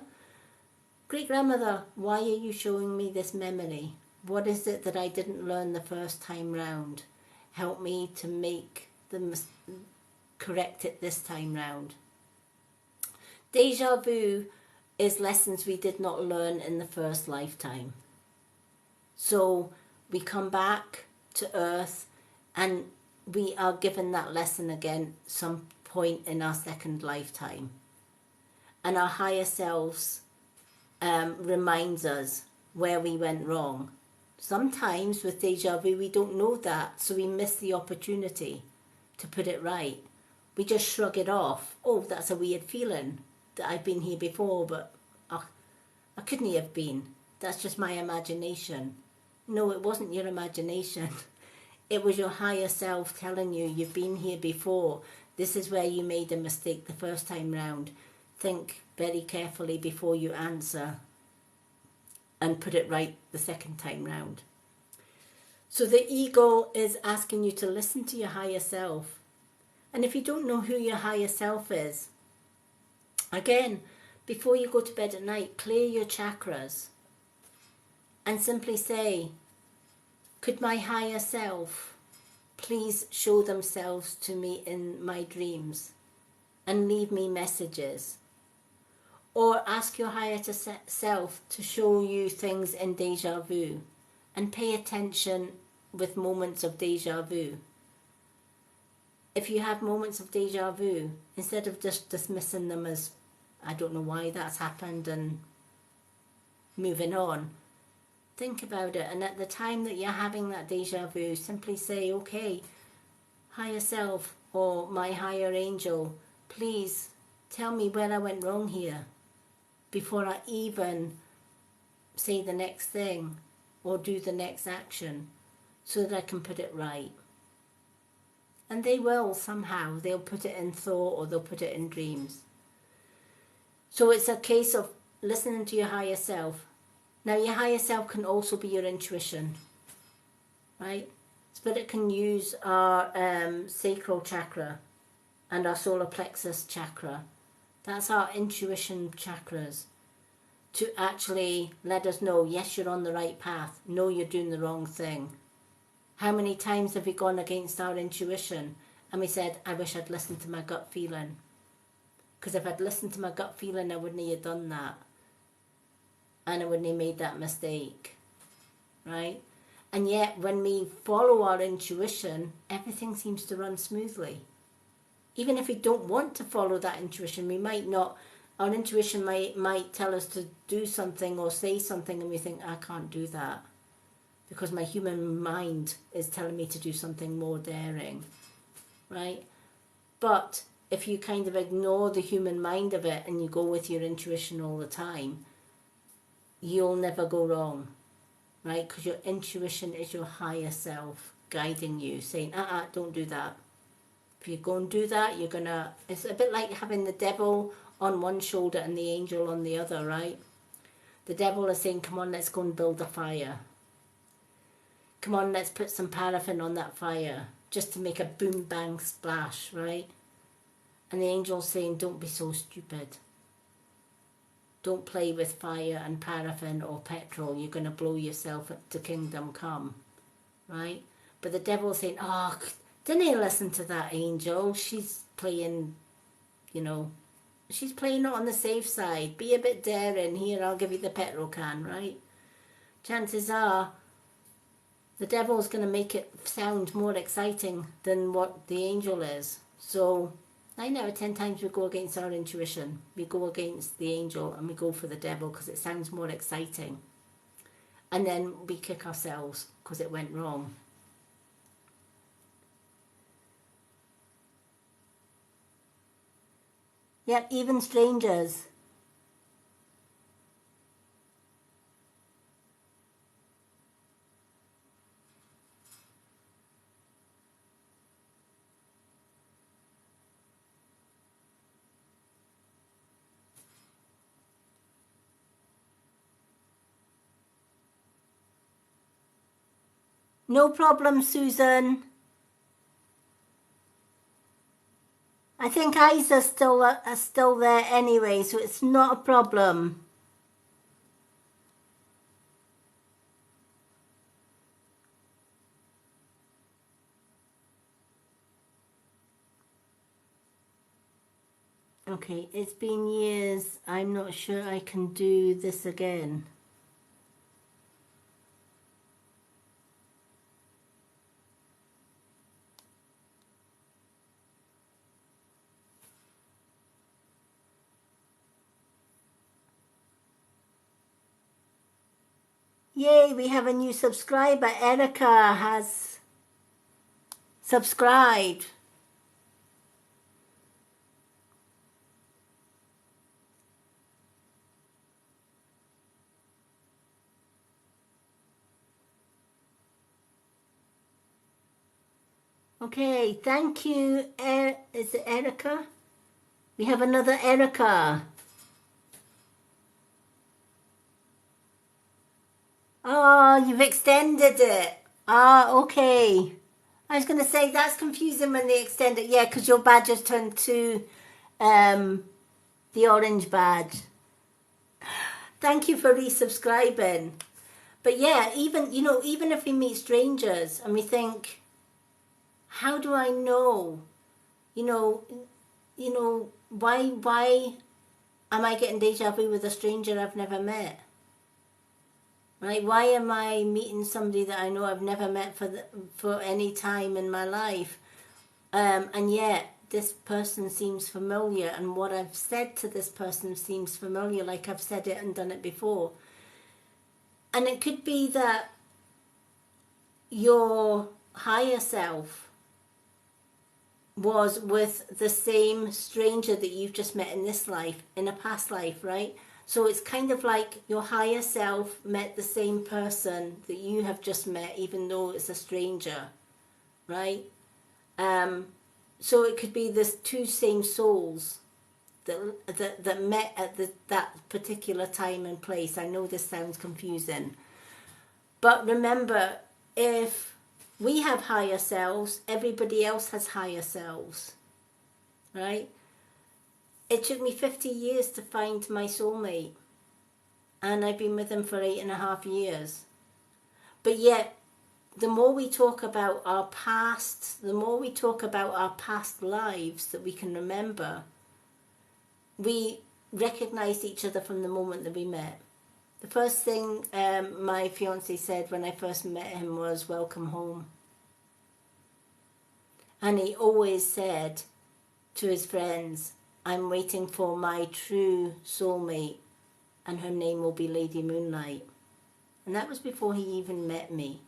A: Great-grandmother, why are you showing me this memory? What is it that I didn't learn the first time round? Help me to make correct it this time round. Deja vu is lessons we did not learn in the first lifetime. So we come back to earth and we are given that lesson again some point in our second lifetime. And our higher selves reminds us where we went wrong. Sometimes with deja vu we don't know that, so we miss the opportunity to put it right. We just shrug it off. Oh, that's a weird feeling that I've been here before, but I couldn't have been. That's just my imagination. No, it wasn't your imagination. It was your higher self telling you you've been here before. This is where you made a mistake the first time round. Think very carefully before you answer and put it right the second time round. So the ego is asking you to listen to your higher self. And if you don't know who your higher self is, again, before you go to bed at night, clear your chakras and simply say, could my higher self please show themselves to me in my dreams and leave me messages? Or ask your higher self to show you things in deja vu and pay attention with moments of deja vu. If you have moments of deja vu, instead of just dismissing them as, I don't know why that's happened and moving on, think about it. And at the time that you're having that deja vu, simply say, okay, higher self or my higher angel, please tell me where I went wrong here before I even say the next thing or do the next action so that I can put it right. And they will somehow. They'll put it in thought or they'll put it in dreams. So it's a case of listening to your higher self. Now your higher self can also be your intuition, right? Spirit can use our sacral chakra and our solar plexus chakra. That's our intuition chakras to actually let us know, yes, you're on the right path. No, you're doing the wrong thing. How many times have we gone against our intuition and we said, I wish I'd listened to my gut feeling? Because if I'd listened to my gut feeling, I wouldn't have done that. And I wouldn't have made that mistake, right? And yet when we follow our intuition, everything seems to run smoothly. Even if we don't want to follow that intuition, we might not, our intuition might tell us to do something or say something and we think, I can't do that because my human mind is telling me to do something more daring, right? But if you kind of ignore the human mind of it and you go with your intuition all the time, you'll never go wrong, right? Because your intuition is your higher self guiding you, saying, don't do that. If you go and do that, you're going to... It's a bit like having the devil on one shoulder and the angel on the other, right? The devil is saying, come on, let's go and build a fire. Come on, let's put some paraffin on that fire just to make a boom, bang, splash, right? And the angel's saying, don't be so stupid. Don't play with fire and paraffin or petrol. You're going to blow yourself to kingdom come, right? But the devil's saying, oh, didn't you listen to that angel? She's playing, you know, she's playing it on the safe side. Be a bit daring. Here, I'll give you the petrol can, right? Chances are the devil's going to make it sound more exciting than what the angel is. So 9 out of 10 times we go against our intuition. We go against the angel and we go for the devil because it sounds more exciting. And then we kick ourselves because it went wrong. Yep, even strangers. No problem, Susan. I think eyes are still there anyway, so it's not a problem. Okay, it's been years. I'm not sure I can do this again. Yay, we have a new subscriber. Erica has subscribed. Okay, thank you. Is it Erica? We have another Erica. Oh, you've extended it. Ah, okay. I was going to say that's confusing when they extend it. Yeah, because your badge has turned to the orange badge. Thank you for resubscribing. But yeah, even if we meet strangers and we think, how do I know? Why am I getting deja vu with a stranger I've never met? Right? Why am I meeting somebody that I know I've never met for any time in my life? And yet this person seems familiar, and what I've said to this person seems familiar, like I've said it and done it before. And it could be that your higher self was with the same stranger that you've just met in this life, in a past life, right? So it's kind of like your higher self met the same person that you have just met, even though it's a stranger, right? So it could be the two same souls that met at that particular time and place. I know this sounds confusing, but remember, if we have higher selves, everybody else has higher selves, right? It took me 50 years to find my soulmate, and I've been with him for 8.5 years. But yet, the more we talk about our past, the more we talk about our past lives that we can remember, we recognized each other from the moment that we met. The first thing my fiancé said when I first met him was, "Welcome home." And he always said to his friends, "I'm waiting for my true soulmate, and her name will be Lady Moonlight." And that was before he even met me.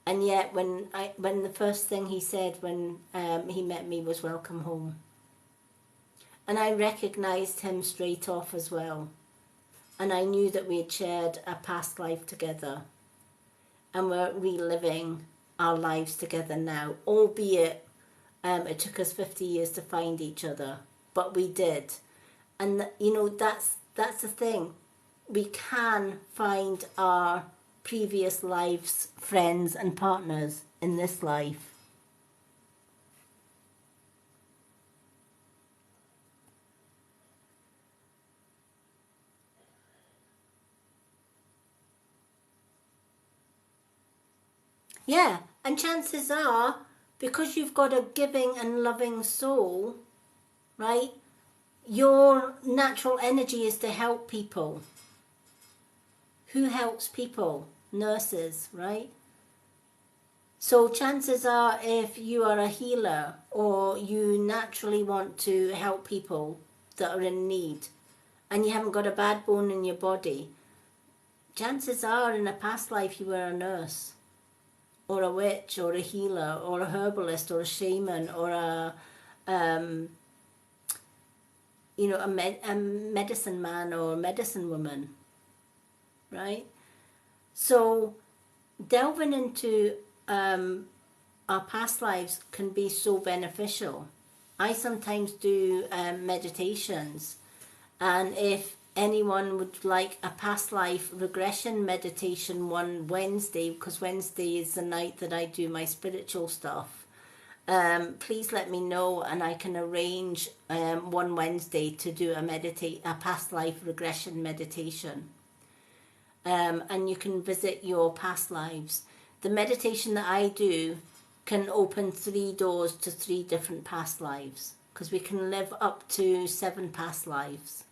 A: And yet when the first thing he said when he met me was, "Welcome home." And I recognized him straight off as well. And I knew that we had shared a past life together. And we're reliving our lives together now, albeit It took us 50 years to find each other, but we did. And, you know, that's the thing. We can find our previous lives, friends and partners in this life. Yeah, and chances are, because you've got a giving and loving soul, right, your natural energy is to help people. Who helps people? Nurses, right? So chances are, if you are a healer or you naturally want to help people that are in need and you haven't got a bad bone in your body, chances are in a past life you were a nurse or a witch or a healer or a herbalist or a shaman or a medicine man or medicine woman, right? So delving into our past lives can be so beneficial. I sometimes do meditations, and if anyone would like a past life regression meditation one Wednesday, because Wednesday is the night that I do my spiritual stuff, please let me know and I can arrange one Wednesday to do a past life regression meditation. And you can visit your past lives. The meditation that I do can open 3 doors to 3 different past lives, because we can live up to 7 past lives.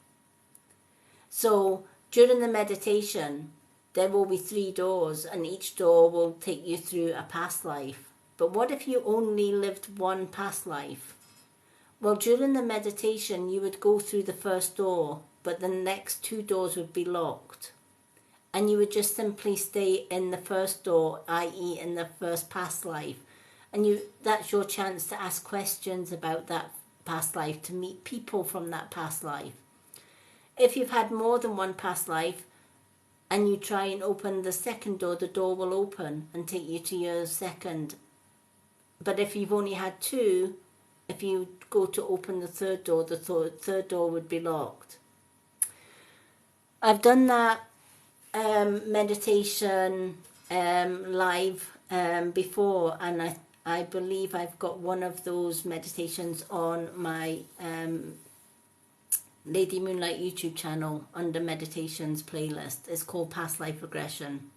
A: So during the meditation, there will be 3 doors, and each door will take you through a past life. But what if you only lived 1 past life? Well, during the meditation, you would go through the first door, but the next 2 doors would be locked. And you would just simply stay in the first door, i.e. in the first past life. And that's your chance to ask questions about that past life, to meet people from that past life. If you've had more than 1 past life and you try and open the second door, the door will open and take you to your second. But if you've only had 2, if you go to open the third door, the third door would be locked. I've done that meditation live before, and I believe I've got one of those meditations on my Lady Moonlight YouTube channel under meditations playlist. It's called Past Life Regression.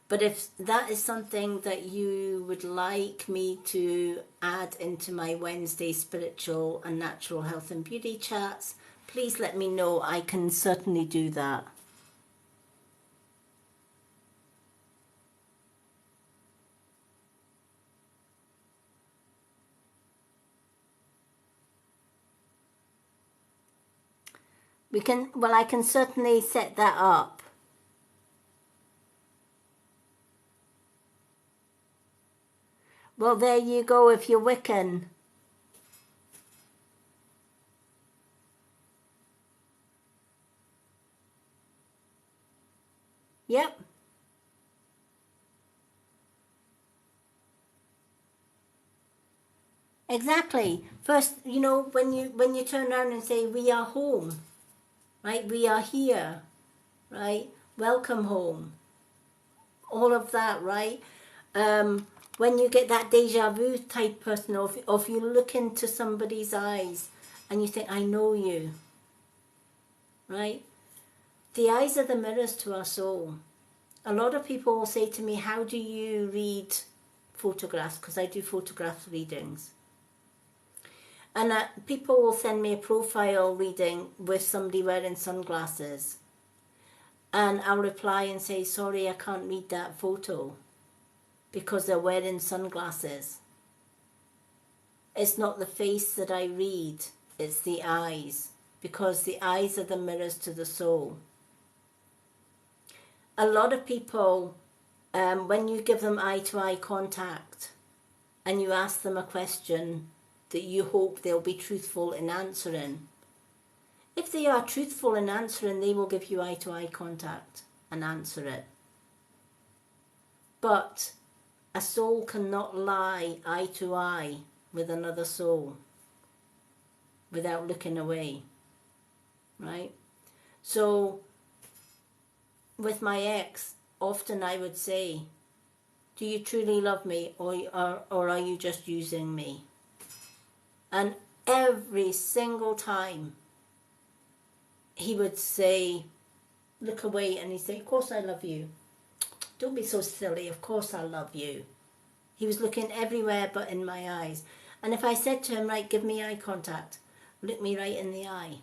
A: But if that is something that you would like me to add into my Wednesday spiritual and natural health and beauty chats, please let me know. I can certainly do that. I can certainly set that up. Well, there you go if you're Wiccan. Yep. Exactly. First, you know, when you turn around and say, we are home, right? We are here, right? Welcome home. All of that, right? When you get that deja vu type person, or if you look into somebody's eyes and you think, I know you, right? The eyes are the mirrors to our soul. A lot of people will say to me, how do you read photographs? Because I do photograph readings. And people will send me a profile reading with somebody wearing sunglasses. And I'll reply and say, sorry, I can't read that photo because they're wearing sunglasses. It's not the face that I read, it's the eyes, because the eyes are the mirrors to the soul. A lot of people, when you give them eye-to-eye contact and you ask them a question that you hope they'll be truthful in answering, if they are truthful in answering, they will give you eye-to-eye contact and answer it. But a soul cannot lie eye to eye with another soul without looking away, right? So with my ex, often I would say, do you truly love me, or are you just using me? And every single time he would say, look away, and he'd say, of course I love you. Don't be so silly, of course I love you. He was looking everywhere but in my eyes. And if I said to him, right, give me eye contact, look me right in the eye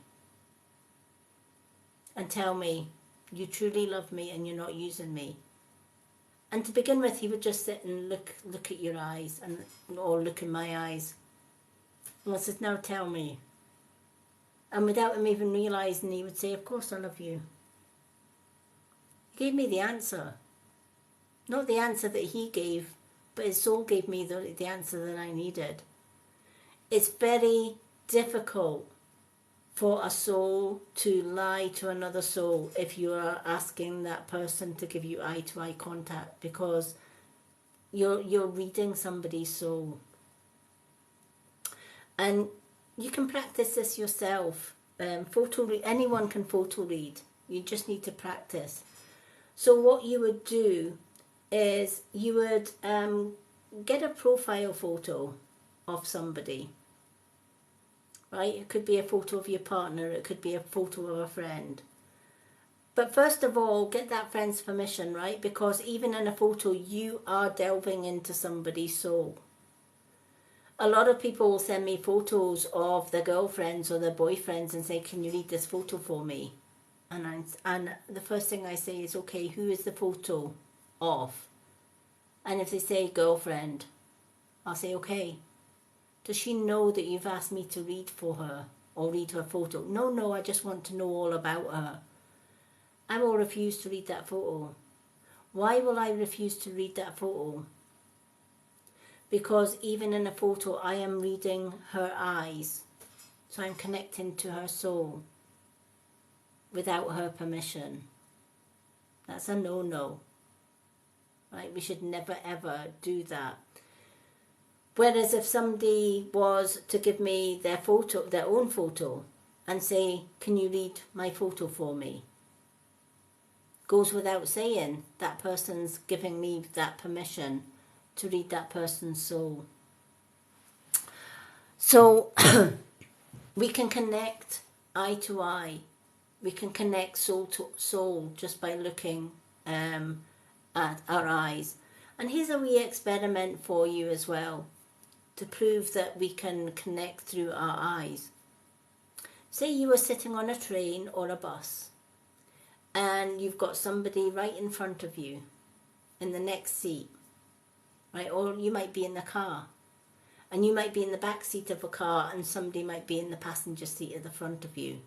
A: and tell me you truly love me and you're not using me. And to begin with, he would just sit and look at your eyes, or look in my eyes. And I said, now tell me. And without him even realising, he would say, of course I love you. He gave me the answer. Not the answer that he gave, but his soul gave me the answer that I needed. It's very difficult for a soul to lie to another soul if you are asking that person to give you eye-to-eye contact, because you're reading somebody's soul. And you can practice this yourself. Anyone can photo read. You just need to practice. So what you would do is you would get a profile photo of somebody. Right? It could be a photo of your partner, it could be a photo of a friend. But first of all, get that friend's permission, right? Because even in a photo, you are delving into somebody's soul. A lot of people will send me photos of their girlfriends or their boyfriends and say, can you read this photo for me? And the first thing I say is, okay, who is the photo of? And if they say girlfriend, I'll say, okay, does she know that you've asked me to read for her or read her photo? No, I just want to know all about her. I will refuse to read that photo. Why will I refuse to read that photo? Because even in a photo, I am reading her eyes. So I'm connecting to her soul without her permission. That's a no-no. Right? We should never ever do that. Whereas if somebody was to give me their own photo, and say, can you read my photo for me? Goes without saying, that person's giving me that permission to read that person's soul. So we can connect eye to eye. We can connect soul to soul just by looking at our eyes. And here's a wee experiment for you as well, to prove that we can connect through our eyes. Say you were sitting on a train or a bus, and you've got somebody right in front of you in the next seat, right? Or you might be in the car, and you might be in the back seat of a car, and somebody might be in the passenger seat at the front of you.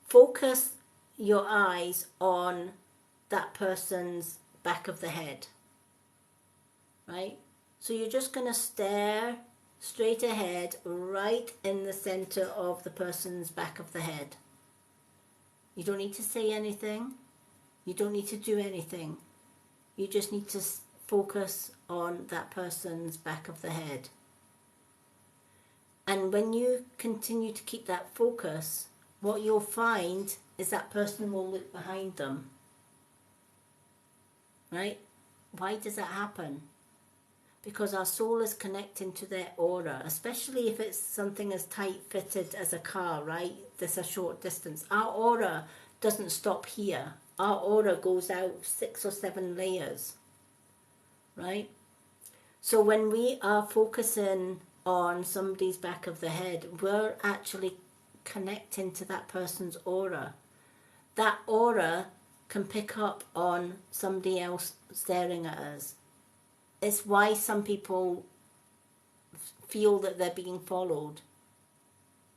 A: Focus your eyes on that person's back of the head, right? So you're just going to stare straight ahead, right in the center of the person's back of the head. You don't need to say anything. You don't need to do anything. You just need to focus on that person's back of the head. And when you continue to keep that focus, what you'll find is that person will look behind them. Right? Why does that happen? Because our soul is connecting to their aura, especially if it's something as tight-fitted as a car, right? There's a short distance. Our aura doesn't stop here. Our aura goes out 6 or 7 layers, right? So when we are focusing on somebody's back of the head, we're actually connecting to that person's aura. That aura can pick up on somebody else staring at us. It's why some people feel that they're being followed.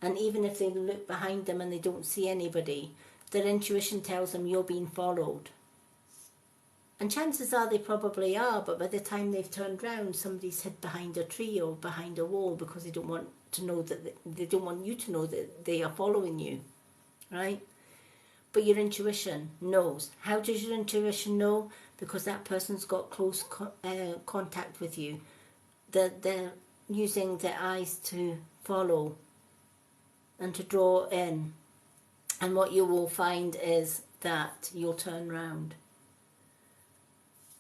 A: And even if they look behind them and they don't see anybody, their intuition tells them you're being followed. And chances are they probably are, but by the time they've turned round, somebody's hid behind a tree or behind a wall because they don't want to know that they don't want you to know that they are following you, right? But your intuition knows. How does your intuition know? Because that person's got close contact with you. Their using the eyes to follow and to draw in. And what you will find is that you'll turn round.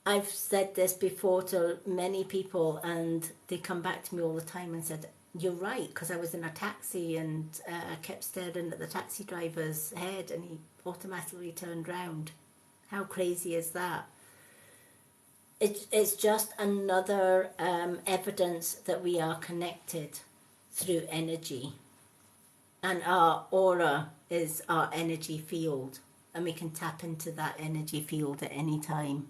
A: I've said this before to many people, and they come back to me all the time and said, you're right, because I was in a taxi and I kept staring at the taxi driver's head and he automatically turned round. How crazy is that? It's just another evidence that we are connected through energy. And our aura is our energy field, and we can tap into that energy field at any time.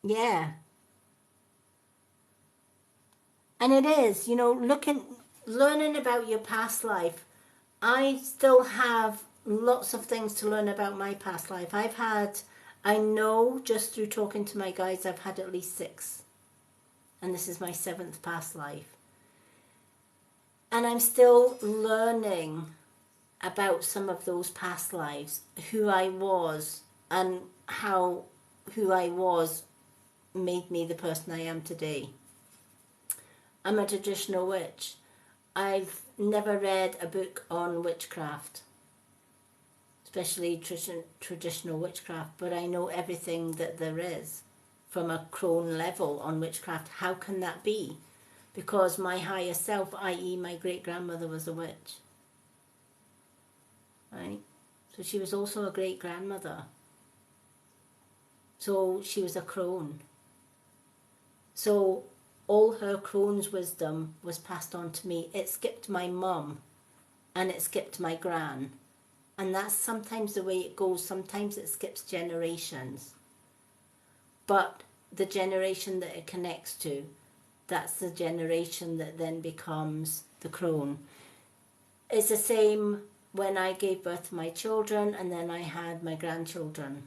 A: Yeah. And it is, learning about your past life. I still have lots of things to learn about my past life. I know just through talking to my guides, I've had at least 6. And this is my 7th past life. And I'm still learning about some of those past lives, who I was, and how who I was made me the person I am today. I'm a traditional witch. I've never read a book on witchcraft, especially traditional witchcraft, but I know everything that there is from a crone level on witchcraft. How can that be? Because my higher self, i.e. my great-grandmother, was a witch. Right? So she was also a great-grandmother. So she was a crone. So all her crone's wisdom was passed on to me. It skipped my mum and it skipped my gran. And that's sometimes the way it goes. Sometimes it skips generations. But the generation that it connects to, that's the generation that then becomes the crone. It's the same when I gave birth to my children and then I had my grandchildren.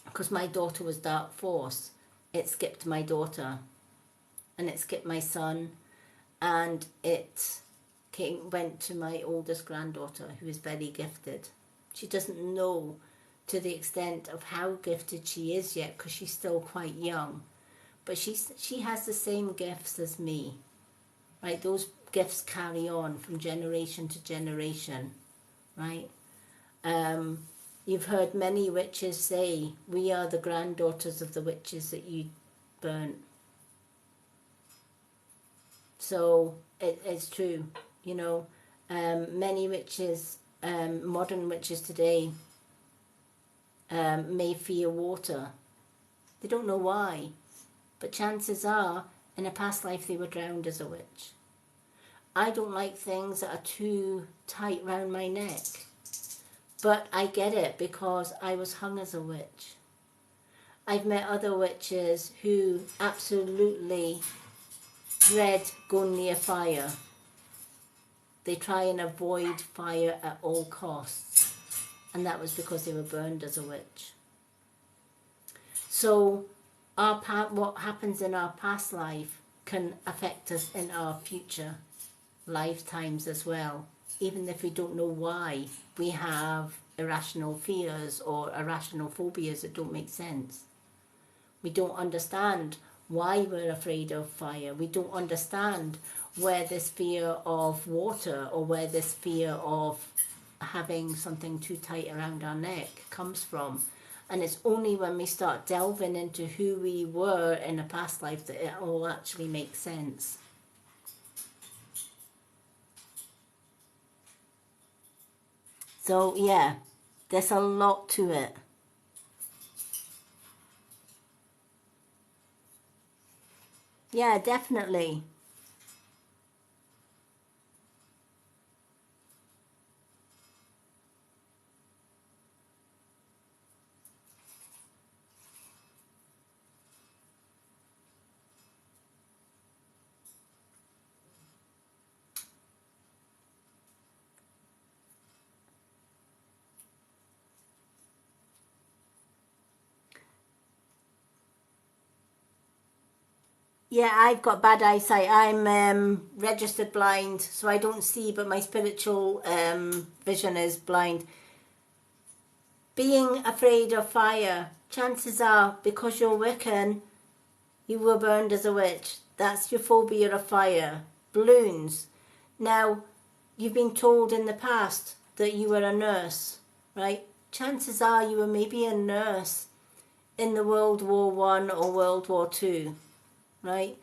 A: Because my daughter was Dark Force, it skipped my daughter. And it skipped my son, and it went to my oldest granddaughter, who is very gifted. She doesn't know to the extent of how gifted she is yet, because she's still quite young. But she has the same gifts as me, right? Those gifts carry on from generation to generation, right? You've heard many witches say, we are the granddaughters of the witches that you burnt. So it's true, many witches, modern witches today, may fear water. They don't know why, but chances are in a past life they were drowned as a witch. I don't like things that are too tight round my neck, but I get it because I was hung as a witch. I've met other witches who absolutely dread going near fire. They try and avoid fire at all costs. And that was because they were burned as a witch. So what happens in our past life can affect us in our future lifetimes as well. Even if we don't know why we have irrational fears or irrational phobias that don't make sense. We don't understand why we're afraid of fire. We don't understand where this fear of water or where this fear of having something too tight around our neck comes from. And it's only when we start delving into who we were in a past life that it all actually makes sense. So yeah, there's a lot to it. Yeah, definitely. Yeah, I've got bad eyesight. I'm registered blind, so I don't see, but my spiritual vision is blind. Being afraid of fire, chances are, because you're Wiccan, you were burned as a witch. That's your phobia of fire. Balloons. Now, you've been told in the past that you were a nurse, right? Chances are you were maybe a nurse in the World War One or World War Two, right?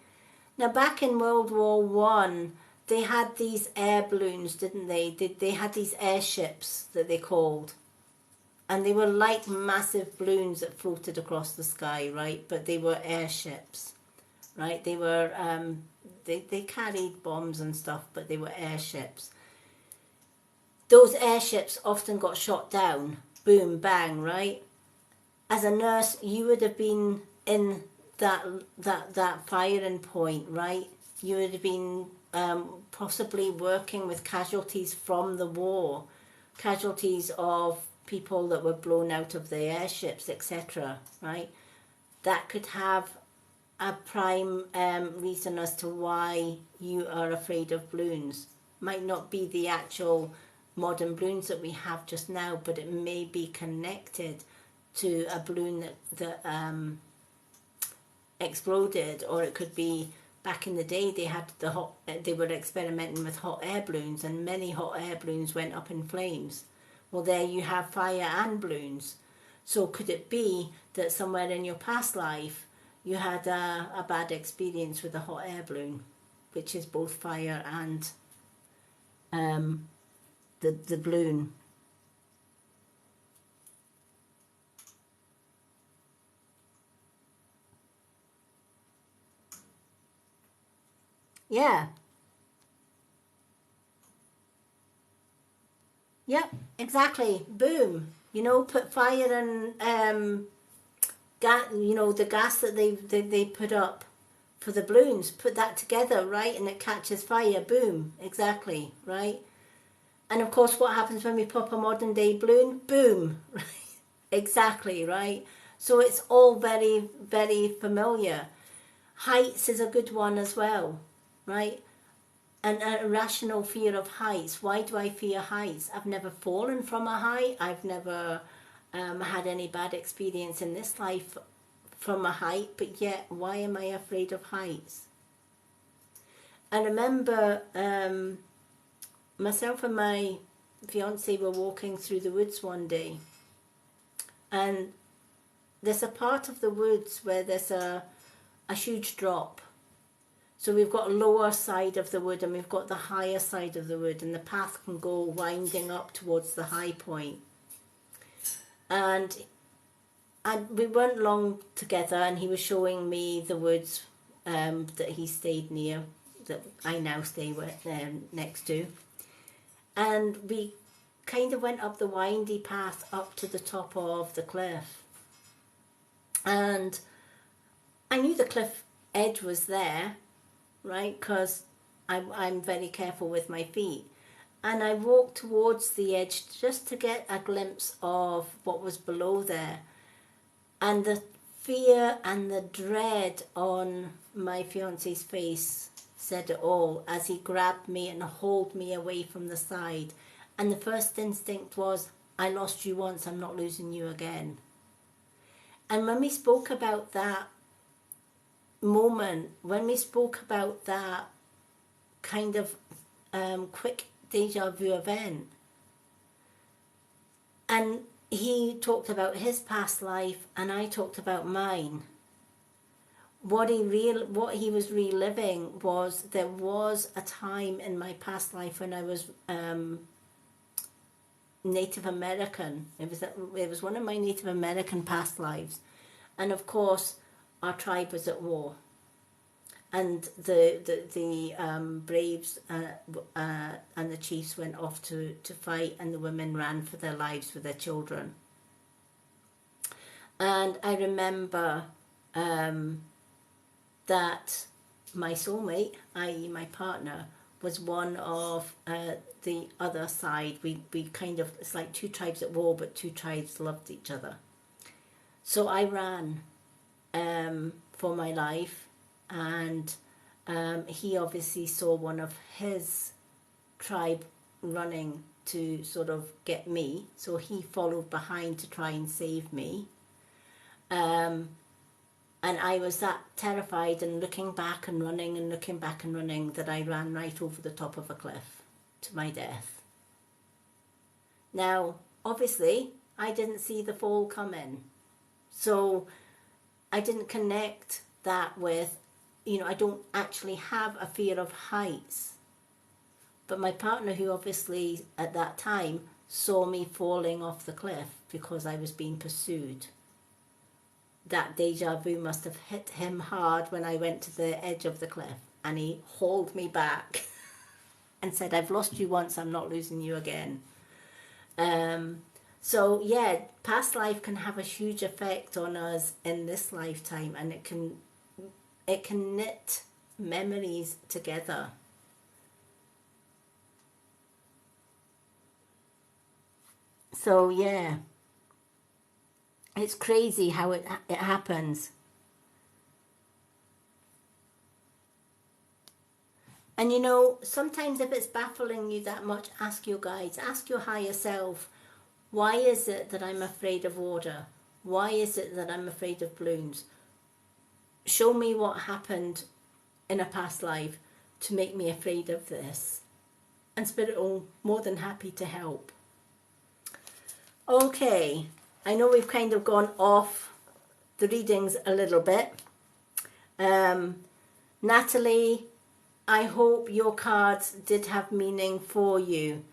A: Now, back in World War One, they had these air balloons, didn't they? They had these airships that they called, and they were like massive balloons that floated across the sky, right? But they were airships, right? They were they carried bombs and stuff, but they were airships. Those airships often got shot down, boom, bang, right? As a nurse, you would have been in that firing point, right? You would have been possibly working with casualties from the war, casualties of people that were blown out of the airships, etc., right? That could have a prime reason as to why you are afraid of balloons. Might not be the actual modern balloons that we have just now, but it may be connected to a balloon that exploded, or it could be back in the day they were experimenting with hot air balloons, and many hot air balloons went up in flames. Well, there you have fire and balloons. So could it be that somewhere in your past life you had a bad experience with a hot air balloon, which is both fire and the balloon? Yeah. Yep, exactly. Boom. Put fire and gas. The gas that they put up for the balloons. Put that together, right, and it catches fire. Boom. Exactly, right. And of course, what happens when we pop a modern day balloon? Boom. Right. Exactly, right. So it's all very, very familiar. Heights is a good one as well, right? An irrational fear of heights. Why do I fear heights? I've never fallen from a height. I've never had any bad experience in this life from a height, but yet why am I afraid of heights? I remember myself and my fiance were walking through the woods one day, and there's a part of the woods where there's a huge drop. So we've got a lower side of the wood and we've got the higher side of the wood, and the path can go winding up towards the high point. And we weren't long together, and he was showing me the woods that he stayed near, that I now stay with, next to. And we kind of went up the windy path up to the top of the cliff. And I knew the cliff edge was there, right? Because I'm very careful with my feet. And I walked towards the edge just to get a glimpse of what was below there. And the fear and the dread on my fiance's face said it all as he grabbed me and hauled me away from the side. And the first instinct was, I lost you once, I'm not losing you again. And when we spoke about that moment, when we spoke about that kind of quick deja vu event, and he talked about his past life and I talked about mine, what he was reliving was there was a time in my past life when I was Native American. It was one of my Native American past lives, and of course our tribe was at war, and the braves and the chiefs went off to fight, and the women ran for their lives with their children. And I remember that my soulmate, i.e. my partner, was one of the other side. We kind of, it's like two tribes at war, but two tribes loved each other. So I ran for my life, and he obviously saw one of his tribe running to sort of get me, so he followed behind to try and save me. And I was that terrified and looking back and running and looking back and running that I ran right over the top of a cliff to my death. Now, obviously, I didn't see the fall coming. So I didn't connect that with, I don't actually have a fear of heights. But my partner, who obviously at that time saw me falling off the cliff because I was being pursued, that deja vu must have hit him hard when I went to the edge of the cliff, and he hauled me back and said, I've lost you once, I'm not losing you again. So yeah, past life can have a huge effect on us in this lifetime, and it can knit memories together. So yeah, it's crazy how it happens. And sometimes if it's baffling you that much, ask your guides, ask your higher self, why is it that I'm afraid of water? Why is it that I'm afraid of balloons? Show me what happened in a past life to make me afraid of this. And Spirit will more than happy to help. Okay, I know we've kind of gone off the readings a little bit. Natalie, I hope your cards did have meaning for you.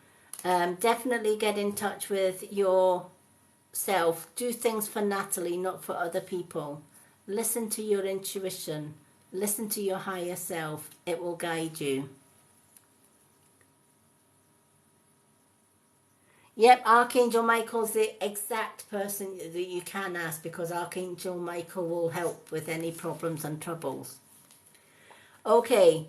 A: Definitely get in touch with yourself. Do things for Natalie, not for other people. Listen to your intuition. Listen to your higher self. It will guide you. Yep, Archangel Michael's the exact person that you can ask, because Archangel Michael will help with any problems and troubles. Okay,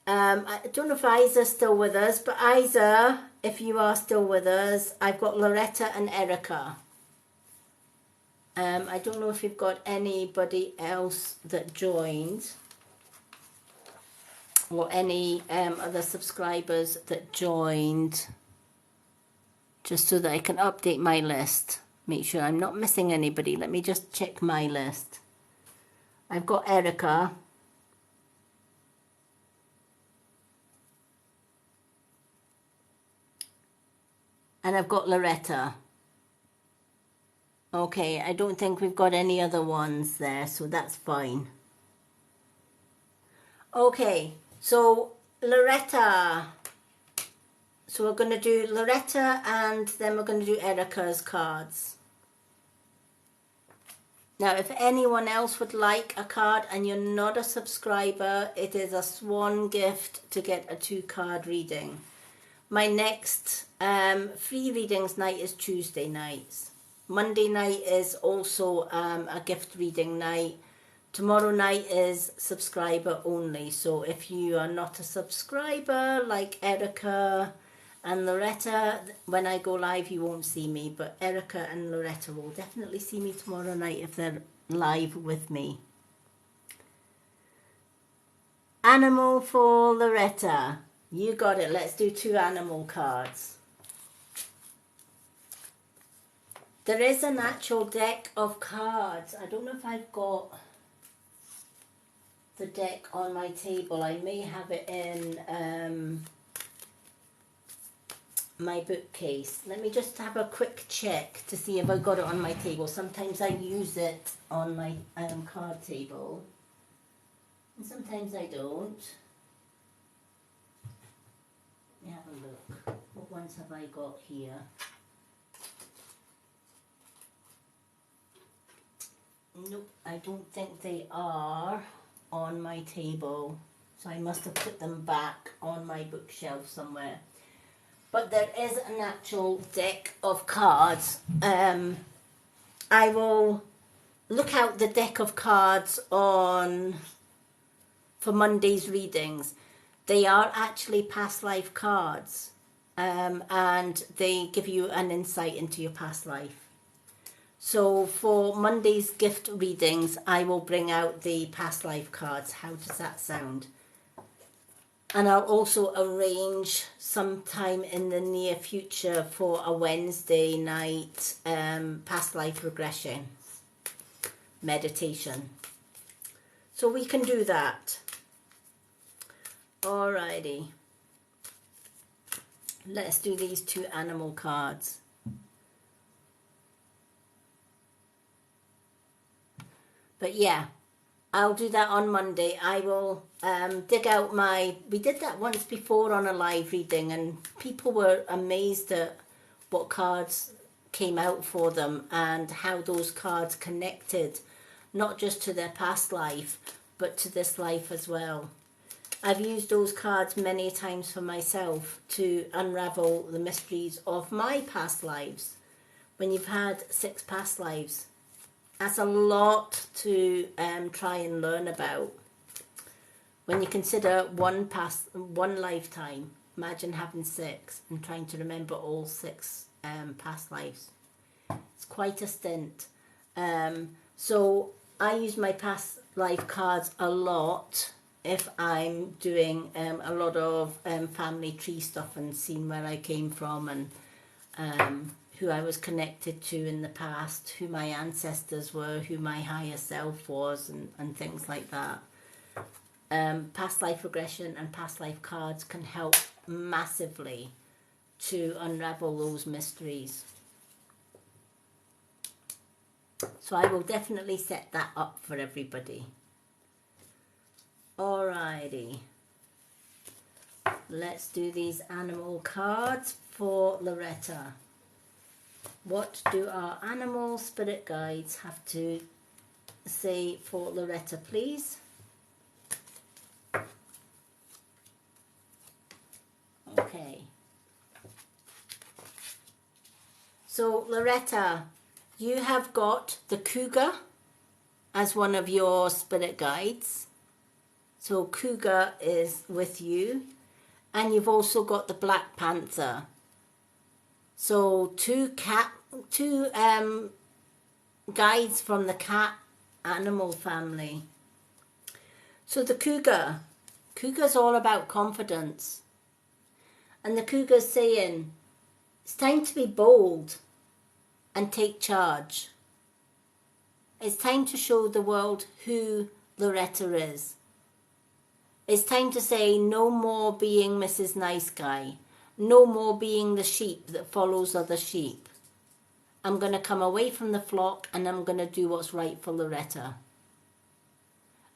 A: I don't know if Isa's still with us, but Isa, if you are still with us, I've got Loretta and Erica. I don't know if you've got anybody else that joined, or any other subscribers that joined, just so that I can update my list. Make sure I'm not missing anybody. Let me just check my list. I've got Erica. And I've got Loretta. Okay, I don't think we've got any other ones there, so that's fine. Okay, so Loretta. So we're going to do Loretta, and then we're going to do Erica's cards. Now, if anyone else would like a card and you're not a subscriber, it is a swan gift to get a 2-card reading. My next free readings night is Tuesday nights. Monday night is also a gift reading night. Tomorrow night is subscriber only. So if you are not a subscriber like Erica and Loretta, when I go live you won't see me, but Erica and Loretta will definitely see me tomorrow night if they're live with me. Animal for Loretta. You got it. Let's do 2 animal cards. There is an actual deck of cards. I don't know if I've got the deck on my table. I may have it in my bookcase. Let me just have a quick check to see if I got it on my table. Sometimes I use it on my card table, and sometimes I don't. Let me have a look. What ones have I got here? Nope, I don't think they are on my table, so I must have put them back on my bookshelf somewhere. But there is an actual deck of cards. I will look out the deck of cards for Monday's readings. They are actually past life cards, and they give you an insight into your past life. So for Monday's gift readings, I will bring out the past life cards. How does that sound? And I'll also arrange sometime in the near future for a Wednesday night past life regression meditation. So we can do that. Alrighty. Let's do these 2 animal cards. But yeah, I'll do that on Monday. I will dig out we did that once before on a live reading, and people were amazed at what cards came out for them and how those cards connected, not just to their past life, but to this life as well. I've used those cards many times for myself to unravel the mysteries of my past lives. When you've had 6 past lives, that's a lot to try and learn about. When you consider one lifetime, imagine having 6 and trying to remember all 6 past lives. It's quite a stint. So I use my past life cards a lot if I'm doing a lot of family tree stuff and seeing where I came from and who I was connected to in the past, who my ancestors were, who my higher self was, and things like that. Past life regression and past life cards can help massively to unravel those mysteries. So I will definitely set that up for everybody. Alrighty. Let's do these animal cards for Loretta. What do our animal spirit guides have to say for Loretta, please? Okay. So Loretta, you have got the cougar as one of your spirit guides. So cougar is with you. And you've also got the black panther. So two guides from the cat animal family. So the cougar's all about confidence. And the cougar's saying, it's time to be bold and take charge. It's time to show the world who Loretta is. It's time to say no more being Mrs. Nice Guy. No more being the sheep that follows other sheep. I'm going to come away from the flock and I'm going to do what's right for Loretta.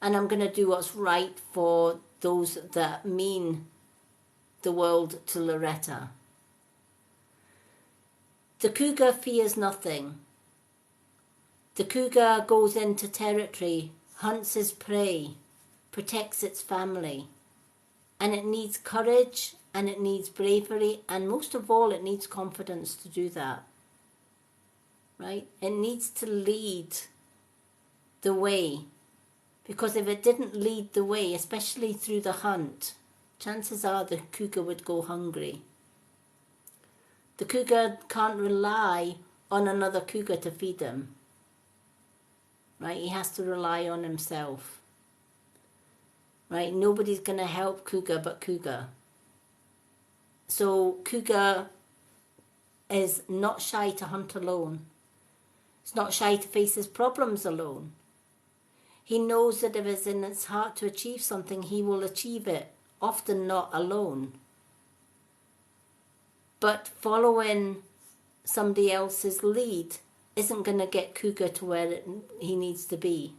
A: And I'm going to do what's right for those that mean the world to Loretta. The cougar fears nothing. The cougar goes into territory, hunts its prey, protects its family. And it needs courage and it needs bravery, and most of all it needs confidence to do that. Right? It needs to lead the way. Because if it didn't lead the way, especially through the hunt, chances are the cougar would go hungry. The cougar can't rely on another cougar to feed him. Right? He has to rely on himself. Right? Nobody's going to help cougar but cougar. So cougar is not shy to hunt alone. It's not shy to face his problems alone. He knows that if it's in his heart to achieve something, he will achieve it, often not alone. But following somebody else's lead isn't going to get cougar to where he needs to be.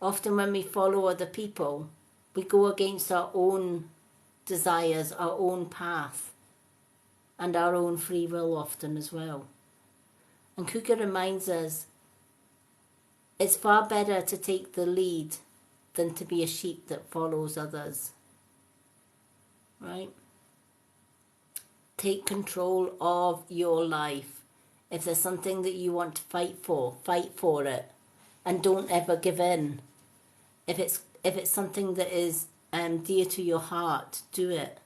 A: Often when we follow other people, we go against our own desires, our own path, and our own free will often as well. And cougar reminds us it's far better to take the lead than to be a sheep that follows others. Right? Take control of your life. If there's something that you want to fight for it. And don't ever give in. If it's something that is dear to your heart, do it.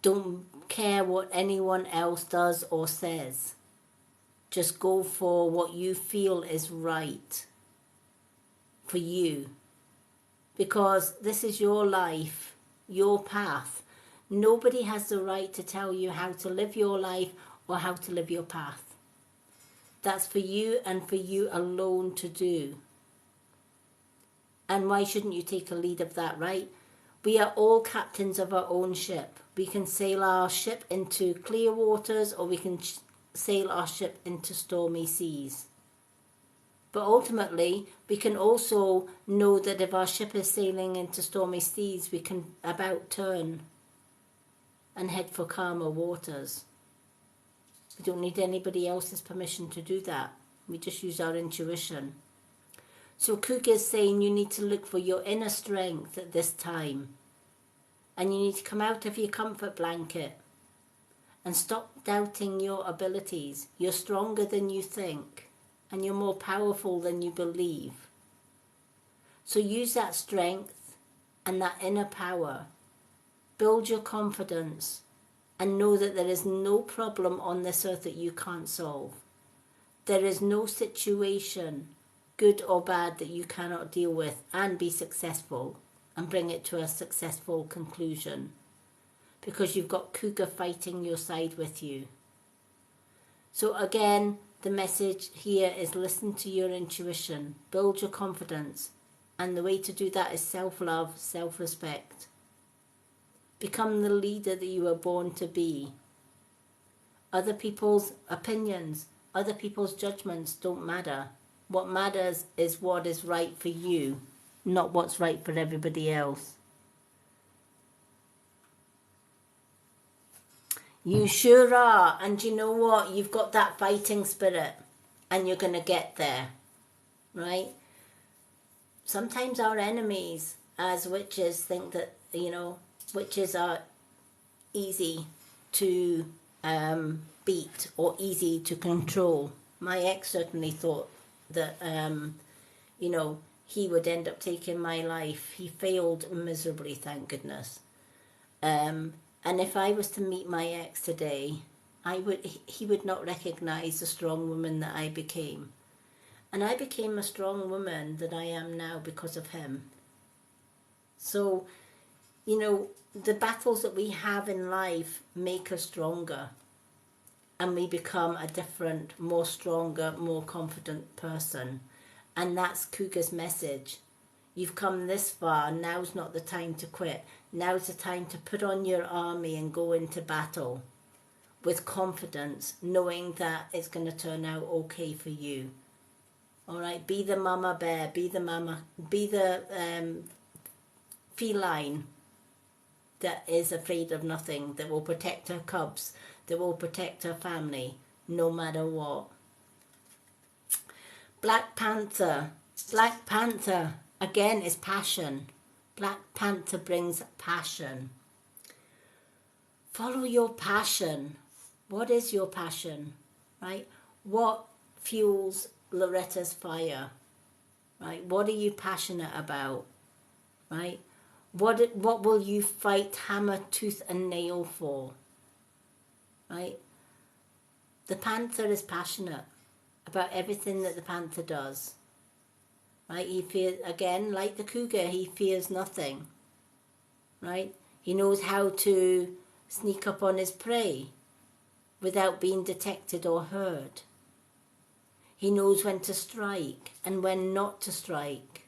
A: Don't care what anyone else does or says. Just go for what you feel is right for you. Because this is your life, your path. Nobody has the right to tell you how to live your life or how to live your path. That's for you and for you alone to do. And why shouldn't you take a lead of that, right? We are all captains of our own ship. We can sail our ship into clear waters, or we can sail our ship into stormy seas. But ultimately, we can also know that if our ship is sailing into stormy seas, we can about turn and head for calmer waters. We don't need anybody else's permission to do that. We just use our intuition. So Cougar is saying you need to look for your inner strength at this time. And you need to come out of your comfort blanket and stop doubting your abilities. You're stronger than you think. And you're more powerful than you believe. So use that strength and that inner power. Build your confidence and know that there is no problem on this earth that you can't solve. There is no situation, good or bad, that you cannot deal with and be successful and bring it to a successful conclusion. Because you've got Cougar fighting your side with you. So again, the message here is listen to your intuition, build your confidence, and the way to do that is self-love, self-respect. Become the leader that you were born to be. Other people's opinions, other people's judgments don't matter. What matters is what is right for you, not what's right for everybody else. You sure are, and you know what? You've got that fighting spirit, and you're going to get there, right? Sometimes our enemies, as witches, think that, witches are easy to beat or easy to control. My ex certainly thought that, he would end up taking my life. He failed miserably, thank goodness. And if I was to meet my ex today, he would not recognise the strong woman that I became. And I became a strong woman that I am now because of him. So, the battles that we have in life make us stronger. And we become a different, more stronger, more confident person. And that's Cougar's message. You've come this far, now's not the time to quit. Now's the time to put on your army and go into battle with confidence, knowing that it's going to turn out okay for you. All right, be the mama bear, be the feline that is afraid of nothing, that will protect her cubs, that will protect her family, no matter what. Black Panther, again, is passion. Black Panther brings passion. Follow your passion. What is your passion, right? What fuels Loretta's fire, right? What are you passionate about, right? What will you fight hammer, tooth and nail for, right? The Panther is passionate about everything that the Panther does. Right, he fears, again, like the Cougar, he fears nothing, right? He knows how to sneak up on his prey without being detected or heard. He knows when to strike and when not to strike.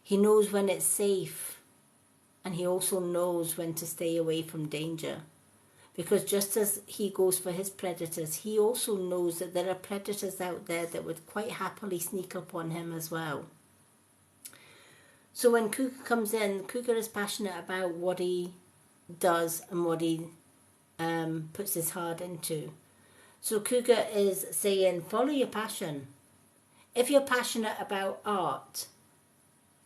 A: He knows when it's safe, and he also knows when to stay away from danger. Because just as he goes for his predators, he also knows that there are predators out there that would quite happily sneak up on him as well. So when Cougar comes in, Cougar is passionate about what he does and what he puts his heart into. So Cougar is saying, follow your passion. If you're passionate about art,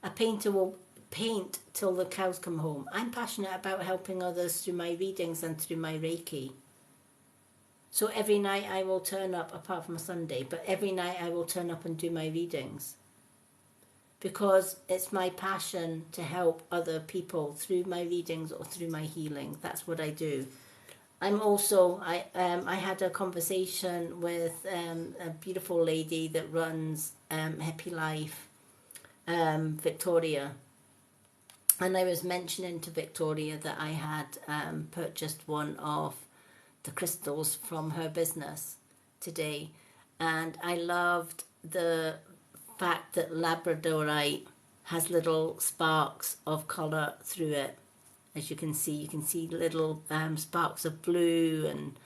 A: a painter will paint till the cows come home. I'm passionate about helping others through my readings and through my Reiki. So every night I will turn up, apart from a Sunday, but every night I will turn up and do my readings. Because it's my passion to help other people through my readings or through my healing. That's what I do. I'm also, I had a conversation with a beautiful lady that runs Happy Life, Victoria. And I was mentioning to Victoria that I had purchased one of the crystals from her business today. And I loved the fact that Labradorite has little sparks of colour through it. As you can see little sparks of blue, and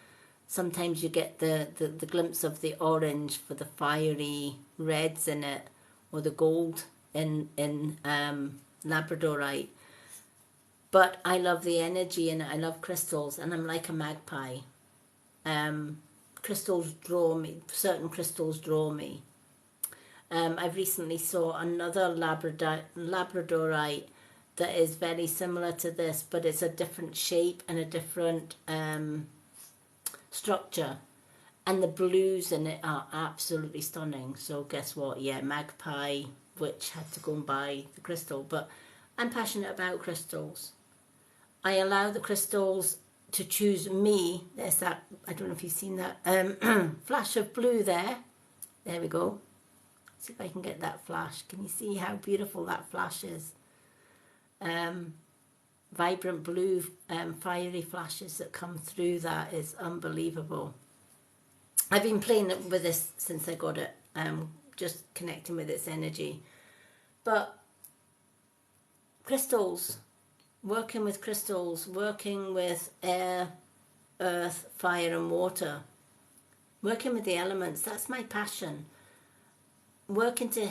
A: sometimes you get the glimpse of the orange for the fiery reds in it, or the gold in Labradorite. But I love the energy in it. I love crystals, and I'm like a magpie. Crystals draw me. Certain crystals draw me. I've recently saw another Labradorite that is very similar to this, but it's a different shape and a different structure. And the blues in it are absolutely stunning. So guess what? Yeah, magpie, which had to go and buy the crystal. But I'm passionate about crystals. I allow the crystals to choose me. There's that, I don't know if you've seen that flash of blue there. There we go. See if I can get that flash. Can you see how beautiful that flash is? Vibrant blue, fiery flashes that come through that is unbelievable. I've been playing with this since I got it, just connecting with its energy. But crystals, working with crystals, working with air, earth, fire and water, working with the elements, that's my passion. Working to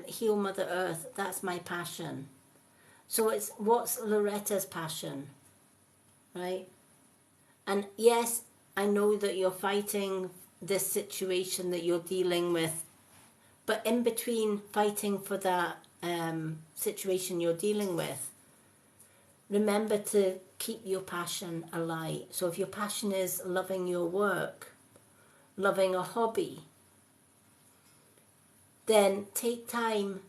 A: heal Mother Earth, that's my passion. So it's what's Loretta's passion, right? And yes, I know that you're fighting this situation that you're dealing with, but in between fighting for that situation you're dealing with, remember to keep your passion alight. So if your passion is loving your work, loving a hobby, then take time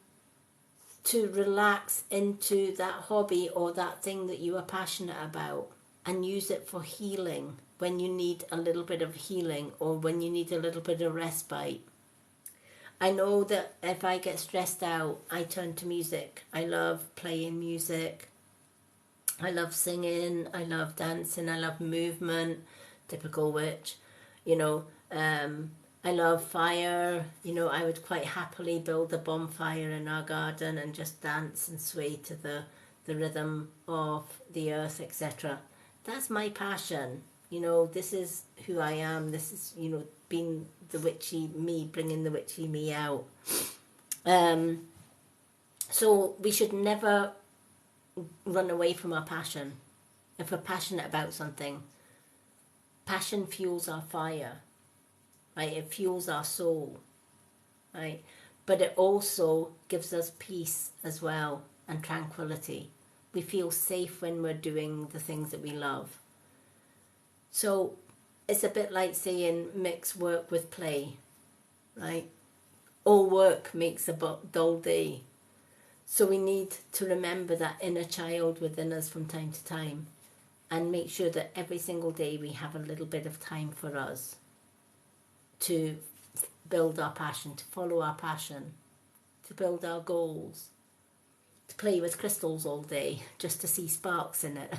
A: to relax into that hobby or that thing that you are passionate about, and use it for healing when you need a little bit of healing or when you need a little bit of respite. I know that if I get stressed out, I turn to music. I love playing music. I love singing. I love dancing. I love movement. Typical witch, you know. I love fire. You know, I would quite happily build a bonfire in our garden and just dance and sway to the rhythm of the earth, etc. That's my passion. You know, this is who I am. This is, you know, being the witchy me, bringing the witchy me out. So we should never run away from our passion. If we're passionate about something, passion fuels our fire. Right? It fuels our soul, right? But it also gives us peace as well and tranquility. We feel safe when we're doing the things that we love. So it's a bit like saying mix work with play, right? All work makes a dull day. So we need to remember that inner child within us from time to time, and make sure that every single day we have a little bit of time for us to build our passion, to follow our passion, to build our goals, to play with crystals all day just to see sparks in it.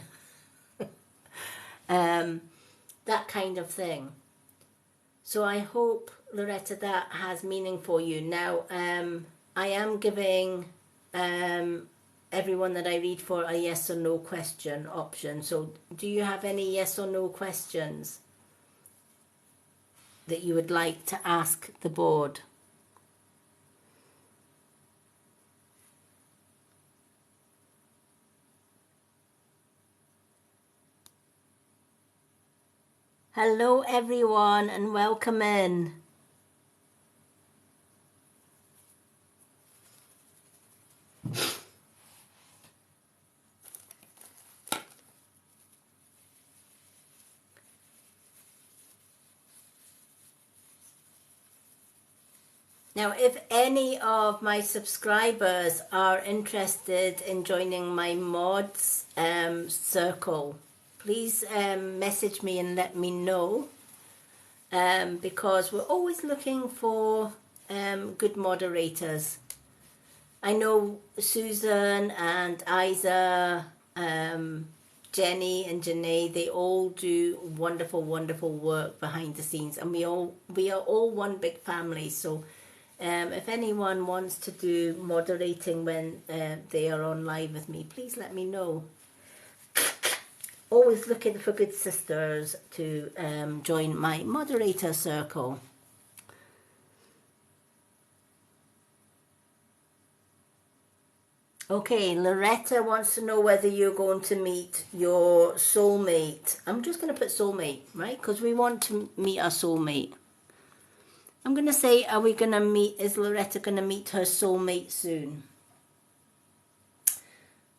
A: That kind of thing. So I hope, Loretta, that has meaning for you. Now, I am giving everyone that I read for a yes or no question option. So do you have any yes or no questions that you would like to ask the board? Hello everyone and welcome in. Now, if any of my subscribers are interested in joining my mods circle, please message me and let me know, because we're always looking for good moderators. I know Susan and Isa, Jenny and Janae, they all do wonderful, wonderful work behind the scenes, and we are all one big family. So if anyone wants to do moderating when they are on live with me, please let me know. Always looking for good sisters to join my moderator circle. Okay, Loretta wants to know whether you're going to meet your soulmate. I'm just going to put soulmate, right? Because we want to meet our soulmate. I'm going to say, are we going to meet, is Loretta going to meet her soulmate soon?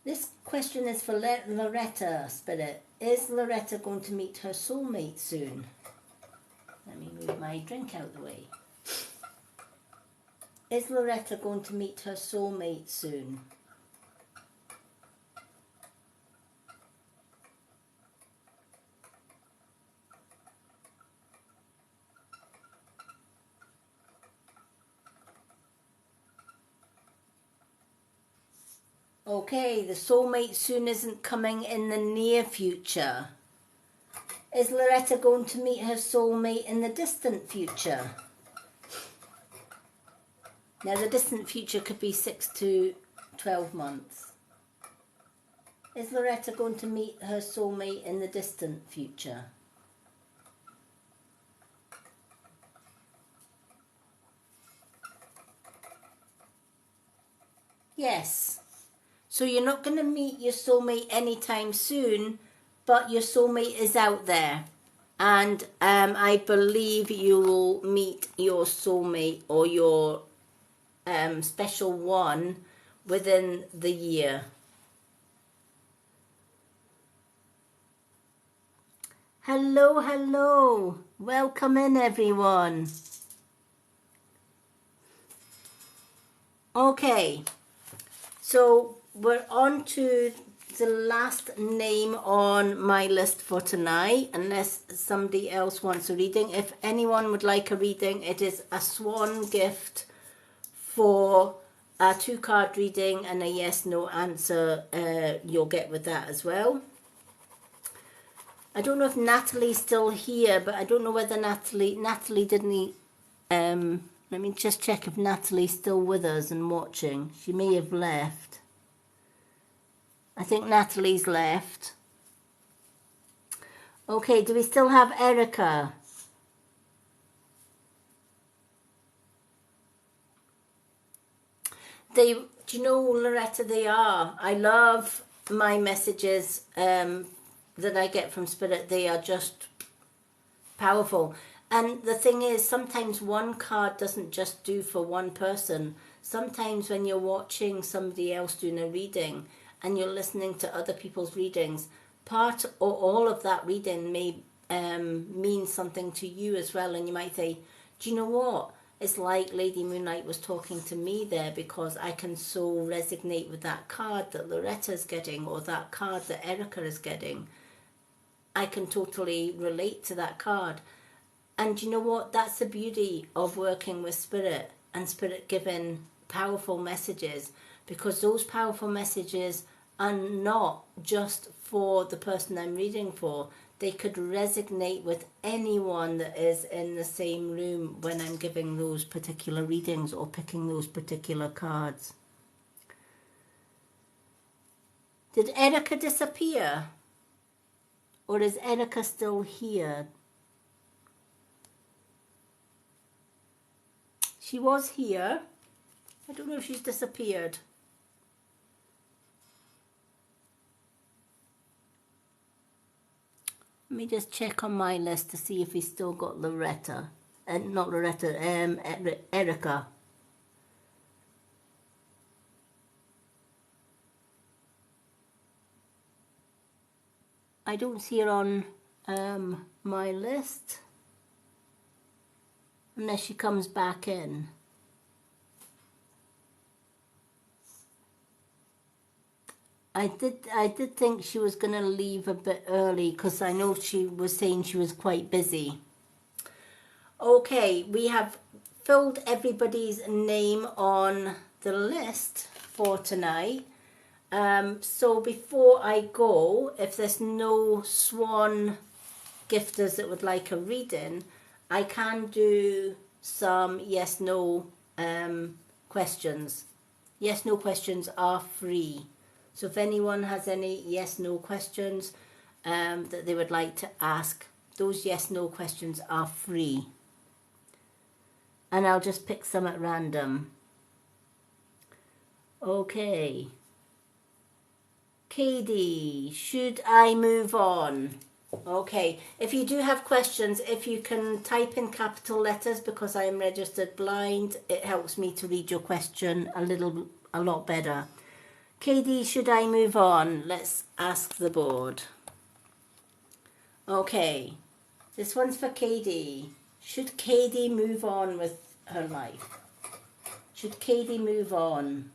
A: This question is for Loretta, Spirit. Is Loretta going to meet her soulmate soon? Let me move my drink out the way. Is Loretta going to meet her soulmate soon? Okay, the soulmate soon isn't coming in the near future. Is Loretta going to meet her soulmate in the distant future? Now, the distant future could be 6 to 12 months. Is Loretta going to meet her soulmate in the distant future? Yes. So you're not going to meet your soulmate anytime soon, but your soulmate is out there. And I believe you will meet your soulmate or your special one within the year. Hello, hello. Welcome in, everyone. Okay. So we're on to the last name on my list for tonight, unless somebody else wants a reading. If anyone would like a reading, it is a swan gift for a 2-card reading and a yes/no answer you'll get with that as well. I don't know if Natalie's still here, but I don't know whether Natalie didn't... let me just check if Natalie's still with us and watching. She may have left. I think Natalie's left. Okay, do we still have Erica? Do you know, Loretta, they are. I love my messages that I get from Spirit. They are just powerful. And the thing is, sometimes one card doesn't just do for one person. Sometimes when you're watching somebody else doing a reading and you're listening to other people's readings, part or all of that reading may mean something to you as well. And you might say, do you know what? It's like Lady Moonlight was talking to me there, because I can so resonate with that card that Loretta's getting, or that card that Erica is getting. I can totally relate to that card. And you know what? That's the beauty of working with Spirit and Spirit giving powerful messages, because those powerful messages are not just for the person I'm reading for. They could resonate with anyone that is in the same room when I'm giving those particular readings or picking those particular cards. Did Erica disappear? Or is Erica still here? She was here. I don't know if she's disappeared. Let me just check on my list to see if we still got Loretta. Not Loretta, Erica. I don't see her on my list. Unless she comes back in. I did think she was going to leave a bit early because I know she was saying she was quite busy. Okay, we have filled everybody's name on the list for tonight. So before I go, if there's no Swan gifters that would like a reading, I can do some yes/no questions. Yes/no questions are free. So if anyone has any yes/no questions that they would like to ask, those yes/no questions are free. And I'll just pick some at random. Okay. Katie, should I move on? Okay, if you do have questions, if you can type in capital letters because I am registered blind, it helps me to read your question a lot better. Katie, should I move on? Let's ask the board. Okay, this one's for Katie. Should Katie move on with her life? Should Katie move on?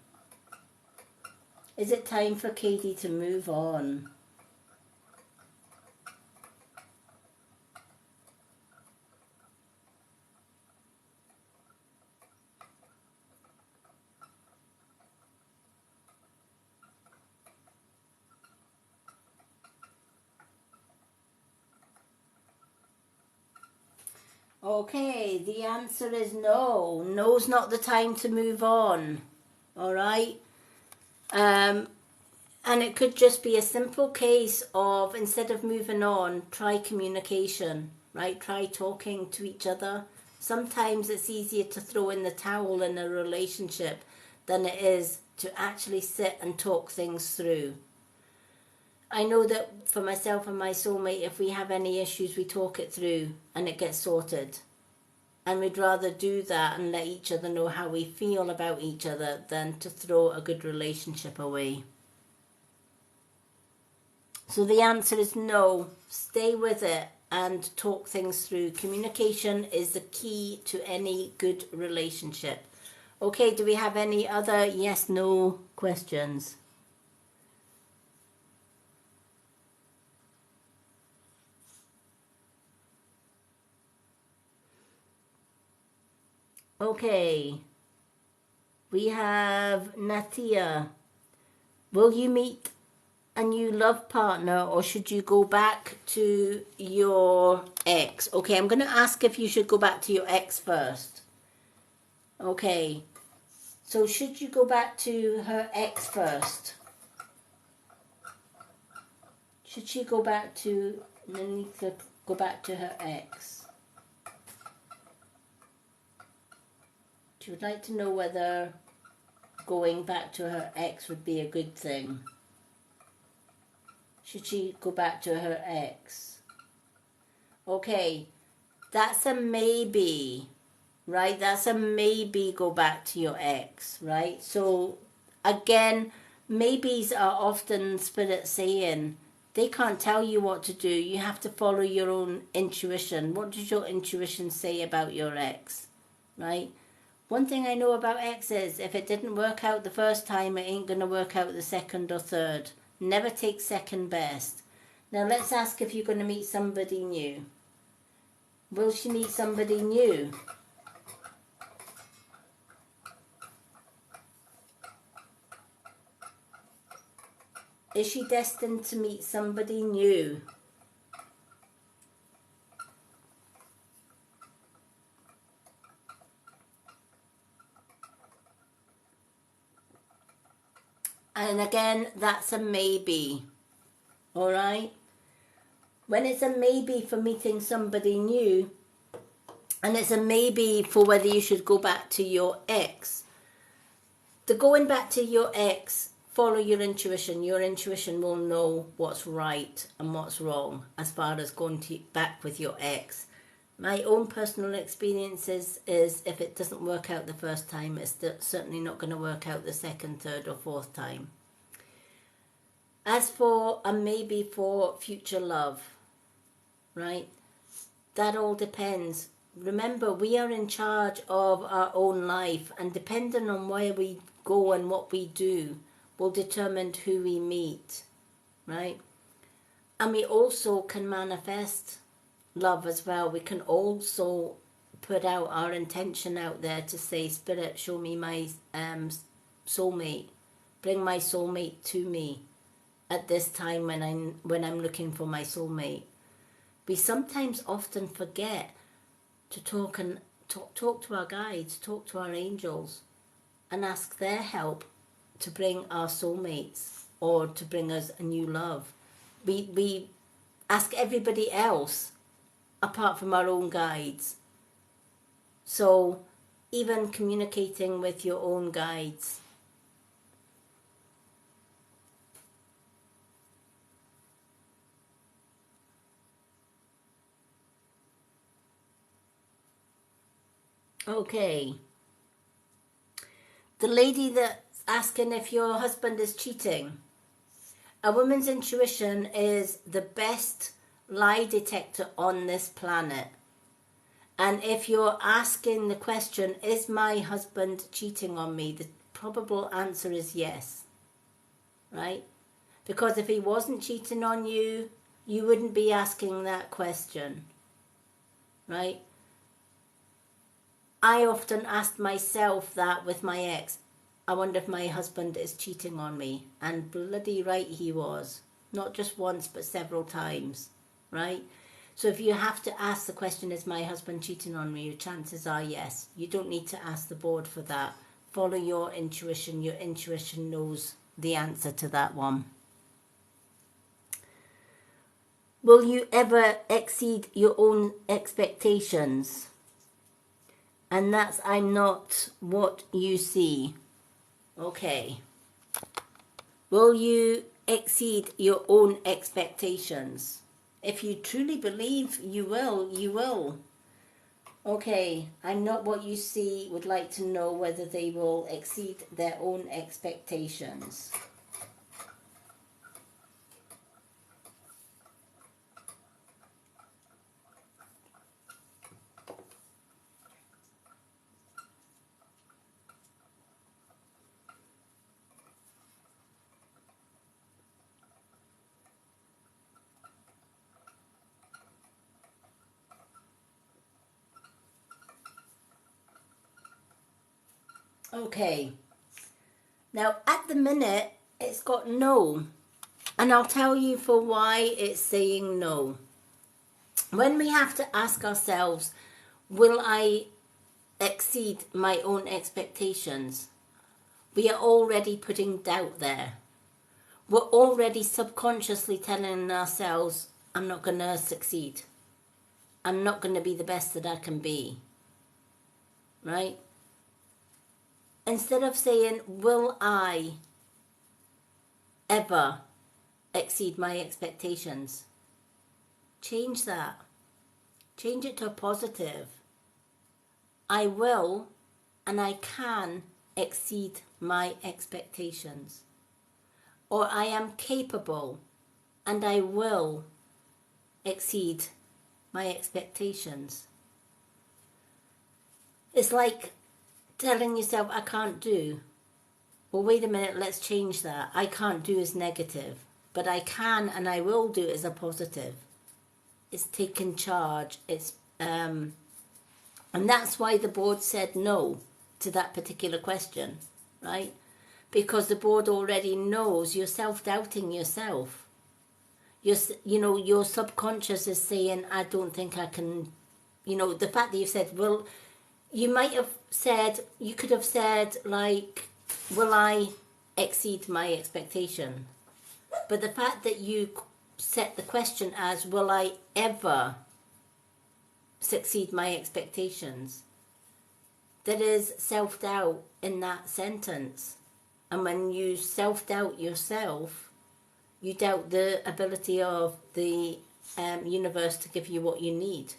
A: Is it time for Katie to move on? Okay, the answer is no. No's not the time to move on. All right? And it could just be a simple case of instead of moving on, try communication, right? Try talking to each other. Sometimes it's easier to throw in the towel in a relationship than it is to actually sit and talk things through. I know that for myself and my soulmate, if we have any issues, we talk it through and it gets sorted. And we'd rather do that and let each other know how we feel about each other than to throw a good relationship away. So the answer is no. Stay with it and talk things through. Communication is the key to any good relationship. Okay, do we have any other yes/no questions? Okay, we have Natia. Will you meet a new love partner or should you go back to your ex? Okay, I'm going to ask if you should go back to your ex first. Okay, so should you go back to her ex first? Should she go back to, Nanika, go back to her ex? She would like to know whether going back to her ex would be a good thing. Should she go back to her ex? Okay, that's a maybe, right? That's a maybe go back to your ex, right? So again, maybes are often spirit saying they can't tell you what to do. You have to follow your own intuition. What does your intuition say about your ex, right? One thing I know about exes, if it didn't work out the first time, it ain't going to work out the second or third. Never take second best. Now let's ask if you're going to meet somebody new. Will she meet somebody new? Is she destined to meet somebody new? And again, that's a maybe. All right? When it's a maybe for meeting somebody new, and it's a maybe for whether you should go back to your ex, the going back to your ex, follow your intuition. Your intuition will know what's right and what's wrong as far as going back with your ex. My own personal experiences is if it doesn't work out the first time, it's certainly not going to work out the second, third or fourth time. As for a maybe for future love, right? That all depends. Remember, we are in charge of our own life, and depending on where we go and what we do, will determine who we meet, right? And we also can manifest love as well. We can also put out our intention out there to say, Spirit, show me my soulmate. Bring my soulmate to me at this time when I'm looking for my soulmate. We sometimes often forget to talk to our guides, talk to our angels, and ask their help to bring our soulmates or to bring us a new love. We ask everybody else apart from our own guides. So even communicating with your own guides. Okay. The lady that's asking if your husband is cheating. A woman's intuition is the best lie detector on this planet. And if you're asking the question, is my husband cheating on me? The probable answer is yes. Right? Because if he wasn't cheating on you, you wouldn't be asking that question. Right? I often asked myself that with my ex. I wonder if my husband is cheating on me. And bloody right he was. Not just once, but several times. Right? So if you have to ask the question, is my husband cheating on me? Your chances are yes. You don't need to ask the board for that. Follow your intuition. Your intuition knows the answer to that one. Will you ever exceed your own expectations? And that's I'm not what you see. Okay. Will you exceed your own expectations? If you truly believe you will, you will. Okay, I'm not what you see would like to know whether they will exceed their own expectations. Okay. Now, at the minute, it's got no. And I'll tell you for why it's saying no. When we have to ask ourselves, will I exceed my own expectations? We are already putting doubt there. We're already subconsciously telling ourselves, I'm not going to succeed. I'm not going to be the best that I can be. Right? Instead of saying, will I ever exceed my expectations? Change that. Change it to a positive. I will and I can exceed my expectations. Or I am capable and I will exceed my expectations. It's like telling yourself, I can't do. Well, wait a minute, let's change that. I can't do is negative, but I can and I will do is a positive. It's taking charge. And that's why the board said no to that particular question, right? Because the board already knows you're self-doubting yourself. Your subconscious is saying, I don't think I can, the fact that you said, well, you could have said, like, will I exceed my expectation? But the fact that you set the question as, will I ever succeed my expectations? There is self-doubt in that sentence. And when you self-doubt yourself, you doubt the ability of the universe to give you what you need.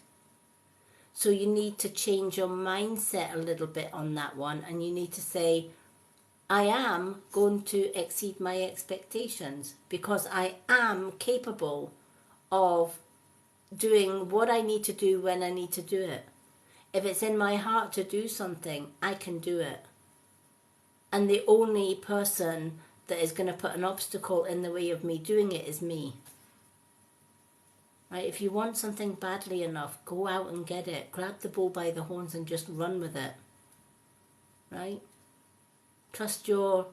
A: So you need to change your mindset a little bit on that one. And you need to say, I am going to exceed my expectations because I am capable of doing what I need to do when I need to do it. If it's in my heart to do something, I can do it. And the only person that is going to put an obstacle in the way of me doing it is me. Right? If you want something badly enough, go out and get it. Grab the bull by the horns and just run with it. Right? Trust your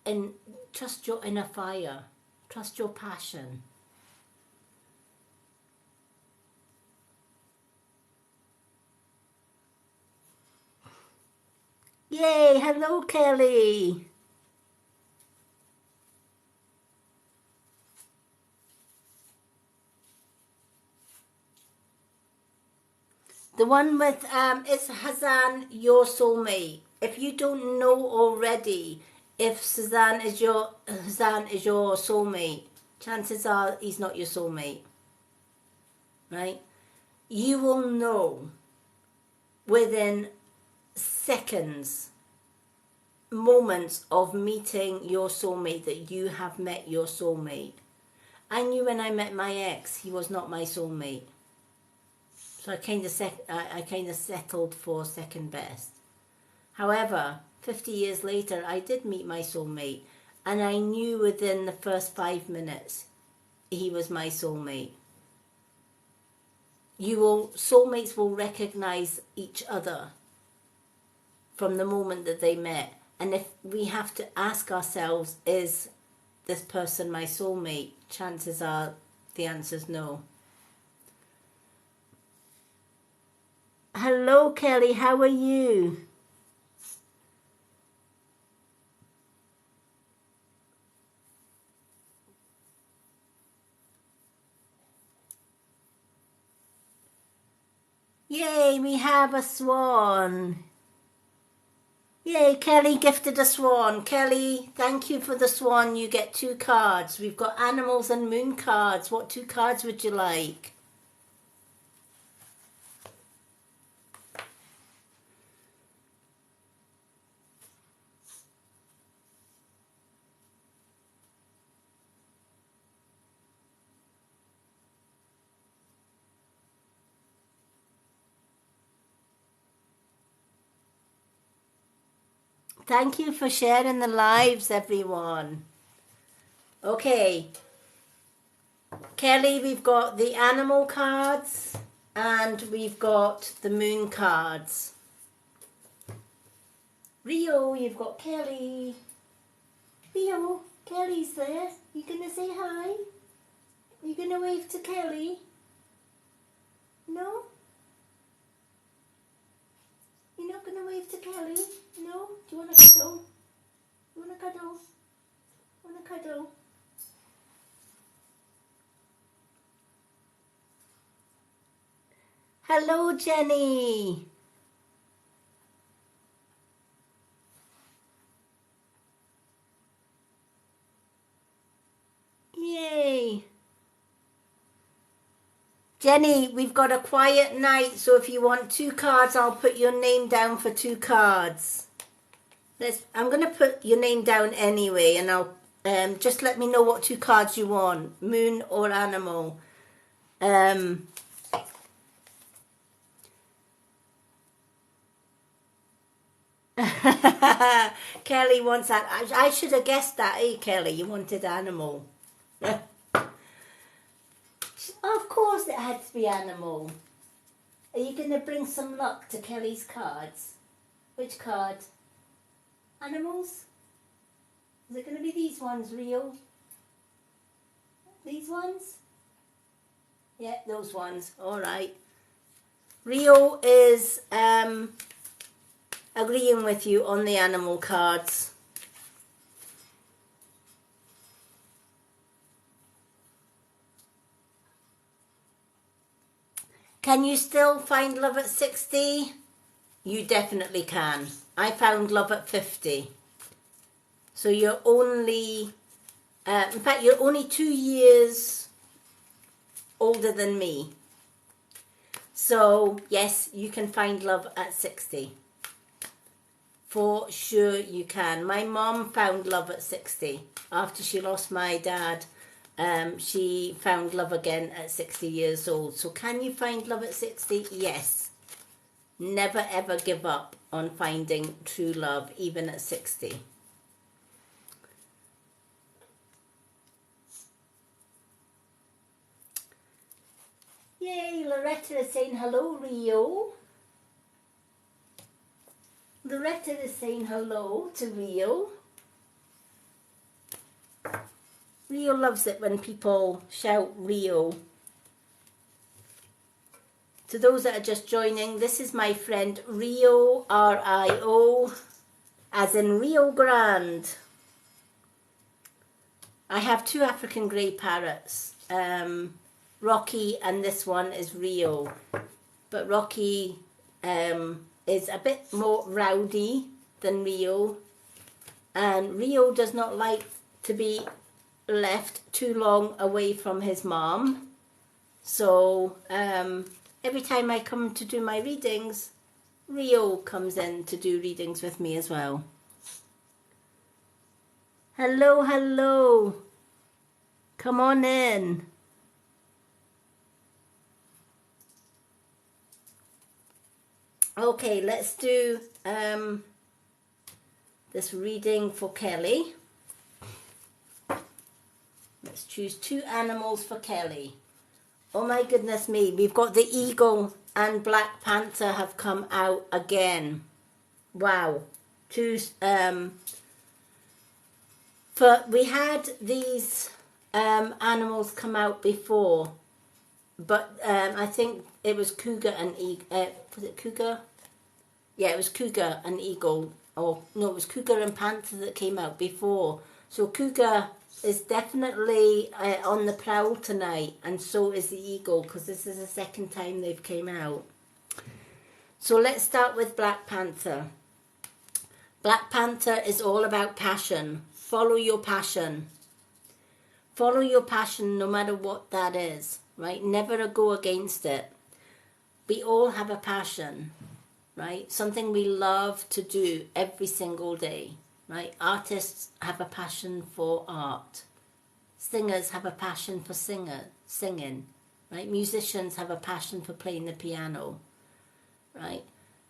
A: inner fire. Trust your passion. Yay! Hello, Kelly. The one with is Hazan your soulmate. If you don't know already if Hazan is your soulmate, chances are he's not your soulmate. Right? You will know within seconds, moments of meeting your soulmate that you have met your soulmate. I knew when I met my ex, he was not my soulmate. So I kind of settled for second best. However, 50 years later, I did meet my soulmate, and I knew within the first 5 minutes he was my soulmate. Soulmates will recognize each other from the moment that they met. And if we have to ask ourselves, is this person my soulmate? Chances are the answer's no. Hello, Kelly. How are you? Yay, we have a swan. Yay, Kelly gifted a swan. Kelly, thank you for the swan. You get 2 cards. We've got animals and moon cards. What 2 cards would you like? Thank you for sharing the lives, everyone. Okay. Kelly, we've got the animal cards and we've got the moon cards. Rio, you've got Kelly. Rio, Kelly's there. You gonna say hi? You gonna wave to Kelly? No? You're not gonna wave to Kelly? No? Do you wanna cuddle? You wanna cuddle? Wanna cuddle? Hello, Jenny. Yay. Jenny, we've got a quiet night, so if you want 2 cards, I'll put your name down for 2 cards. I'm going to put your name down anyway, and I'll just let me know what 2 cards you want, moon or animal. Kelly wants that. I should have guessed that, Kelly? You wanted animal. Of course it had to be animal. Are you going to bring some luck to Kelly's cards? Which card? Animals? Is it going to be these ones, Rio? These ones? Yeah, those ones. All right. Rio is agreeing with you on the animal cards. Can you still find love at 60? You definitely can. I found love at 50. So you're only, in fact, you're only 2 years older than me. So, yes, you can find love at 60. For sure you can. My mom found love at 60. After she lost my dad, she found love again at 60 years old. So can you find love at 60? Yes. Never ever give up on finding true love, even at 60. Yay, Loretta is saying hello, Rio. Loretta is saying hello to Rio. Rio loves it when people shout Rio. To those that are just joining, this is my friend Rio, R-I-O, as in Rio Grande. I have 2 African grey parrots, Rocky, and this one is Rio. But Rocky is a bit more rowdy than Rio, and Rio does not like to be left too long away from his mom. So every time I come to do my readings, Rio comes in to do readings with me as well. Hello, hello. Come on in. Okay, let's do this reading for Kelly. Let's choose 2 animals for Kelly. Oh my goodness me, we've got the eagle and Black Panther have come out again. Wow. 2 we had these animals come out before, but I think it was cougar and eagle. Was it cougar? Yeah, it was cougar and eagle. Or no, it was cougar and panther that came out before. So cougar is definitely on the prowl tonight, and so is the eagle, because this is the second time they've came out. So let's start with Black Panther. Black Panther is all about passion. Follow your passion. Follow your passion no matter what that is, right? Never go against it. We all have a passion, right? Something we love to do every single day, right? Artists have a passion for art. Singers have a passion for singing, right? Musicians have a passion for playing the piano, right?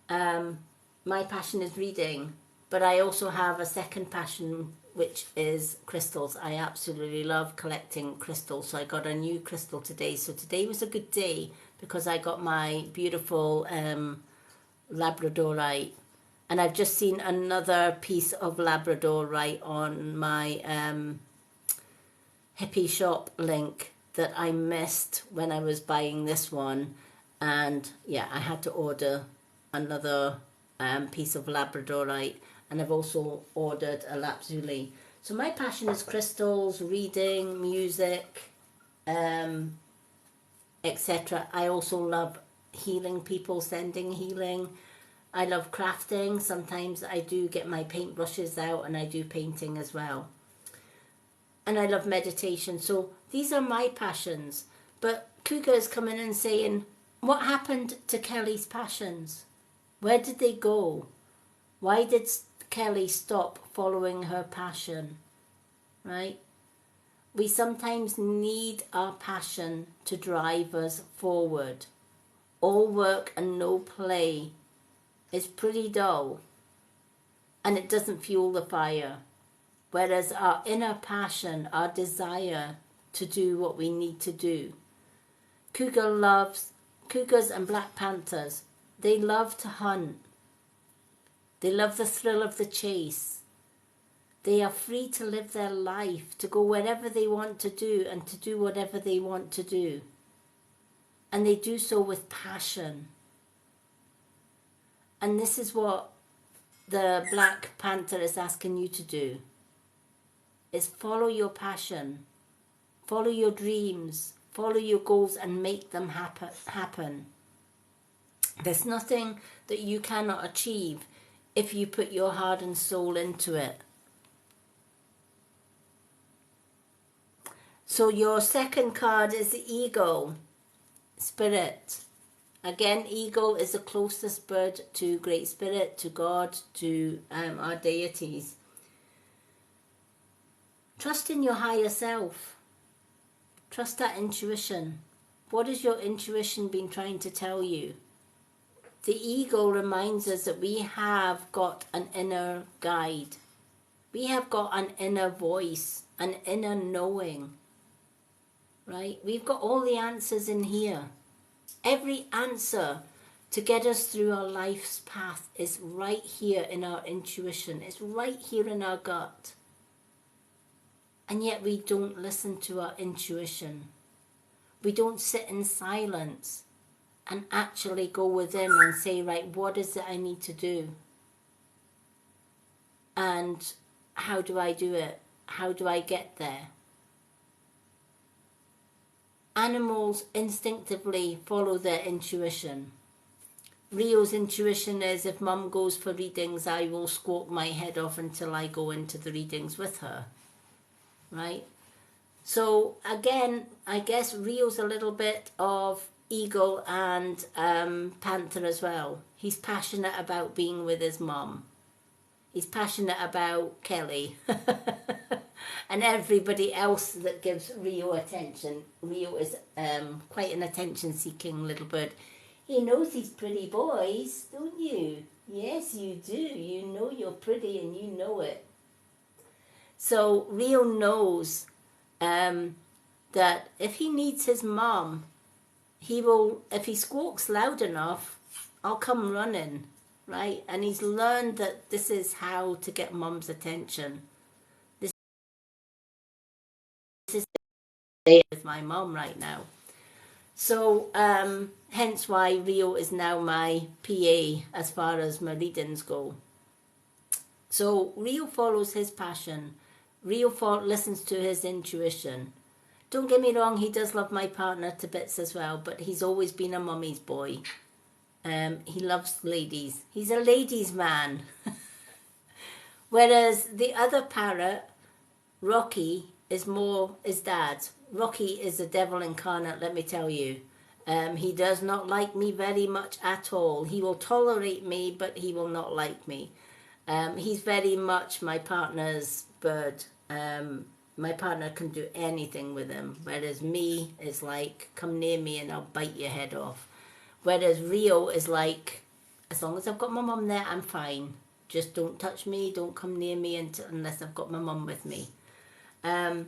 A: My passion is reading, but I also have a second passion, which is crystals. I absolutely love collecting crystals. So I got a new crystal today. So today was a good day because I got my beautiful Labradorite. And I've just seen another piece of Labradorite on my hippie shop link that I missed when I was buying this one. And yeah, I had to order another piece of Labradorite. And I've also ordered a lapsuli. So my passion is crystals, reading, music, etc. I also love healing people, sending healing. I love crafting. Sometimes I do get my paintbrushes out and I do painting as well. And I love meditation. So these are my passions. But Cougar is coming in saying, what happened to Kelly's passions? Where did they go? Why did Kelly stop following her passion? Right? We sometimes need our passion to drive us forward. All work and no play is pretty dull, and it doesn't fuel the fire. Whereas our inner passion, our desire to do what we need to do. Cougars and Black Panthers, they love to hunt. They love the thrill of the chase. They are free to live their life, to go wherever they want to do and to do whatever they want to do. And they do so with passion. And this is what the Black Panther is asking you to do. Is follow your passion. Follow your dreams. Follow your goals and make them happen. There's nothing that you cannot achieve if you put your heart and soul into it. So your second card is the Eagle, Spirit. Again, Eagle is the closest bird to Great Spirit, to God, to our deities. Trust in your higher self. Trust that intuition. What has your intuition been trying to tell you? The Eagle reminds us that we have got an inner guide. We have got an inner voice, an inner knowing. Right? We've got all the answers in here. Every answer to get us through our life's path is right here in our intuition. It's right here in our gut. And yet we don't listen to our intuition. We don't sit in silence and actually go within and say, right, what is it I need to do? And how do I do it? How do I get there? Animals instinctively follow their intuition. Rio's intuition is, if Mum goes for readings, I will squawk my head off until I go into the readings with her. Right? So again, I guess Rio's a little bit of eagle and panther as well. He's passionate about being with his mum. He's passionate about Kelly and everybody else that gives Rio attention. Rio is quite an attention-seeking little bird. He knows he's pretty boys, don't you? Yes, you do. You know you're pretty and you know it. So Rio knows that if he needs his mum, he will, if he squawks loud enough, I'll come running, right? And he's learned that this is how to get mum's attention. This is with my mum right now. So hence why Rio is now my PA as far as my readings go. So Rio follows his passion. Rio listens to his intuition. Don't get me wrong, he does love my partner to bits as well, but he's always been a mummy's boy. He loves ladies. He's a ladies' man. Whereas the other parrot, Rocky, is more his dad. Rocky is the devil incarnate, let me tell you. He does not like me very much at all. He will tolerate me, but he will not like me. He's very much my partner's bird. My partner can do anything with him, whereas me is like, come near me and I'll bite your head off. Whereas Rio is like, as long as I've got my mum there, I'm fine. Just don't touch me, don't come near me unless I've got my mum with me. But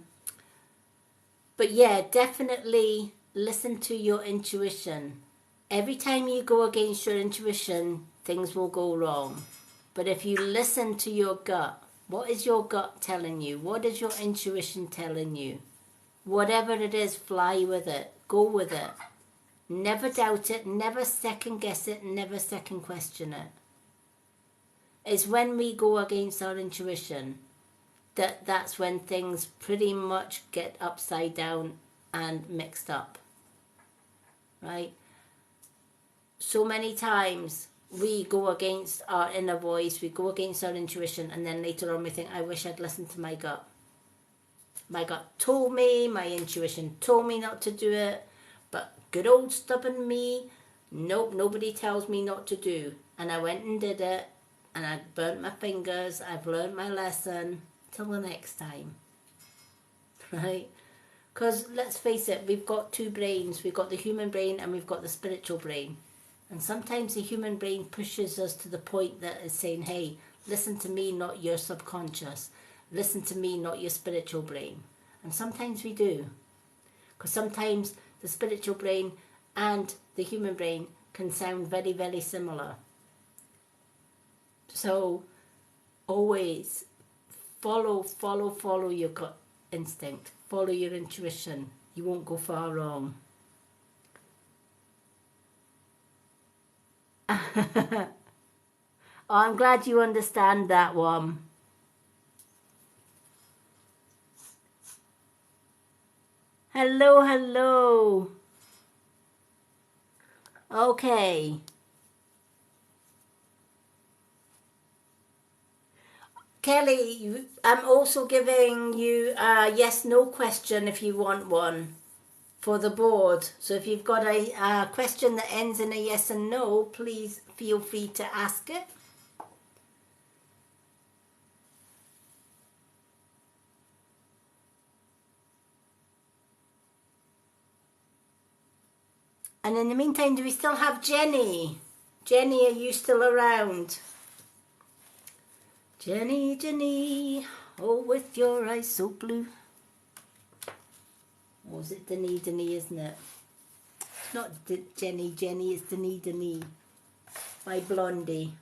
A: yeah, definitely listen to your intuition. Every time you go against your intuition, things will go wrong. But if you listen to your gut, what is your gut telling you? What is your intuition telling you? Whatever it is, fly with it. Go with it. Never doubt it. Never second guess it. Never second question it. It's when we go against our intuition that's when things pretty much get upside down and mixed up. Right? So many times we go against our inner voice, we go against our intuition, and then later on we think, I wish I'd listened to my gut. My gut told me, my intuition told me not to do it, but good old stubborn me, nope, nobody tells me not to do. And I went and did it, and I burnt my fingers, I've learned my lesson. Till the next time. Right? Because let's face it, we've got two brains. We've got the human brain and we've got the spiritual brain. And sometimes the human brain pushes us to the point that is saying, hey, listen to me, not your subconscious. Listen to me, not your spiritual brain. And sometimes we do. Because sometimes the spiritual brain and the human brain can sound very, very similar. So always follow your gut instinct. Follow your intuition. You won't go far wrong. Oh, I'm glad you understand that one. Hello. Okay. Kelly, I'm also giving you a yes-no question if you want one for the board. So if you've got a question that ends in a yes and no, please feel free to ask it. And in the meantime, do we still have Jenny? Jenny, are you still around? Jenny, oh, with your eyes so blue. Or was it Denny, isn't it? Not Jenny, it's Denis by Blondie.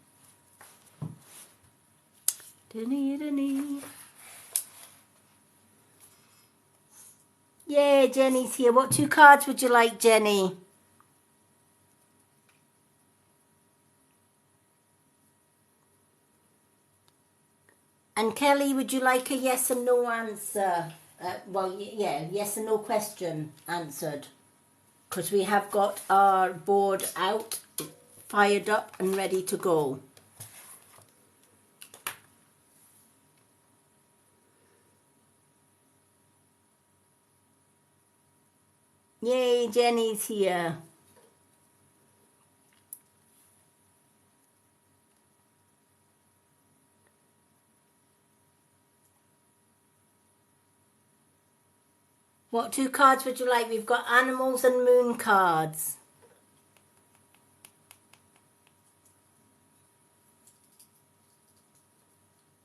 A: Denis. Yeah, Jenny's here. What 2 cards would you like, Jenny? And Kelly, would you like a yes and no answer? Well, yeah, yes and no question answered. Because we have got our board out, fired up and ready to go. Yay, Jenny's here. What 2 cards would you like? We've got animals and moon cards.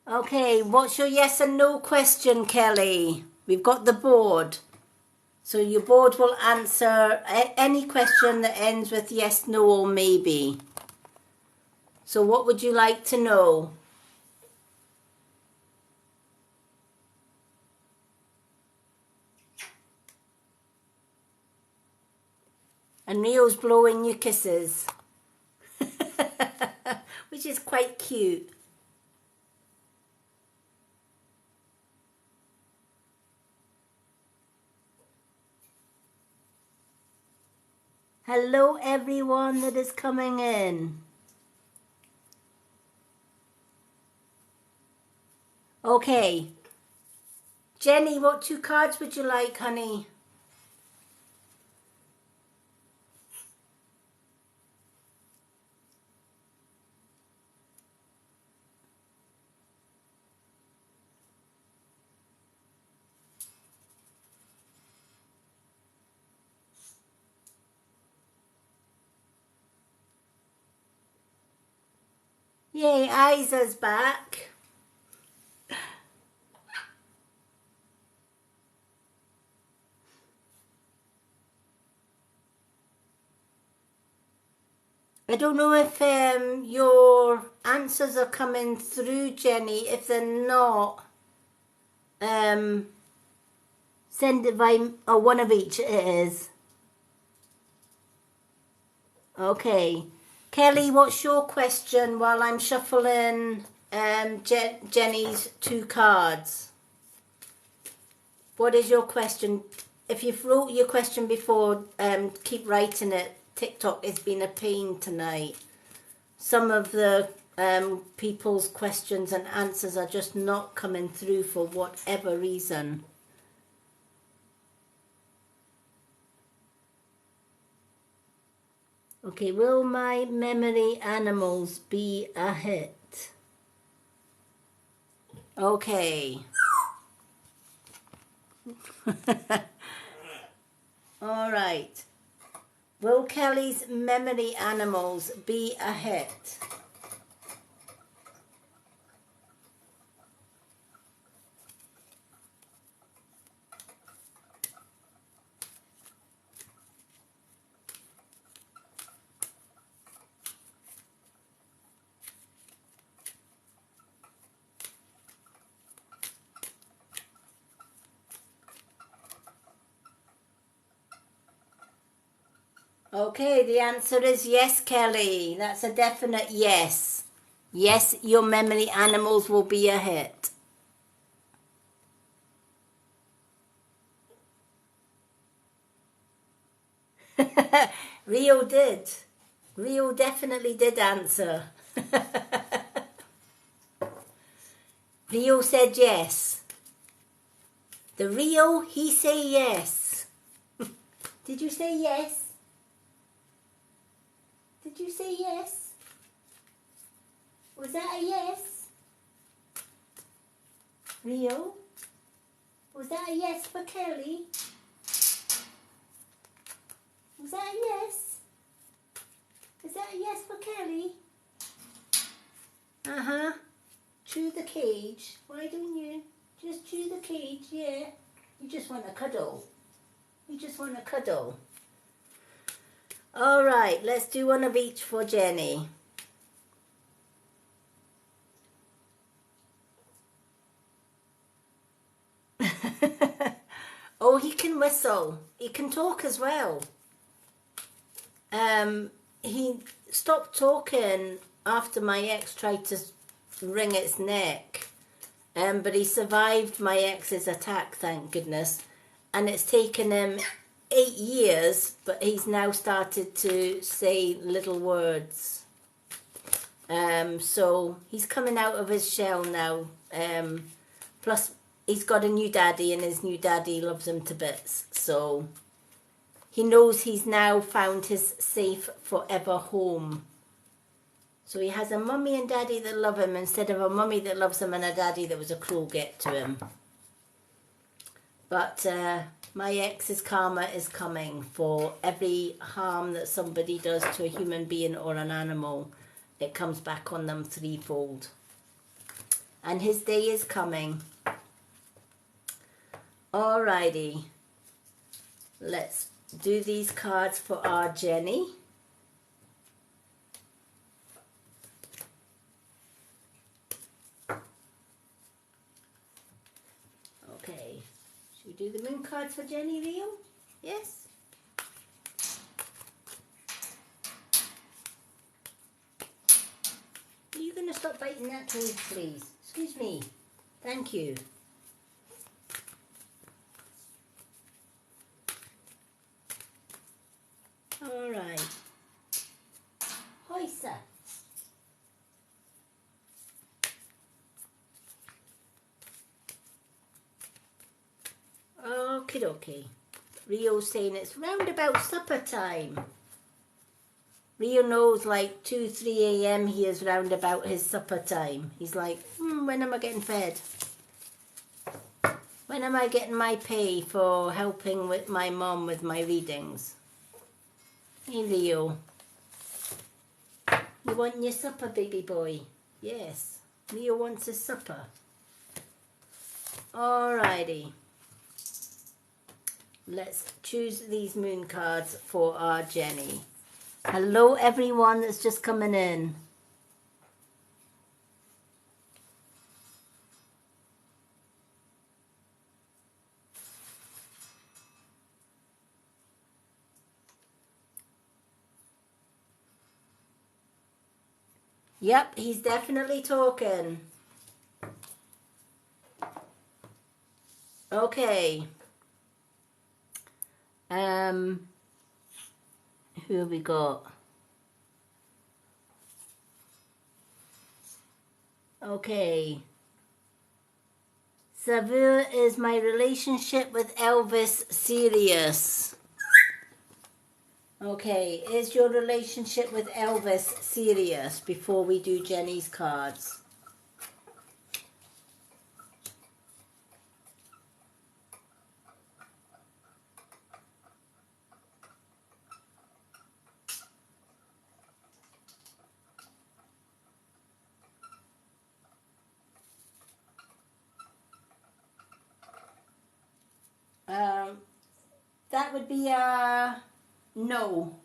A: Okay, what's your yes and no question, Kelly? We've got the board. So your board will answer any question that ends with yes, no, or maybe. So what would you like to know? And Rio's blowing you kisses. Which is quite cute. Hello everyone that is coming in. Okay. Jenny, what 2 cards would you like, honey? Yay, Isa's back. I don't know if your answers are coming through, Jenny. If they're not, send it by one of each. It is. Okay. Kelly, what's your question while I'm shuffling Jenny's 2 cards? What is your question? If you've wrote your question before, keep writing it. TikTok has been a pain tonight. Some of the people's questions and answers are just not coming through for whatever reason. Okay, will my memory animals be a hit? Okay. All right. Will Kelly's memory animals be a hit? Okay, the answer is yes, Kelly. That's a definite yes. Yes, your memory animals will be a hit. Rio did. Rio definitely did answer. Rio said yes. The Rio, he say yes. Did you say yes? Did you say yes? Was that a yes? Rio? Was that a yes for Kelly? Was that a yes? Is that a yes for Kelly? Uh-huh. Chew the cage. Why don't you just chew the cage? Yeah. You just want a cuddle. You just want a cuddle. All right, let's do one of each for Jenny. Oh, he can whistle. He can talk as well. He stopped talking after my ex tried to wring its neck. But he survived my ex's attack, thank goodness. And it's taken him 8 years, but he's now started to say little words. So he's coming out of his shell now. Plus, he's got a new daddy, and his new daddy loves him to bits. So he knows he's now found his safe forever home. So he has a mummy and daddy that love him instead of a mummy that loves him and a daddy that was a cruel get to him. But my ex's karma is coming for every harm that somebody does to a human being or an animal. It comes back on them threefold. And his day is coming. Alrighty. Let's do these cards for our Jenny. Okay. Should we do the moon cards for Jenny, Rio? Yes? Are you going to stop biting that toad, please? Excuse me. Thank you. All right. Hoisa. Okie dokie. Rio's saying it's round about supper time. Rio knows like 2, 3 a.m. he is round about his supper time. He's like, when am I getting fed? When am I getting my pay for helping with my mom with my readings? Hey Rio. You want your supper, baby boy? Yes. Rio wants his supper. Alrighty. Let's choose these moon cards for our Jenny. Hello everyone that's just coming in. Yep, he's definitely talking. Okay. Who have we got? Okay. Savur, is my relationship with Elvis serious? Okay, is your relationship with Elvis serious before we do Jenny's cards? That would be a no.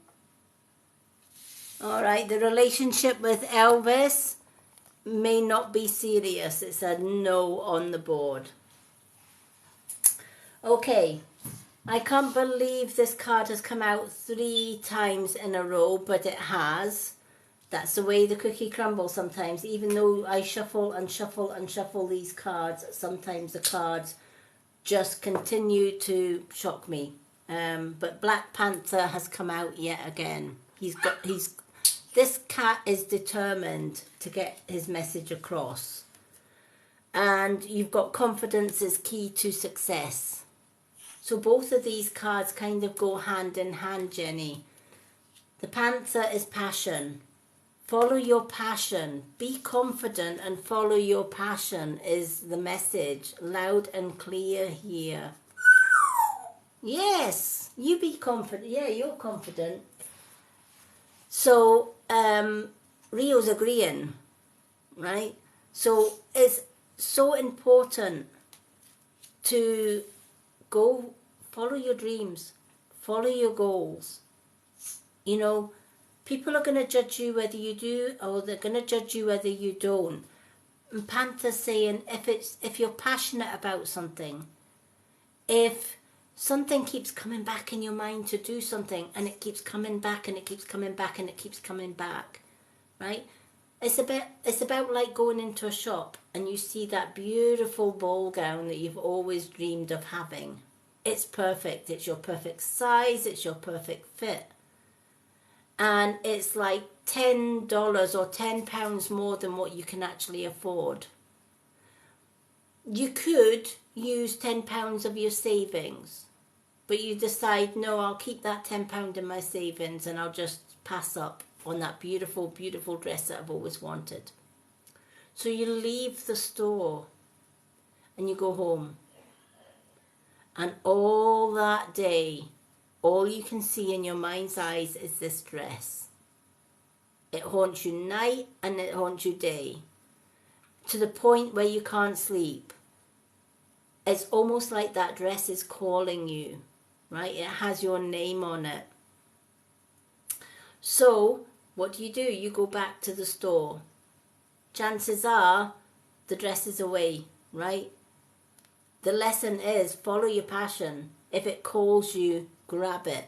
A: All right, the relationship with Elvis may not be serious. It's a no on the board. Okay, I can't believe this card has come out 3 times in a row, but it has. That's the way the cookie crumbles sometimes. Even though I shuffle and shuffle and shuffle these cards, sometimes the cards just continue to shock me. But Black Panther has come out yet again. This cat is determined to get his message across. And you've got confidence is key to success. So both of these cards kind of go hand in hand, Jenny. The Panther is passion. Follow your passion. Be confident and follow your passion is the message. Loud and clear here. Yes, you be confident. Yeah, you're confident. So, Rio's agreeing, right? So, it's so important to go follow your dreams, follow your goals, You know, people are going to judge you whether you do, or they're going to judge you whether you don't. And Panther's saying if you're passionate about something, if something keeps coming back in your mind to do something, and it keeps coming back and it keeps coming back and it keeps coming back, right? It's about like going into a shop and you see that beautiful ball gown that you've always dreamed of having. It's perfect. It's your perfect size. It's your perfect fit. And it's like $10 or £10 more than what you can actually afford. You could use £10 of your savings, but you decide, no, I'll keep that £10 in my savings and I'll just pass up on that beautiful, beautiful dress that I've always wanted. So you leave the store and you go home. And all that day, all you can see in your mind's eyes is this dress. It haunts you night and it haunts you day, to the point where you can't sleep. It's almost like that dress is calling you, right? It has your name on it. So what do? You go back to the store. Chances are the dress is away, right? The lesson is follow your passion. If it calls you, grab it.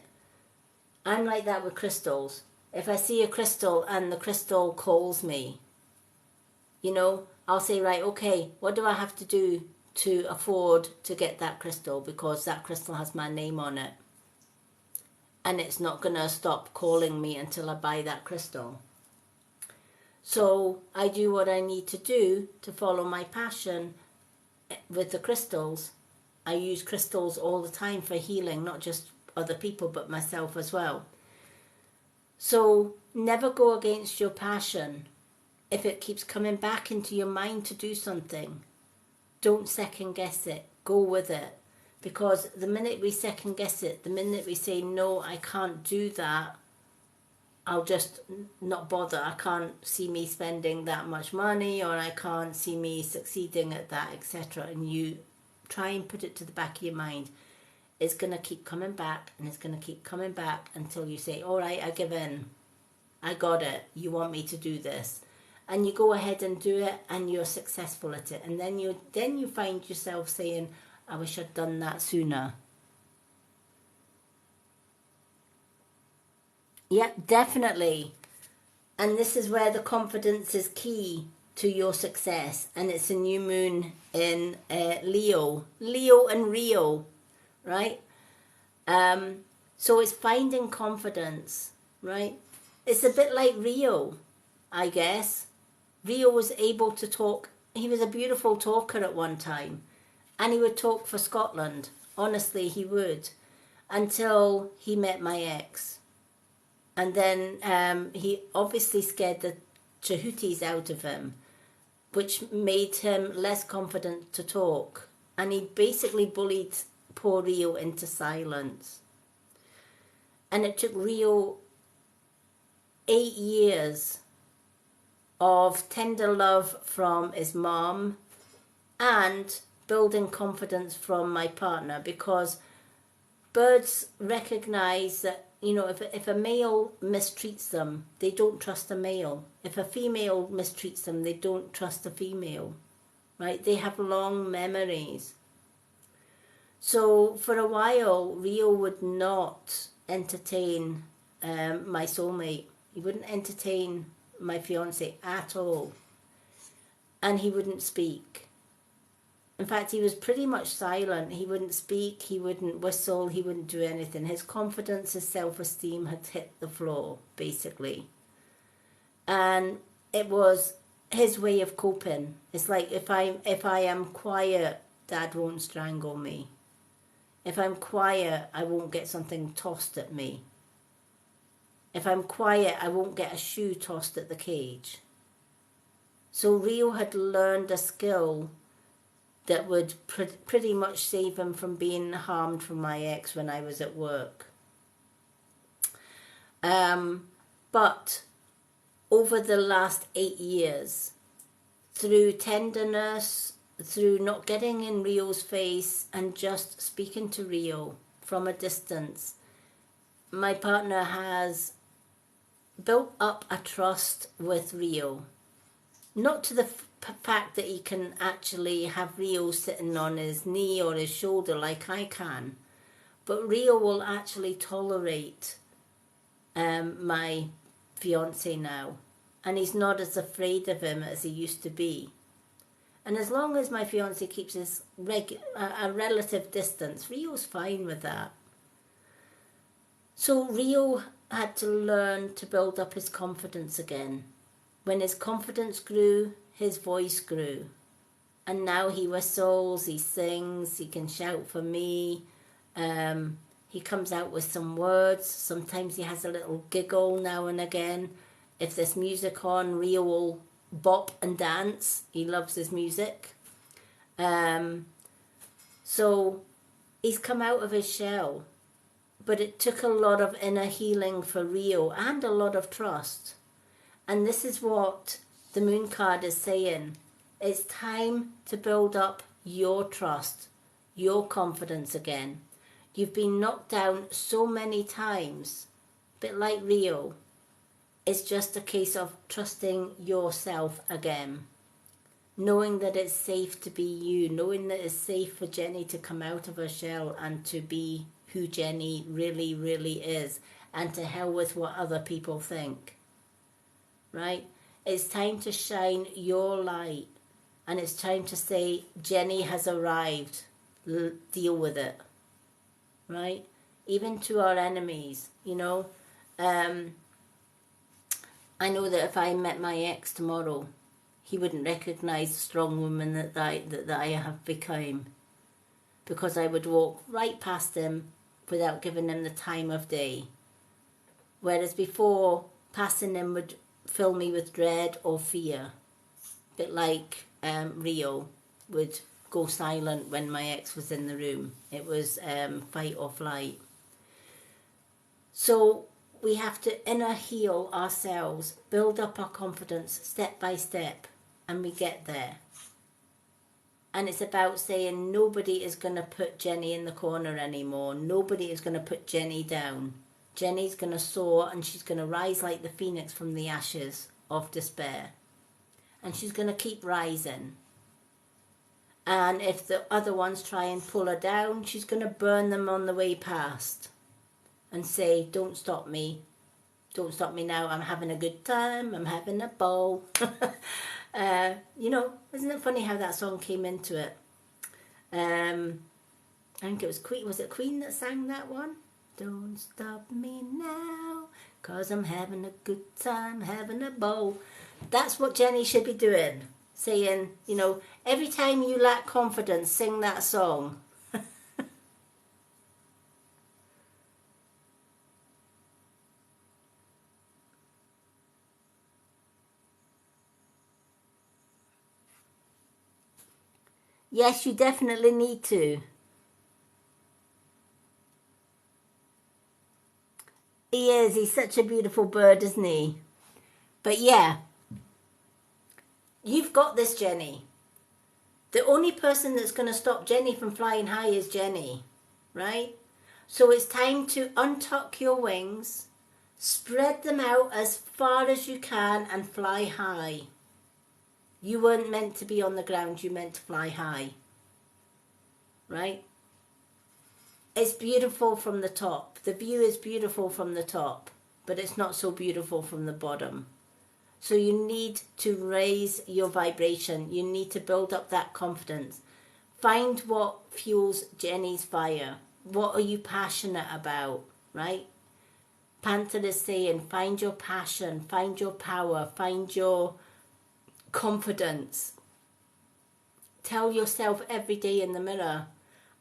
A: I'm like that with crystals. If I see a crystal and the crystal calls me, you know, I'll say, right, okay, what do I have to do to afford to get that crystal? Because that crystal has my name on it. And it's not going to stop calling me until I buy that crystal. So I do what I need to do to follow my passion with the crystals. I use crystals all the time for healing, not just other people, but myself as well. So never go against your passion. If it keeps coming back into your mind to do something, don't second guess it. Go with it. Because the minute we second guess it, the minute we say, no, I can't do that, I'll just not bother. I can't see me spending that much money, or I can't see me succeeding at that, etc. And you try and put it to the back of your mind. It's going to keep coming back, and it's going to keep coming back until you say, all right, I give in. I got it. You want me to do this. And you go ahead and do it, and you're successful at it. And then you find yourself saying, I wish I'd done that sooner. Yep, definitely. And this is where the confidence is key to your success. And it's a new moon in Leo and Rio, right? So it's finding confidence, right? It's a bit like Rio, I guess. Rio was able to talk. He was a beautiful talker at one time. And he would talk for Scotland. Honestly, he would. Until he met my ex. And then he obviously scared the Chahoutis out of him, which made him less confident to talk. And he basically bullied poor Rio into silence. And it took Rio 8 years of tender love from his mom and building confidence from my partner, because birds recognize that, you know, if a male mistreats them, they don't trust a male. If a female mistreats them, they don't trust a female, right? They have long memories. So for a while, Rio would not entertain my soulmate. He wouldn't entertain my fiance at all. And he wouldn't speak. In fact, he was pretty much silent. He wouldn't speak, he wouldn't whistle, he wouldn't do anything. His confidence, his self-esteem had hit the floor, basically. And it was his way of coping. It's like, if I am quiet, Dad won't strangle me. If I'm quiet, I won't get something tossed at me. If I'm quiet, I won't get a shoe tossed at the cage. So Rio had learned a skill that would pretty much save him from being harmed from my ex when I was at work. But over the last 8 years, through tenderness, through not getting in Rio's face and just speaking to Rio from a distance, my partner has built up a trust with Rio. Not to the fact that he can actually have Rio sitting on his knee or his shoulder like I can, but Rio will actually tolerate my fiance now, and he's not as afraid of him as he used to be. And as long as my fiance keeps his a relative distance, Rio's fine with that. So Rio had to learn to build up his confidence again. When his confidence grew, his voice grew. And now he whistles, he sings, he can shout for me. He comes out with some words. Sometimes he has a little giggle now and again. If there's music on, Rio will bop and dance. He loves his music. So he's come out of his shell. But it took a lot of inner healing for Rio and a lot of trust. And this is what the moon card is saying. It's time to build up your trust, your confidence again. You've been knocked down so many times, a bit like Rio. It's just a case of trusting yourself again. Knowing that it's safe to be you, knowing that it's safe for Jenny to come out of her shell and to be who Jenny really, really is, and to hell with what other people think. Right? It's time to shine your light, and it's time to say, Jenny has arrived. Deal with it. Right? Even to our enemies, you know. I know that if I met my ex tomorrow, he wouldn't recognise the strong woman that I have become, because I would walk right past him without giving him the time of day. Whereas before, passing him would fill me with dread or fear. A bit like Rio would go silent when my ex was in the room. It was fight or flight. So we have to inner heal ourselves, build up our confidence step by step, and we get there. And it's about saying nobody is going to put Jenny in the corner anymore. Nobody is going to put Jenny down. Jenny's going to soar, and she's going to rise like the phoenix from the ashes of despair. And she's going to keep rising. And if the other ones try and pull her down, she's going to burn them on the way past. And say, don't stop me. Don't stop me now. I'm having a good time. I'm having a ball. You know, isn't it funny how that song came into it? I think it was Queen. Was it Queen that sang that one? Don't stop me now, 'cause I'm having a good time, having a ball. That's what Jenny should be doing. Saying, you know, every time you lack confidence, sing that song. Yes, you definitely need to. He is. He's such a beautiful bird, isn't he? But yeah, you've got this, Jenny. The only person that's going to stop Jenny from flying high is Jenny, right? So it's time to untuck your wings, spread them out as far as you can, and fly high. You weren't meant to be on the ground, you meant to fly high. Right? It's beautiful from the top. The view is beautiful from the top, but it's not so beautiful from the bottom. So you need to raise your vibration. You need to build up that confidence. Find what fuels Jenny's fire. What are you passionate about, right? Panther is saying, find your passion, find your power, find your confidence. Tell yourself every day in the mirror,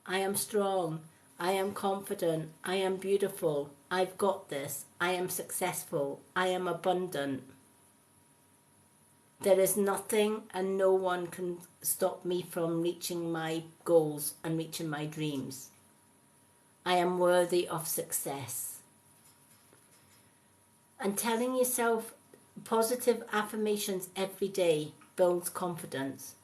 A: I am strong, I am confident, I am beautiful, I've got this, I am successful, I am abundant. There is nothing and no one can stop me from reaching my goals and reaching my dreams. I am worthy of success. And telling yourself positive affirmations every day builds confidence,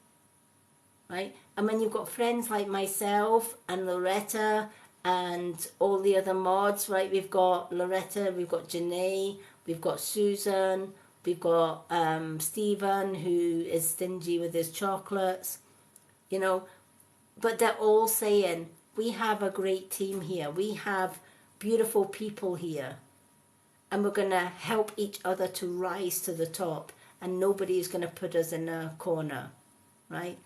A: right? And when you've got friends like myself and Loretta and all the other mods, right? We've got Loretta, we've got Janae, we've got Susan, we've got Stephen, who is stingy with his chocolates, you know, but they're all saying, we have a great team here. We have beautiful people here. And we're going to help each other to rise to the top. And nobody is going to put us in a corner, right?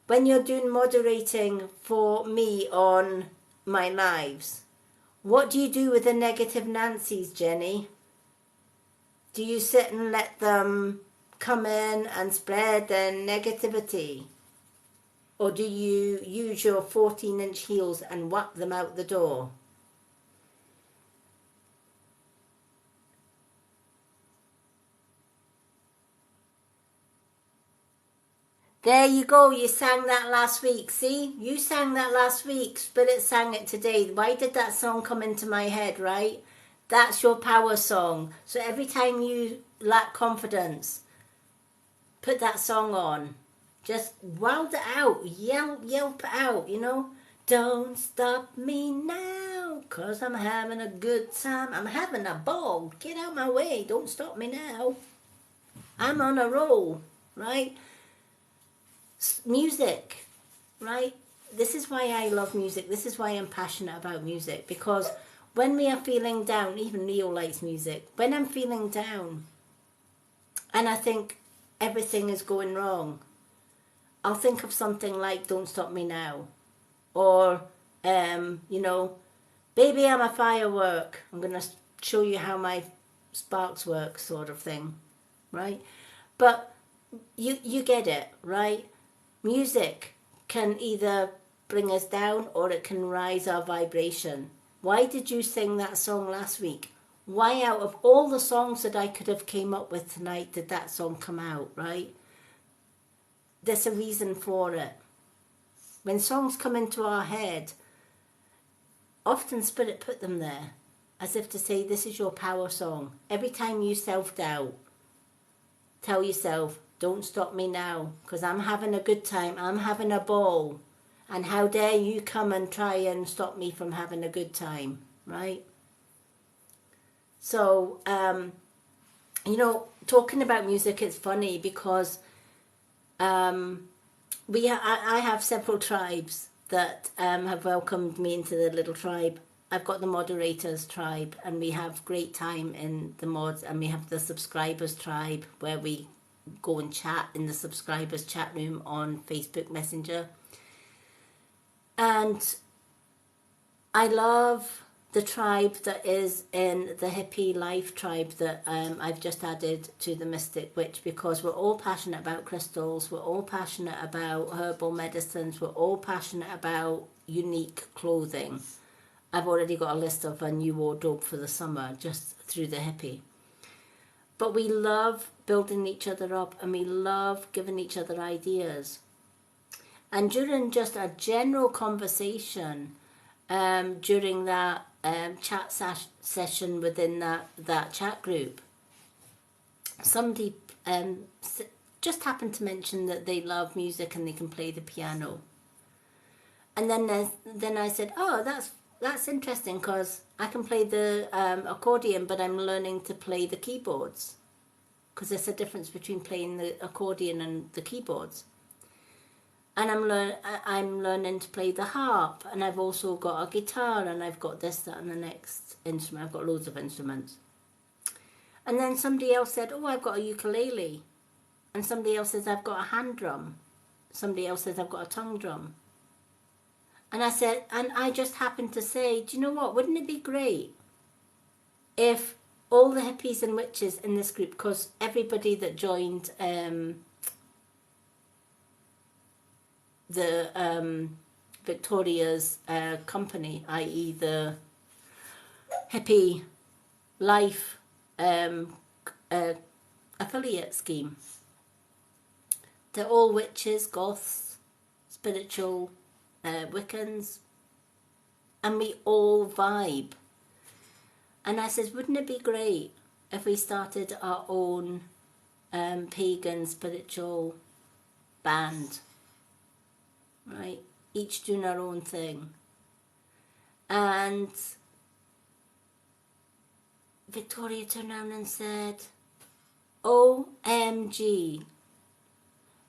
A: When you're doing moderating for me on my lives, what do you do with the negative Nancy's, Jenny? Do you sit and let them come in and spread their negativity? Or do you use your 14-inch heels and whap them out the door? There you go, you sang that last week. See, you sang that last week. Spirit sang it today. Why did that song come into my head, right? That's your power song. So every time you lack confidence, put that song on. Just wild it out, yelp it out, you know. Don't stop me now, 'cause I'm having a good time. I'm having a ball. Get out my way. Don't stop me now. I'm on a roll, right? Music, right? This is why I love music. This is why I'm passionate about music, because when we are feeling down, even Leo likes music. When I'm feeling down and I think everything is going wrong, I'll think of something like Don't Stop Me Now, or you know, Baby I'm a Firework, I'm going to show you how my sparks work, sort of thing, right? But you get it, right? Music can either bring us down or it can rise our vibration. Why did you sing that song last week? Why, out of all the songs that I could have came up with tonight, did that song come out, right? There's a reason for it. When songs come into our head, often Spirit put them there, as if to say, this is your power song. Every time you self-doubt, tell yourself, don't stop me now, because I'm having a good time. I'm having a ball. And how dare you come and try and stop me from having a good time, right? So, you know, talking about music, it's funny because I have several tribes that have welcomed me into the little tribe. I've got the moderators tribe, and we have great time in the mods, and we have the subscribers tribe where we go and chat in the subscribers chat room on Facebook Messenger. And I love the tribe that is in the hippie life tribe that I've just added to the Mystic Witch, because we're all passionate about crystals, we're all passionate about herbal medicines, we're all passionate about unique clothing. I've already got a list of a new wardrobe for the summer just through the hippie. But we love building each other up, and we love giving each other ideas. And during just a general conversation, during that chat session within that chat group, somebody just happened to mention that they love music and they can play the piano. And then I said, oh, that's interesting, because I can play the accordion, but I'm learning to play the keyboards, because there's a difference between playing the accordion and the keyboards. And I'm learning to play the harp, and I've also got a guitar, and I've got this, that, and the next instrument. I've got loads of instruments. And then somebody else said, oh, I've got a ukulele. And somebody else says, I've got a hand drum. Somebody else says, I've got a tongue drum. And I said, and I just happened to say, do you know what? Wouldn't it be great if all the hippies and witches in this group, because everybody that joined the Victoria's company, i.e. the hippie life affiliate scheme, they're all witches, goths, spiritual Wiccans, and we all vibe. And I said, wouldn't it be great if we started our own pagan spiritual band, right? Each doing our own thing. And Victoria turned around and said, OMG,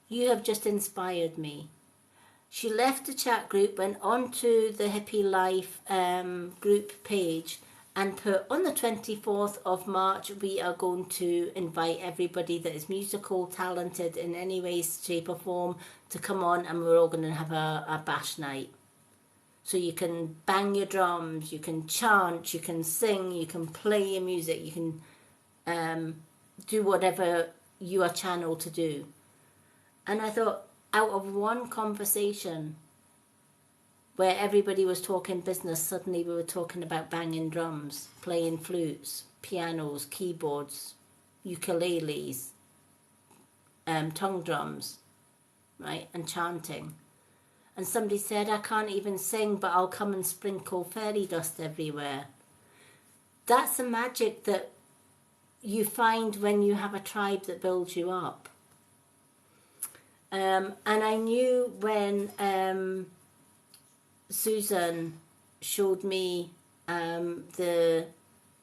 A: you have just inspired me. She left the chat group, went onto the Hippie Life group page and put, on the 24th of March, we are going to invite everybody that is musical, talented in any way, shape or form to come on, and we're all going to have a bash night. So you can bang your drums, you can chant, you can sing, you can play your music, you can do whatever you are channeled to do. And I thought, out of one conversation where everybody was talking business, suddenly we were talking about banging drums, playing flutes, pianos, keyboards, ukuleles, tongue drums, right, and chanting. And somebody said, I can't even sing, but I'll come and sprinkle fairy dust everywhere. That's the magic that you find when you have a tribe that builds you up. And I knew when Susan showed me the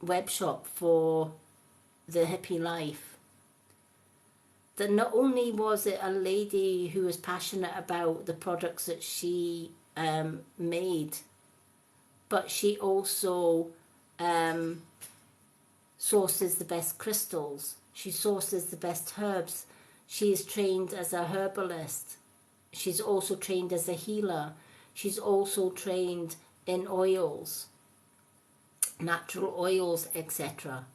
A: web shop for the Hippie Life, that not only was it a lady who was passionate about the products that she made, but she also sources the best crystals. She sources the best herbs. She is trained as a herbalist. She's also trained as a healer. She's also trained in oils, natural oils, etc.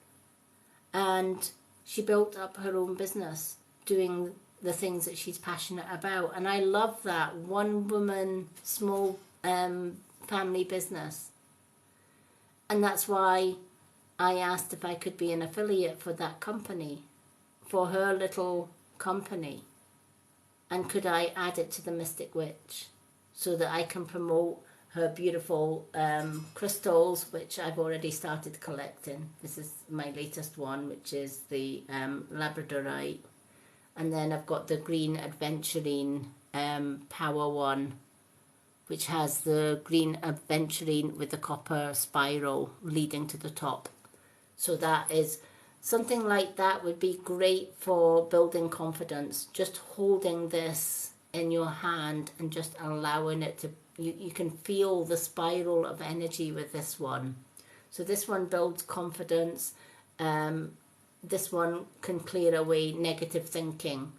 A: And she built up her own business doing the things that she's passionate about. And I love that. One woman, small family business. And that's why I asked if I could be an affiliate for that company, for her little company. And could I add it to the Mystic Witch so that I can promote her beautiful crystals, which I've already started collecting. This is my latest one, which is the Labradorite. And then I've got the green Adventurine Power one, which has the green Adventurine with the copper spiral leading to the top. So that is something like that would be great for building confidence. Just holding this in your hand and just allowing it to, you can feel the spiral of energy with this one. So this one builds confidence. This one can clear away negative thinking,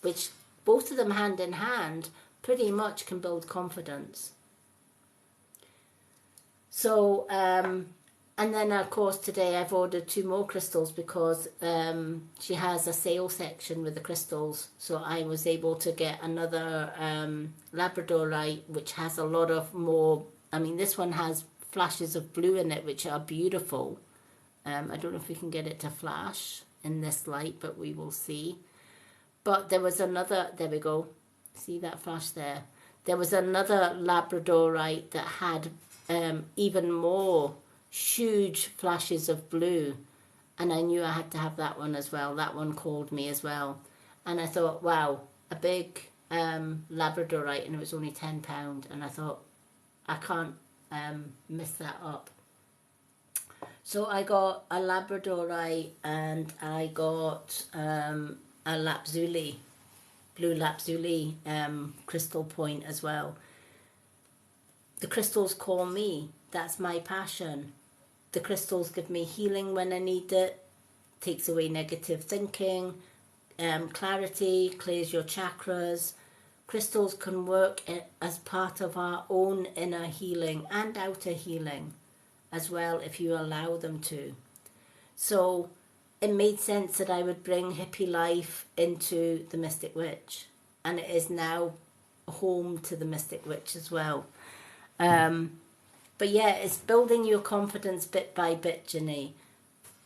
A: which both of them hand in hand pretty much can build confidence. So, and then of course today I've ordered 2 more crystals because she has a sale section with the crystals. So I was able to get another Labradorite, which has a lot of more, I mean this one has flashes of blue in it, which are beautiful. I don't know if we can get it to flash in this light, but we will see. But there was another, there we go. See that flash there? There was another Labradorite that had even more huge flashes of blue. And I knew I had to have that one as well. That one called me as well. And I thought, wow, a big Labradorite, and it was only £10. And I thought, I can't miss that up. So I got a Labradorite and I got a Lapsuli, blue Lapsuli crystal point as well. The crystals call me. That's my passion. The crystals give me healing when I need it, takes away negative thinking, clarity, clears your chakras. Crystals can work as part of our own inner healing and outer healing as well if you allow them to. So it made sense that I would bring Hippie Life into the Mystic Witch, and it is now home to the Mystic Witch as well. But yeah, it's building your confidence bit by bit, Jenny.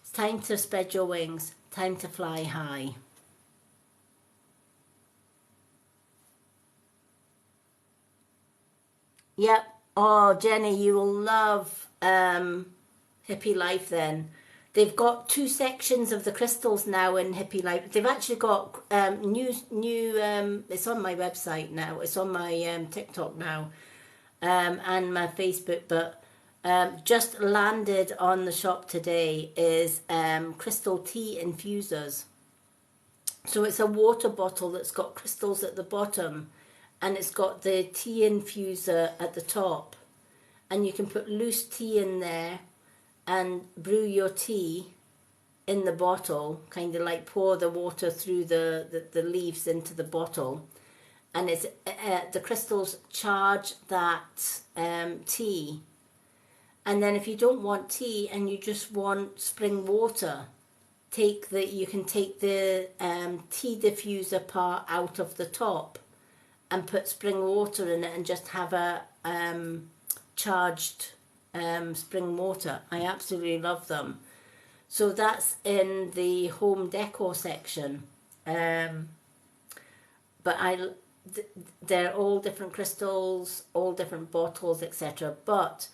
A: It's time to spread your wings, time to fly high. Yep. Oh, Jenny, you will love Hippie Life then. They've got 2 sections of the crystals now in Hippie Life. They've actually got new. It's on my website now. It's on my TikTok now, and my Facebook. But Just landed on the shop today is crystal tea infusers. So it's a water bottle that's got crystals at the bottom, and it's got the tea infuser at the top, and you can put loose tea in there and brew your tea in the bottle, kind of like pour the water through the leaves into the bottle, and it's the crystals charge that tea. And then if you don't want tea and you just want spring water, you can take the tea diffuser part out of the top and put spring water in it and just have a charged spring water. I absolutely love them. So that's in the home decor section. But they're all different crystals, all different bottles, etc. But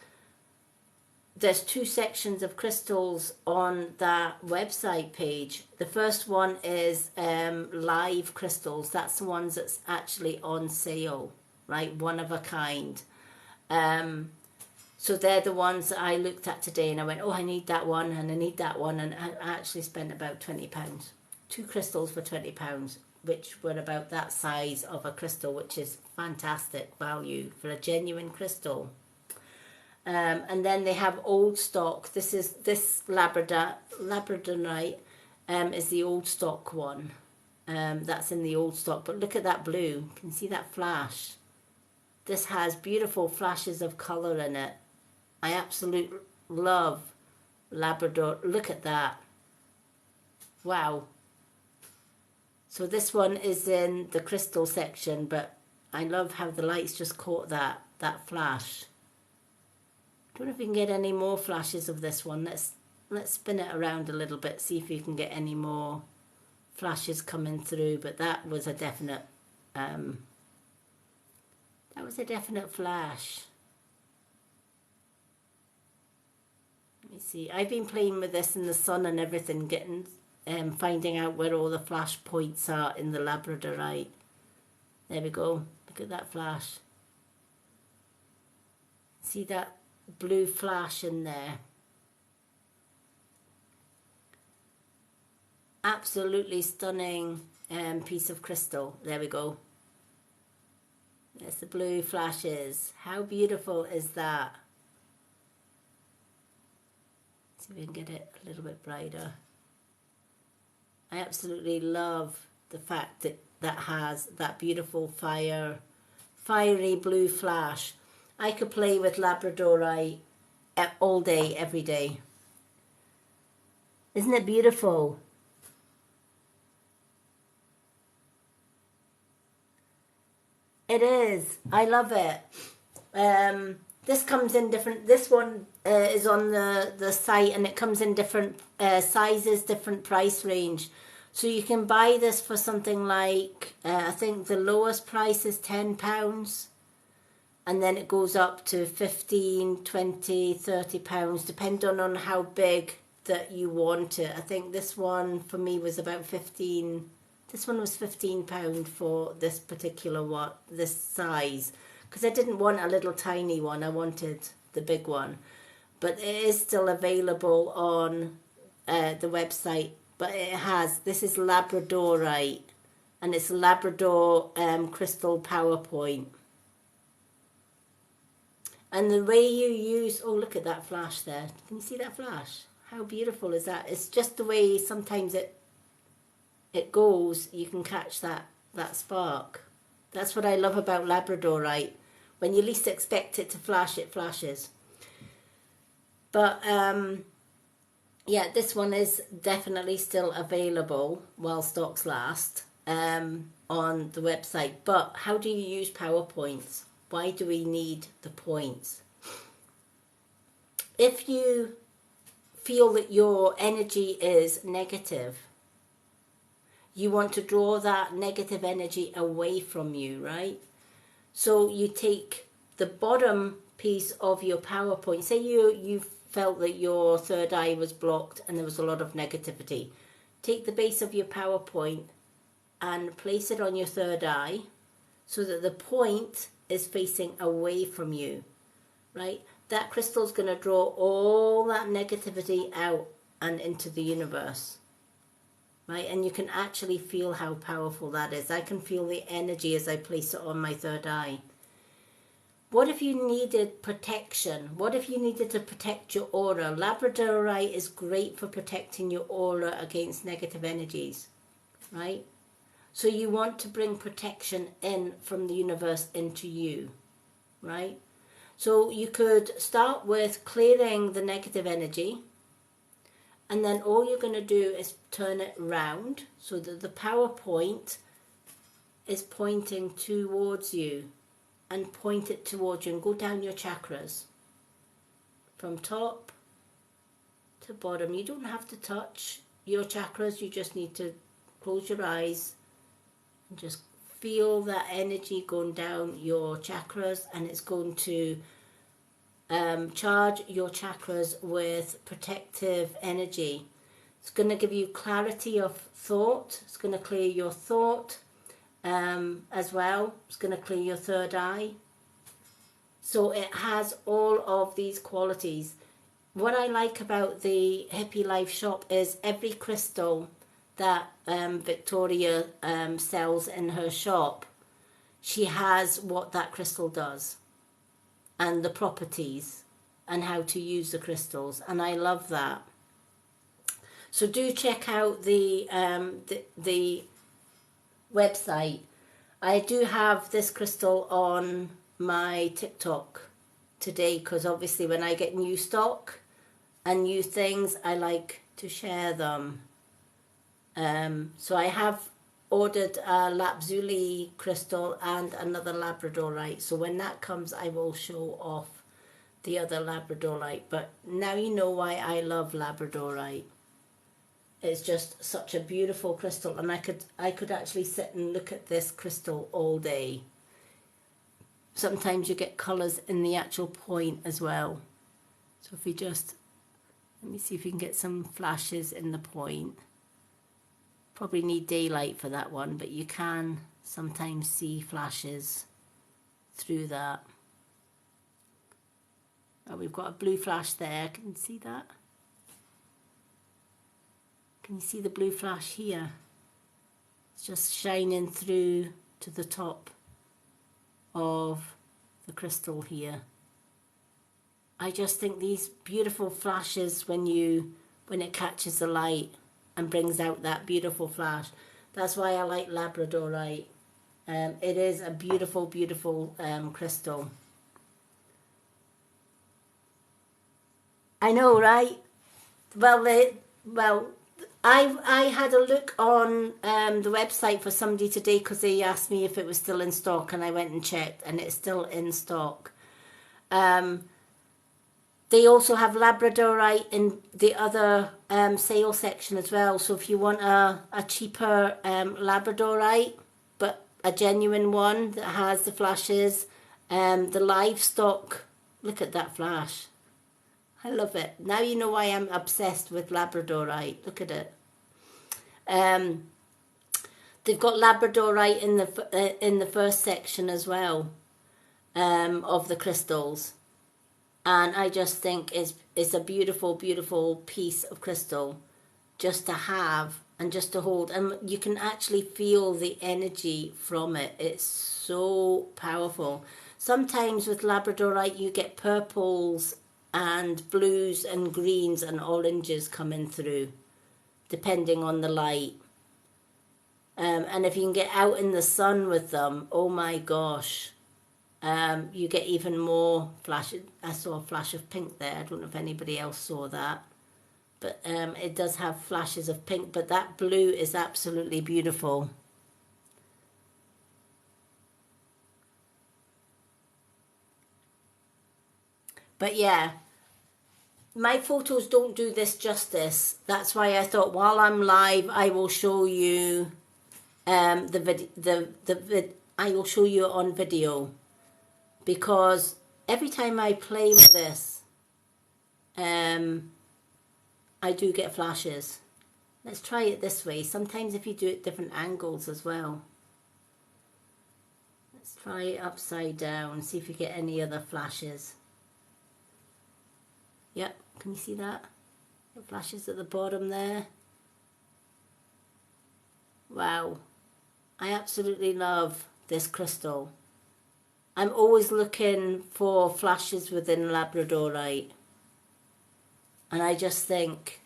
A: there's two sections of crystals on that website page. The first one is live crystals. That's the ones that's actually on sale, right? One of a kind. So they're the ones that I looked at today and I went, oh, I need that one and I need that one. And I actually spent about £20. 2 crystals for £20, which were about that size of a crystal, which is fantastic value for a genuine crystal. And then they have old stock. This labradorite is the old stock one. That's in the old stock. But look at that blue. Can you see that flash? This has beautiful flashes of colour in it. I absolutely love Labrador. Look at that. Wow. So this one is in the crystal section, but I love how the lights just caught that flash. I don't know if we can get any more flashes of this one. Let's spin it around a little bit, see if you can get any more flashes coming through. But that was a definite flash. Let me see. I've been playing with this in the sun and everything, finding out where all the flash points are in the labradorite. There we go. Look at that flash. See that blue flash in there? Absolutely stunning piece of crystal. There we go. There's the blue flashes. How beautiful is that? See if we can get it a little bit brighter. I absolutely love the fact that that has that beautiful fiery blue flash. I could play with labradorite all day, every day. Isn't it beautiful? It is. I love it. This comes in different. This one is on the site, and it comes in different sizes, different price range. So you can buy this for something like I think the lowest price is £10, and then it goes up to £15, £20, £30, depending on how big that you want it. I think this one for me was about 15. This one was £15 for this particular one, this size, because I didn't want a little tiny one. I wanted the big one, but it is still available on the website. But this is labradorite, and it's Labrador crystal PowerPoint. And the way you use, oh, look at that flash there. Can you see that flash? How beautiful is that? It's just the way sometimes it goes, you can catch that spark. That's what I love about labradorite. When you least expect it to flash, it flashes. But yeah, this one is definitely still available while stocks last on the website. But how do you use PowerPoints? Why do we need the points? If you feel that your energy is negative, you want to draw that negative energy away from you, right? So you take the bottom piece of your PowerPoint. Say you felt that your third eye was blocked and there was a lot of negativity. Take the base of your PowerPoint and place it on your third eye so that the point is facing away from you, right? that crystal's going to draw all that negativity out and into the universe. Right? And you can actually feel how powerful that is. I can feel the energy as I place it on my third eye. What if you needed protection? What if you needed to protect your aura? Labradorite is great for protecting your aura against negative energies, right? So you want to bring protection in from the universe into you, right? So you could start with clearing the negative energy, and then all you're going to do is turn it round so that the power point is pointing towards you, and point it towards you and go down your chakras from top to bottom. You don't have to touch your chakras, you just need to close your eyes and just feel that energy going down your chakras, and it's going to charge your chakras with protective energy. It's going to give you clarity of thought. It's going to clear your thought as well. It's going to clear your third eye. So it has all of these qualities. What I like about the Hippie Life shop is every crystal that Victoria sells in her shop, she has what that crystal does and the properties and how to use the crystals, and I love that. So do check out the website. I do have this crystal on my TikTok today because obviously when I get new stock and new things, I like to share them. So I have ordered a Lapzuli crystal and another Labradorite. So when that comes, I will show off the other Labradorite. But now you know why I love Labradorite. It's just such a beautiful crystal, and I could actually sit and look at this crystal all day. Sometimes you get colours in the actual point as well. So if we just, let me see if we can get some flashes in the point. Probably need daylight for that one, but you can sometimes see flashes through that. Oh, we've got a blue flash there. Can you see that? Can you see the blue flash here? It's just shining through to the top of the crystal here. I just think these beautiful flashes when it catches the light and brings out that beautiful flash. That's why I like Labradorite. It is a beautiful, beautiful crystal. I know, right? I had a look on the website for somebody today because they asked me if it was still in stock, and I went and checked, and it's still in stock. They also have Labradorite in the other sale section as well. So if you want a cheaper Labradorite, but a genuine one that has the flashes, the livestock, look at that flash. I love it. Now you know why I'm obsessed with Labradorite. Look at it. They've got Labradorite in the first section as well of the crystals. And I just think it's a beautiful, beautiful piece of crystal just to have and just to hold. And you can actually feel the energy from it. It's so powerful. Sometimes with Labradorite you get purples and blues and greens and oranges coming through, depending on the light. And if you can get out in the sun with them, oh my gosh. You get even more flashes. I saw a flash of pink there. I don't know if anybody else saw that. But it does have flashes of pink. But that blue is absolutely beautiful. But yeah, my photos don't do this justice. That's why I thought while I'm live, I will show you I will show you on video. Because every time I play with this, I do get flashes. Let's try it this way. Sometimes if you do it different angles as well. Let's try it upside down, see if you get any other flashes. Yep, can you see that? The flashes at the bottom there. Wow, I absolutely love this crystal. I'm always looking for flashes within labradorite. And I just think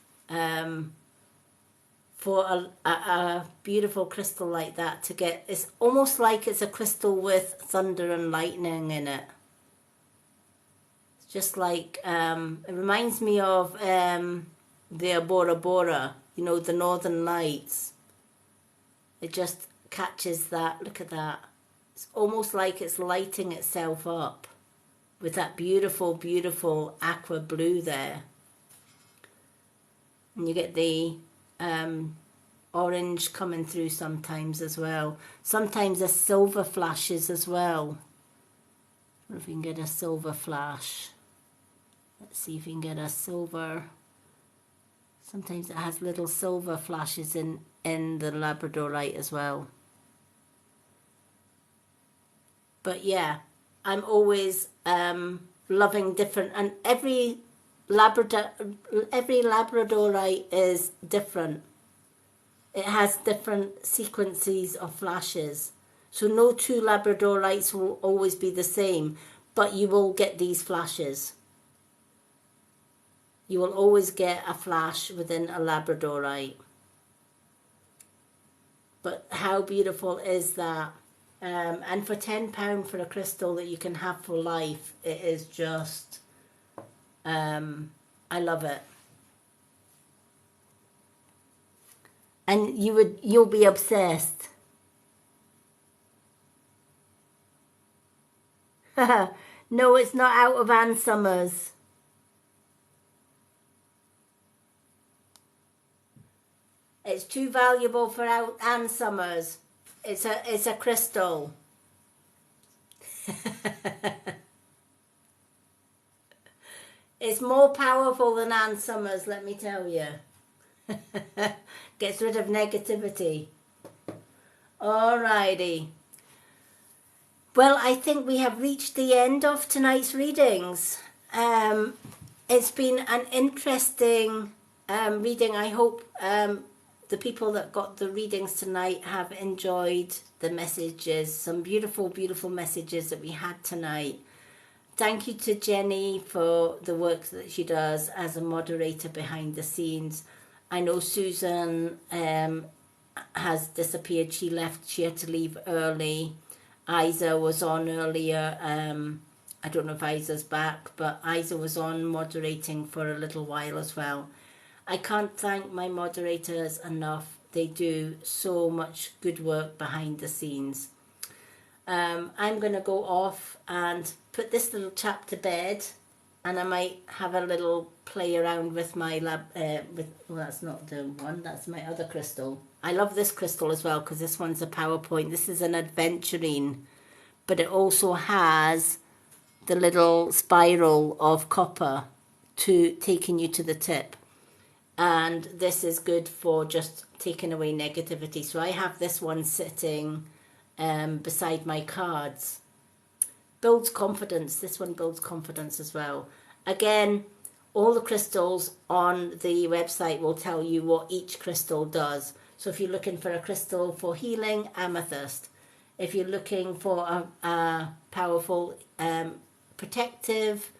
A: for a beautiful crystal like that to get, it's almost like it's a crystal with thunder and lightning in it. It's just like, it reminds me of the Bora Bora, you know, the Northern Lights. It just catches that, look at that. It's almost like it's lighting itself up with that beautiful, beautiful aqua blue there. And you get the orange coming through sometimes as well. Sometimes the silver flashes as well. I wonder if we can get a silver flash. Let's see if we can get a silver. Sometimes it has little silver flashes in the labradorite as well. But yeah, I'm always loving different, and every labradorite is different. It has different sequences of flashes. So no two labradorites will always be the same, but you will get these flashes. You will always get a flash within a labradorite. But how beautiful is that? And for £10 for a crystal that you can have for life, it is just, I love it. And you'll be obsessed. No, it's not out of Ann Summers. It's too valuable for Ann Summers. It's a crystal. It's more powerful than Ann Summers, let me tell you. Gets rid of negativity. Alrighty. Well, I think we have reached the end of tonight's readings. It's been an interesting reading. I hope the people that got the readings tonight have enjoyed the messages, some beautiful, beautiful messages that we had tonight. Thank you to Jenny for the work that she does as a moderator behind the scenes. I know Susan has disappeared. She had to leave early. Isa was on earlier. I don't know if Isa's back, but Isa was on moderating for a little while as well. I can't thank my moderators enough. They do so much good work behind the scenes. I'm going to go off and put this little chap to bed, and I might have a little play around with my well, that's not the one, that's my other crystal. I love this crystal as well because this one's a PowerPoint. This is an aventurine, but it also has the little spiral of copper to taking you to the tip. And this is good for just taking away negativity. So I have this one sitting beside my cards. Builds confidence. This one builds confidence as well. Again, all the crystals on the website will tell you what each crystal does. So if you're looking for a crystal for healing, amethyst. If you're looking for a powerful protective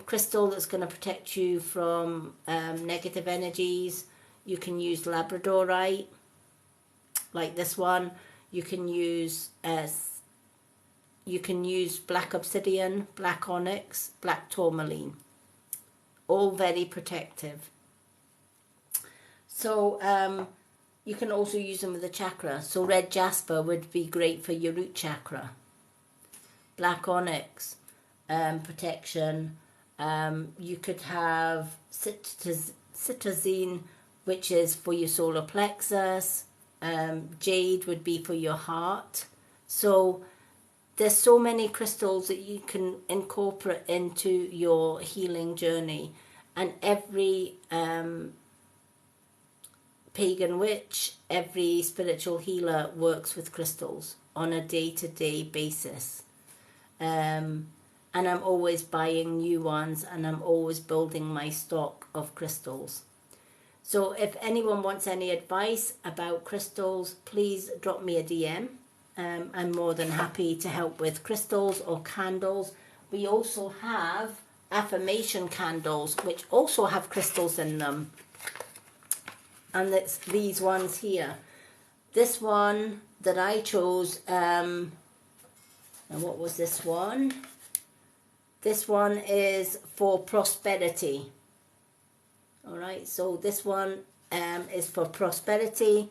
A: crystal that's going to protect you from negative energies, you can use labradorite, like this one. You can use black obsidian, black onyx, black tourmaline. All very protective. So you can also use them with the chakra. So red jasper would be great for your root chakra. Black onyx, protection. You could have citrazine, which is for your solar plexus. Jade would be for your heart. So there's so many crystals that you can incorporate into your healing journey. And every pagan witch, every spiritual healer works with crystals on a day-to-day basis. and I'm always buying new ones, and I'm always building my stock of crystals. So if anyone wants any advice about crystals, please drop me a DM. I'm more than happy to help with crystals or candles. We also have affirmation candles, which also have crystals in them. And it's these ones here. This one that I chose, and what was this one? This one is for prosperity. All right, so this one is for prosperity,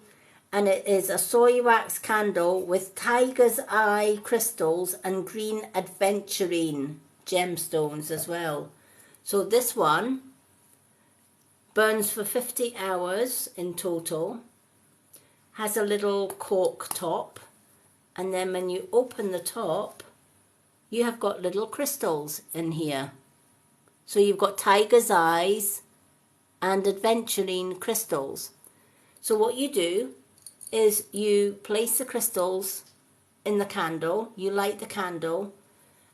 A: and it is a soy wax candle with tiger's eye crystals and green adventurine gemstones as well. So this one burns for 50 hours in total, has a little cork top, and then when you open the top, you have got little crystals in here. So you've got tiger's eyes and adventurine crystals. So what you do is you place the crystals in the candle, you light the candle,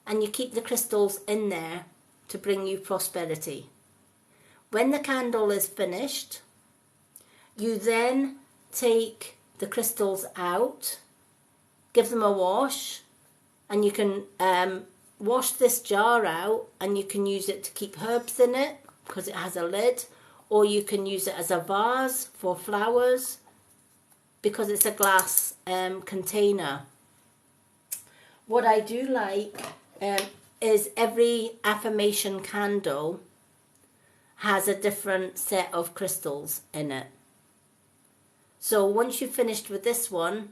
A: and you keep the crystals in there to bring you prosperity. When the candle is finished, you then take the crystals out, give them a wash, and you can wash this jar out, and you can use it to keep herbs in it because it has a lid, or you can use it as a vase for flowers because it's a glass container. What I do like is every affirmation candle has a different set of crystals in it. So once you've finished with this one,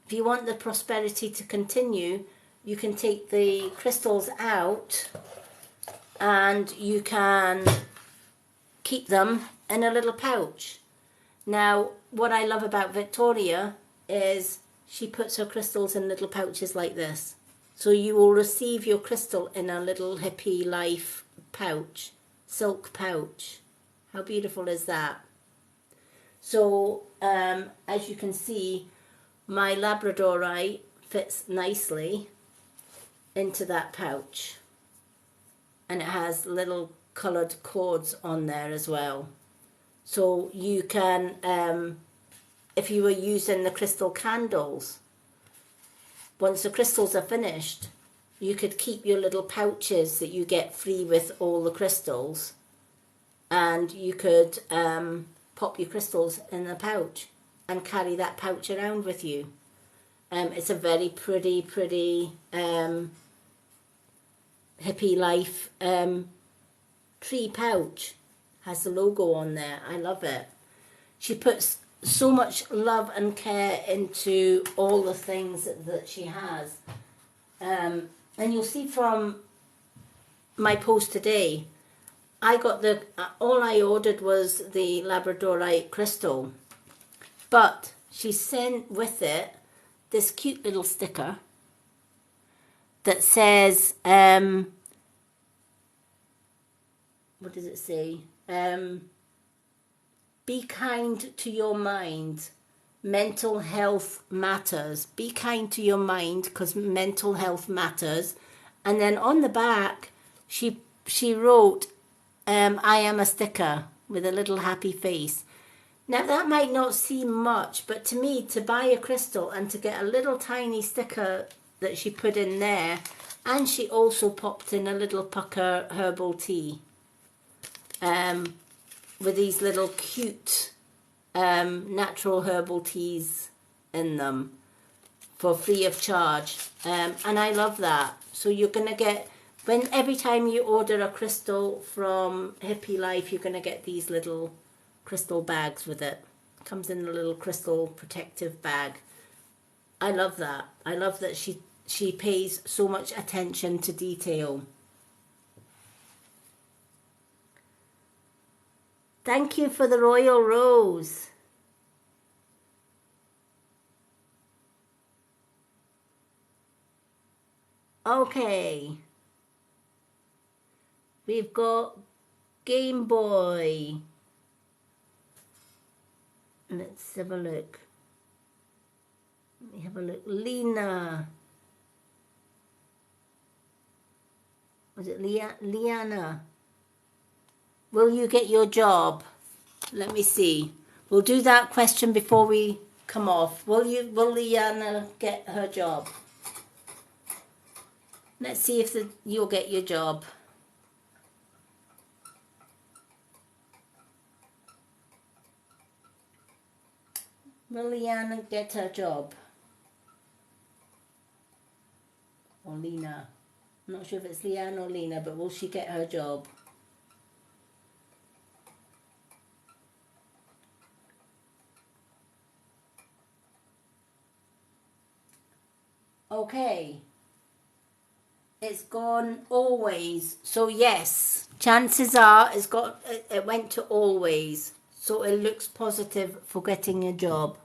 A: if you want the prosperity to continue, you can take the crystals out and you can keep them in a little pouch. Now, what I love about Victoria is she puts her crystals in little pouches like this. So you will receive your crystal in a little hippie life pouch, silk pouch. How beautiful is that? So, as you can see, my Labradorite fits nicely into that pouch. And it has little coloured cords on there as well. So you can, if you were using the crystal candles, once the crystals are finished, you could keep your little pouches that you get free with all the crystals, and you could pop your crystals in a pouch and carry that pouch around with you. It's a very pretty hippie life tree pouch. Has the logo on there. I love it. She puts so much love and care into all the things that she has. And you'll see from my post today, I got all I ordered was the Labradorite crystal, but she sent with it this cute little sticker that says, what does it say? Be kind to your mind. Mental health matters. Be kind to your mind because mental health matters. And then on the back, she wrote, I am a sticker with a little happy face. Now that might not seem much, but to me, to buy a crystal and to get a little tiny sticker that she put in there, and she also popped in a little pucker herbal tea with these little cute natural herbal teas in them for free of charge. And I love that. So you're going to get, every time you order a crystal from Hippie Life, you're going to get these little crystal bags with it. Comes in a little crystal protective bag. I love that. I love that she pays so much attention to detail. Thank you for the Royal Rose. Okay. We've got Game Boy. Let's have a look. Let me have a look. Lena. Was it Liana? Will you get your job? Let me see. We'll do that question before we come off. Will Liana get her job? Let's see if you'll get your job. Will Liana get her job? Or Lena? I'm not sure if it's Liana or Lena, but will she get her job? Okay. It's gone always. So yes, chances are it went to always. So it looks positive for getting a job.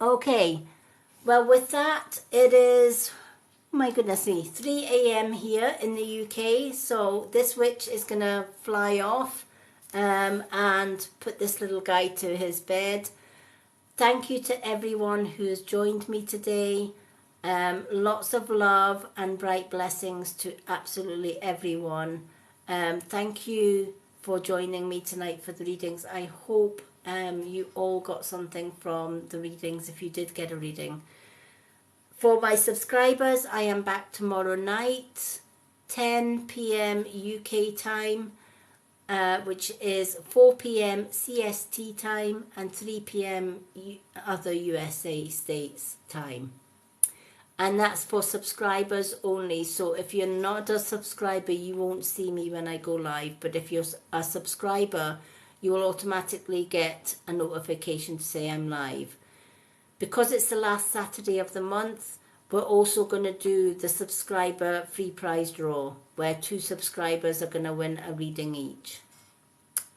A: Okay. Well, with that, it is, my goodness me, 3 a.m. here in the UK. So this witch is going to fly off and put this little guy to his bed. Thank you to everyone who has joined me today. Lots of love and bright blessings to absolutely everyone. Thank you for joining me tonight for the readings. I hope you all got something from the readings if you did get a reading. For my subscribers, I am back tomorrow night, 10 p.m. UK time, which is 4 p.m. CST time and 3 p.m. other USA states time. And that's for subscribers only. So if you're not a subscriber, you won't see me when I go live. But if you're a subscriber, you will automatically get a notification to say I'm live. Because it's the last Saturday of the month, we're also going to do the subscriber free prize draw, where 2 subscribers are going to win a reading each.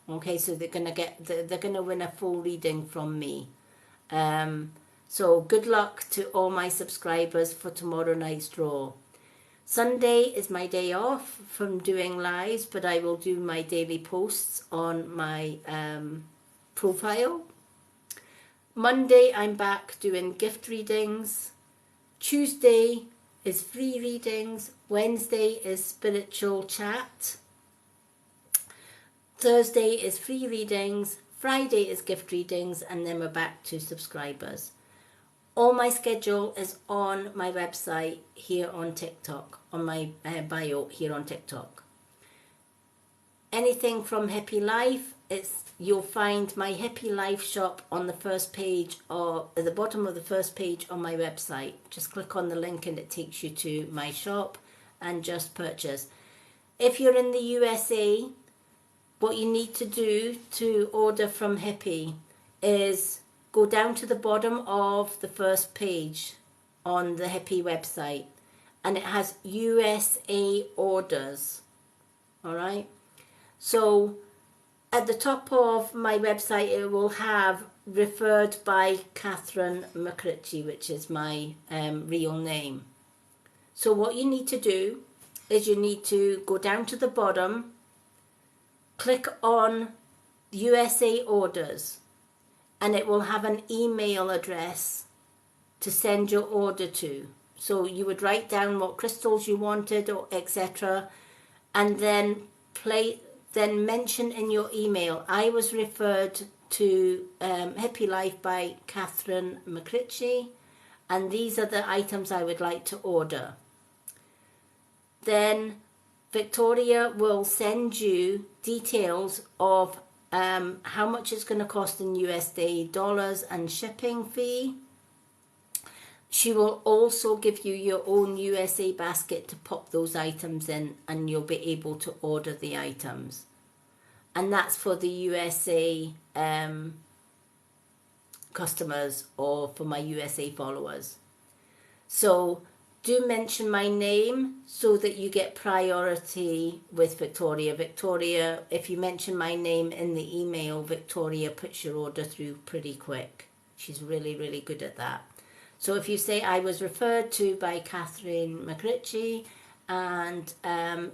A: Okay, so they're going to win a full reading from me. So good luck to all my subscribers for tomorrow night's draw. Sunday is my day off from doing lives, but I will do my daily posts on my profile. Monday, I'm back doing gift readings. Tuesday is free readings. Wednesday is spiritual chat. Thursday is free readings. Friday is gift readings. And then we're back to subscribers. All my schedule is on my website here on TikTok, on my bio here on TikTok. Anything from Hippie Life, you'll find my Hippie Life shop on the first page, or at the bottom of the first page on my website. Just click on the link and it takes you to my shop and just purchase. If you're in the USA, what you need to do to order from Hippie is go down to the bottom of the first page on the Hippie website, and it has USA orders. All right. So at the top of my website, it will have referred by Catherine McCritchie, which is my real name. So what you need to do is you need to go down to the bottom, click on USA orders, and it will have an email address to send your order to. So you would write down what crystals you wanted, or etc., and then mention in your email, I was referred to Hippie Life by Catherine McCritchie, and these are the items I would like to order. Then Victoria will send you details of how much it's going to cost in USD dollars and shipping fee. She will also give you your own USA basket to pop those items in, and you'll be able to order the items. And that's for the USA customers, or for my USA followers. So do mention my name so that you get priority with Victoria. Victoria, if you mention my name in the email, Victoria puts your order through pretty quick. She's really, really good at that. So if you say, I was referred to by Catherine McCritchie, and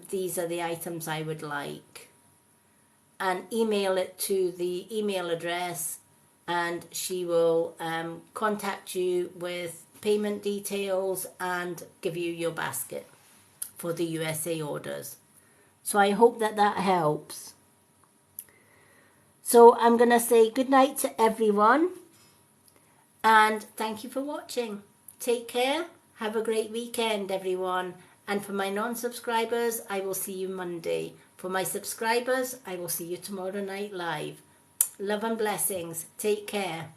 A: these are the items I would like, and email it to the email address, and she will contact you with payment details and give you your basket for the USA orders. So I hope that that helps. So I'm going to say good night to everyone and thank you for watching. Take care. Have a great weekend, everyone. And for my non-subscribers, I will see you Monday. For my subscribers, I will see you tomorrow night live. Love and blessings. Take care.